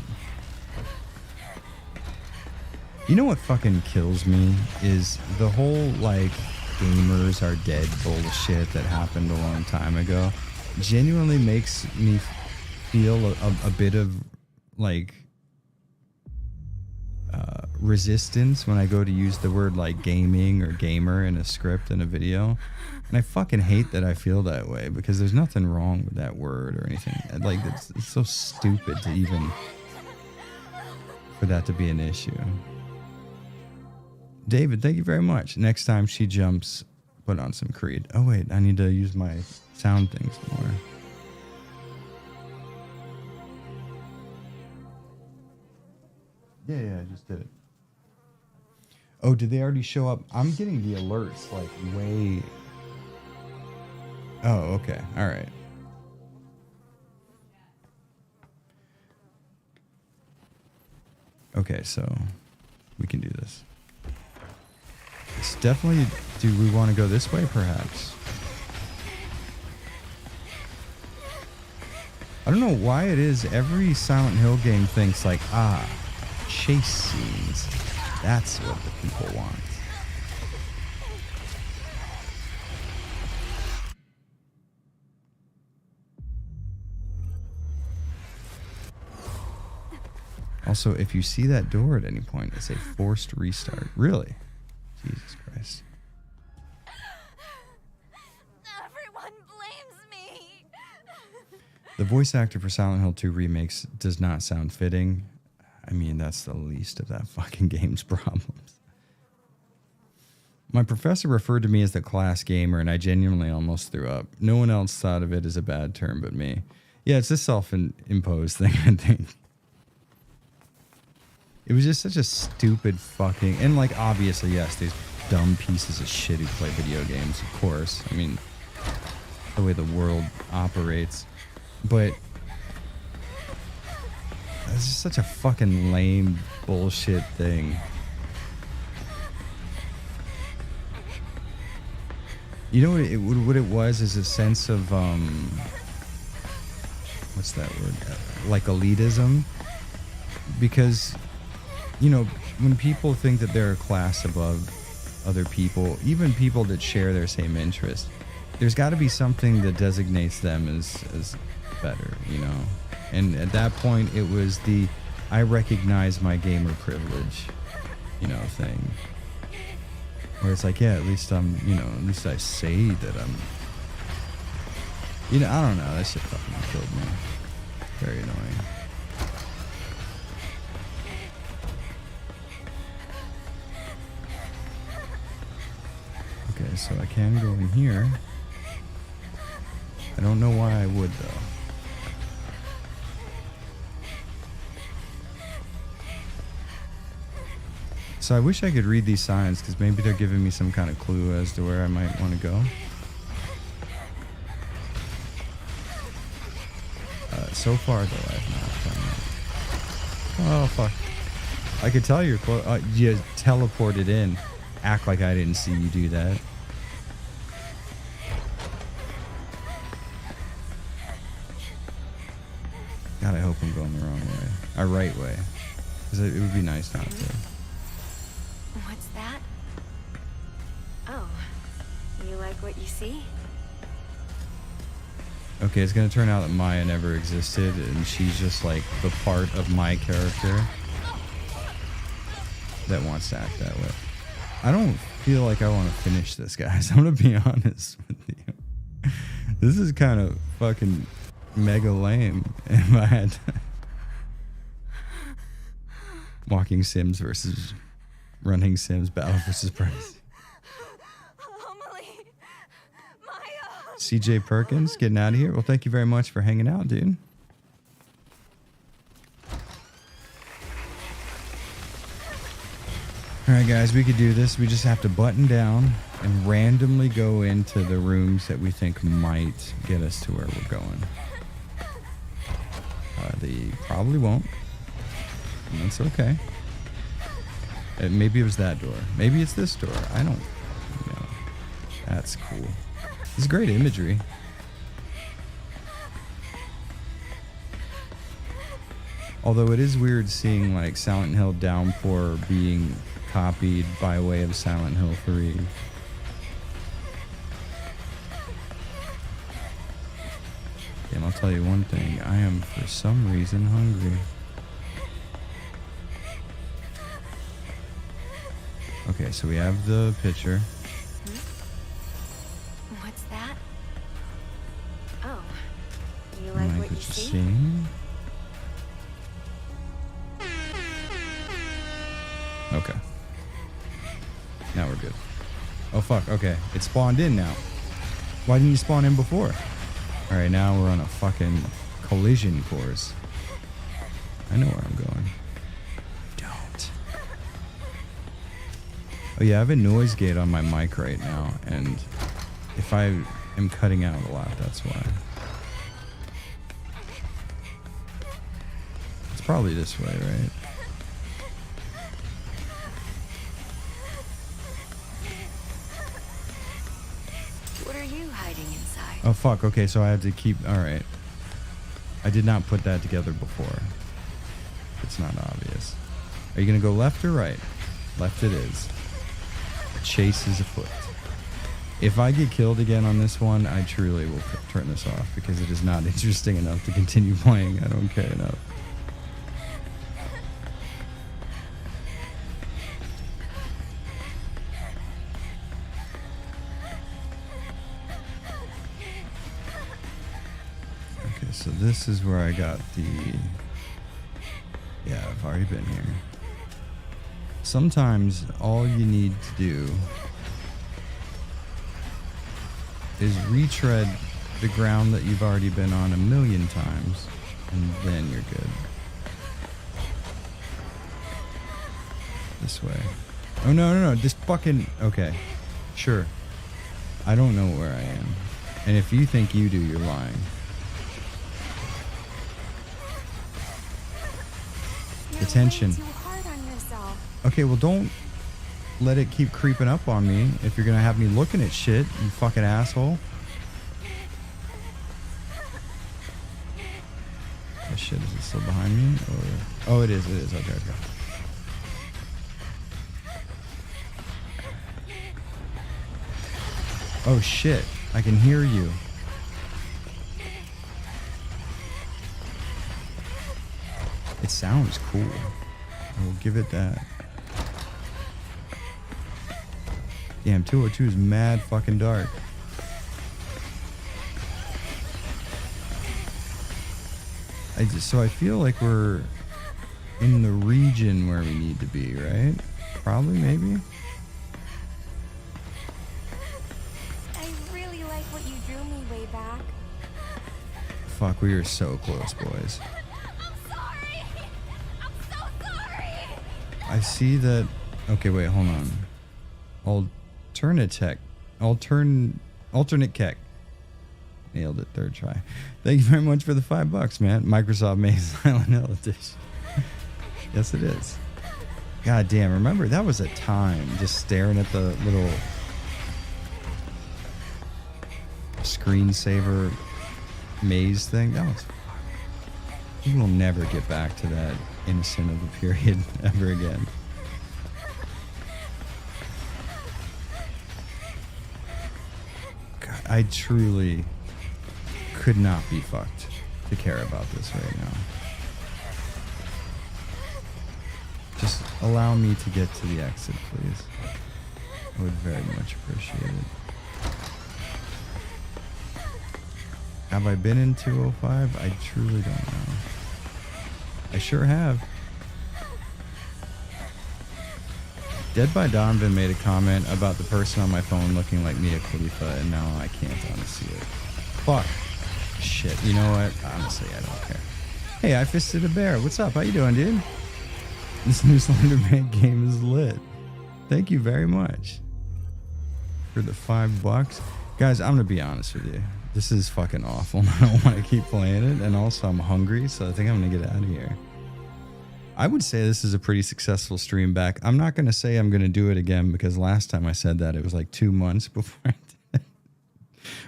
You know what fucking kills me? Is the whole, like, gamers are dead bullshit that happened a long time ago. Genuinely makes me feel a bit of, like, resistance when I go to use the word, like, gaming or gamer in a script in a video. And I fucking hate that I feel that way, because there's nothing wrong with that word or anything. Like, it's so stupid to even, for that to be an issue. David, thank you very much. Next time she jumps, put on some Creed. Oh, wait, I need to use my sound things more. Yeah, I just did it. Oh, did they already show up? I'm getting the alerts, like, way... Oh, okay. All right. Okay, so we can do this. It's definitely... Do we want to go this way, perhaps? I don't know why it is every Silent Hill game thinks, like, chase scenes. That's what the people want. Also, if you see that door at any point, it's a forced restart. Really? Jesus Christ. Everyone blames me. The voice actor for Silent Hill 2 remakes does not sound fitting. I mean, that's the least of that fucking game's problems. My professor referred to me as the class gamer, and I genuinely almost threw up. No one else thought of it as a bad term but me. Yeah, it's a self-imposed thing, I think. It was just such a stupid fucking... And, like, obviously, yes, these dumb pieces of shit who play video games, of course. I mean, the way the world operates. But... it's just such a fucking lame bullshit thing. You know what it was is a sense of what's that word? Like elitism, because you know when people think that they're a class above other people, even people that share their same interest, there's got to be something that designates them as better, you know. And at that point, it was the I recognize my gamer privilege, you know, thing. Where it's like, yeah, at least I'm, you know, at least I say that I'm, you know, I don't know, that shit fucking killed me. Very annoying. Okay, so I can go in here. I don't know why I would, though. So I wish I could read these signs, because maybe they're giving me some kind of clue as to where I might want to go. So far, though, I have not done that. Oh, fuck. I could tell you're close. You teleported in. Act like I didn't see you do that. God, I hope I'm going the wrong way. Right way. Because it would be nice not to. What's that? Oh, you like what you see? Okay, it's gonna turn out that Maya never existed, and she's just like the part of my character that wants to act that way. I don't feel like I want to finish this, guys. I'm gonna be honest with you. This is kind of fucking mega lame. If I had to... Walking Sims versus Running Sims, Battle versus Price. Amelie, Maya. CJ Perkins getting out of here. Well, thank you very much for hanging out, dude. Alright guys, we could do this. We just have to button down and randomly go into the rooms that we think might get us to where we're going. They probably won't. And that's okay. Maybe it was that door. Maybe it's this door. I don't know. That's cool. It's great imagery. Although it is weird seeing like Silent Hill Downpour being copied by way of Silent Hill 3. And I'll tell you one thing, I am for some reason hungry. Okay, so we have the picture. What's that? Oh, you like what you see? Okay. Now we're good. Oh fuck, okay. It spawned in now. Why didn't you spawn in before? Alright, now we're on a fucking collision course. I know where I'm going. Don't. Oh yeah, I have a noise gate on my mic right now, and if I am cutting out a lot, that's why. It's probably this way, right? Oh fuck, okay, so I have to keep, alright. I did not put that together before. It's not obvious. Are you gonna go left or right? Left it is. Chase is afoot. If I get killed again on this one, I truly will turn this off because it is not interesting enough to continue playing. I don't care enough. So this is where I got the... Yeah, I've already been here. Sometimes all you need to do is retread the ground that you've already been on a million times, and then you're good. This way. Oh, no. This fucking... Okay. Sure. I don't know where I am. And if you think you do, you're lying. Attention. Too hard on yourself. Okay, well, don't let it keep creeping up on me if you're gonna have me looking at shit, you fucking asshole. Oh shit, is it still behind me? Or... Oh, it is. Okay. Oh shit, I can hear you. It sounds cool. We'll give it that. Damn, 202 is mad fucking dark. So I feel like we're in the region where we need to be, right? Probably, maybe? I really like what you drew me way back. Fuck, we are so close, boys. I'm sorry. I'm so sorry. I see that... Okay, wait, hold on. Alternate Keck. Nailed it, third try. Thank you very much for the $5, man. Microsoft made Silent Hill edition. Yes, it is. God damn, remember, that was a time just staring at the little screensaver maze thing. That was... We will never get back to that innocent of a period ever again. God, I truly could not be fucked to care about this right now. Just allow me to get to the exit, please. I would very much appreciate it. Have I been in 205? I truly don't know. I sure have. Dead by Donovan made a comment about the person on my phone looking like Mia Khalifa, and now I can't unsee it. Fuck. Shit, you know what? Honestly, I don't care. Hey, I fisted a bear. What's up? How you doing, dude? This new Slenderman game is lit. Thank you very much for the $5. Guys, I'm gonna be honest with you. This is fucking awful. I don't want to keep playing it, and also I'm hungry, so I think I'm gonna get out of here. I would say this is a pretty successful stream back. I'm not gonna say I'm gonna do it again because last time I said that it was like 2 months before I did it.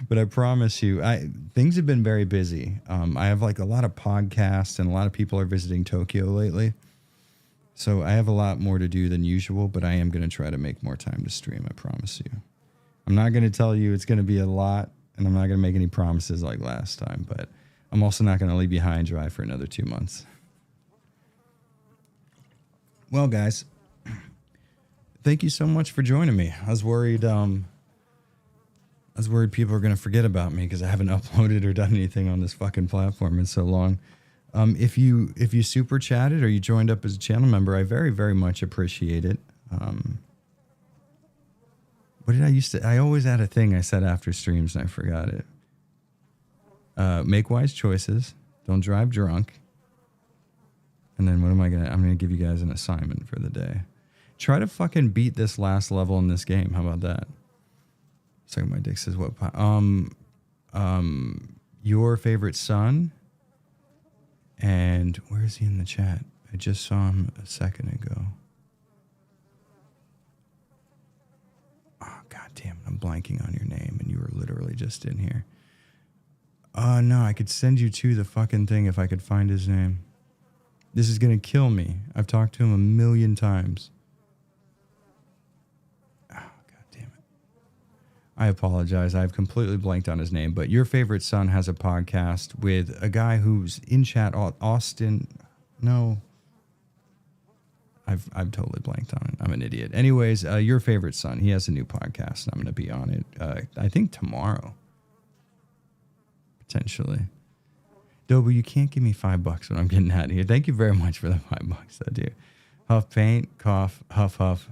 But I promise you, things have been very busy. I have like a lot of podcasts, and a lot of people are visiting Tokyo lately. So I have a lot more to do than usual, but I am going to try to make more time to stream, I promise you. I'm not going to tell you it's going to be a lot, and I'm not going to make any promises like last time, but I'm also not going to leave you high and dry for another 2 months. Well, guys, thank you so much for joining me. I was worried people are going to forget about me because I haven't uploaded or done anything on this fucking platform in so long. If you super chatted or you joined up as a channel member, I very, very much appreciate it. What did I used to? I always had a thing I said after streams and I forgot it. Make wise choices. Don't drive drunk. And then what am I gonna? I'm gonna give you guys an assignment for the day. Try to fucking beat this last level in this game. How about that? So my dick says what? Your favorite son. And where is he in the chat? I just saw him a second ago. Oh, God damn it. I'm blanking on your name, and you were literally just in here. No, I could send you to the fucking thing if I could find his name. This is going to kill me. I've talked to him 1,000,000 times. I apologize. I've completely blanked on his name, but Your Favorite Son has a podcast with a guy who's in chat, Austin. No. I've totally blanked on it. I'm an idiot. Anyways, Your Favorite Son, he has a new podcast, and I'm going to be on it, I think tomorrow. Potentially. Dobu, you can't give me $5 when I'm getting out of here. Thank you very much for the $5, though, dude. Huff, paint, cough, huff, huff,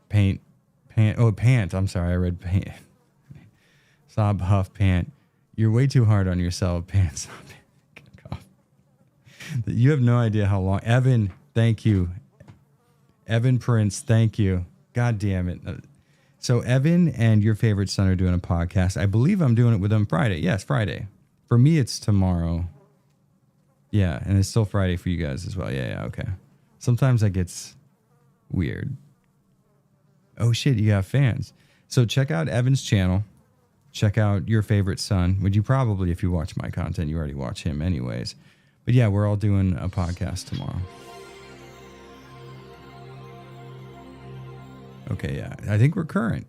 paint, pant. Oh, pant. I'm sorry, I read paint. Sob, huff, pant. You're way too hard on yourself. Pant, sob, cough. You have no idea how long. Evan, thank you. Evan Prince, thank you. God damn it. So Evan and your favorite son are doing a podcast. I believe I'm doing it with them Friday. Yes, Friday. For me, it's tomorrow. Yeah, and it's still Friday for you guys as well. Yeah, okay. Sometimes that gets weird. Oh, shit, you got fans. So check out Evan's channel. Check out your favorite son. Would you probably, if you watch my content, you already watch him anyways. But yeah, we're all doing a podcast tomorrow. Okay, yeah. I think we're current.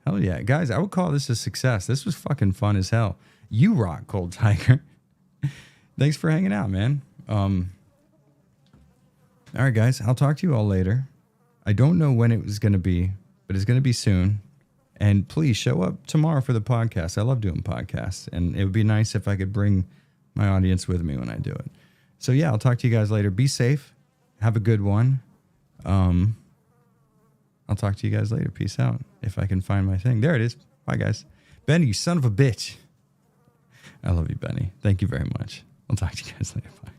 Hell yeah. Guys, I would call this a success. This was fucking fun as hell. You rock, Cold Tiger. Thanks for hanging out, man. All right, guys. I'll talk to you all later. I don't know when it was going to be, but it's going to be soon. And please show up tomorrow for the podcast. I love doing podcasts. And it would be nice if I could bring my audience with me when I do it. So, yeah, I'll talk to you guys later. Be safe. Have a good one. I'll talk to you guys later. Peace out. If I can find my thing. There it is. Bye, guys. Benny, you son of a bitch. I love you, Benny. Thank you very much. I'll talk to you guys later. Bye.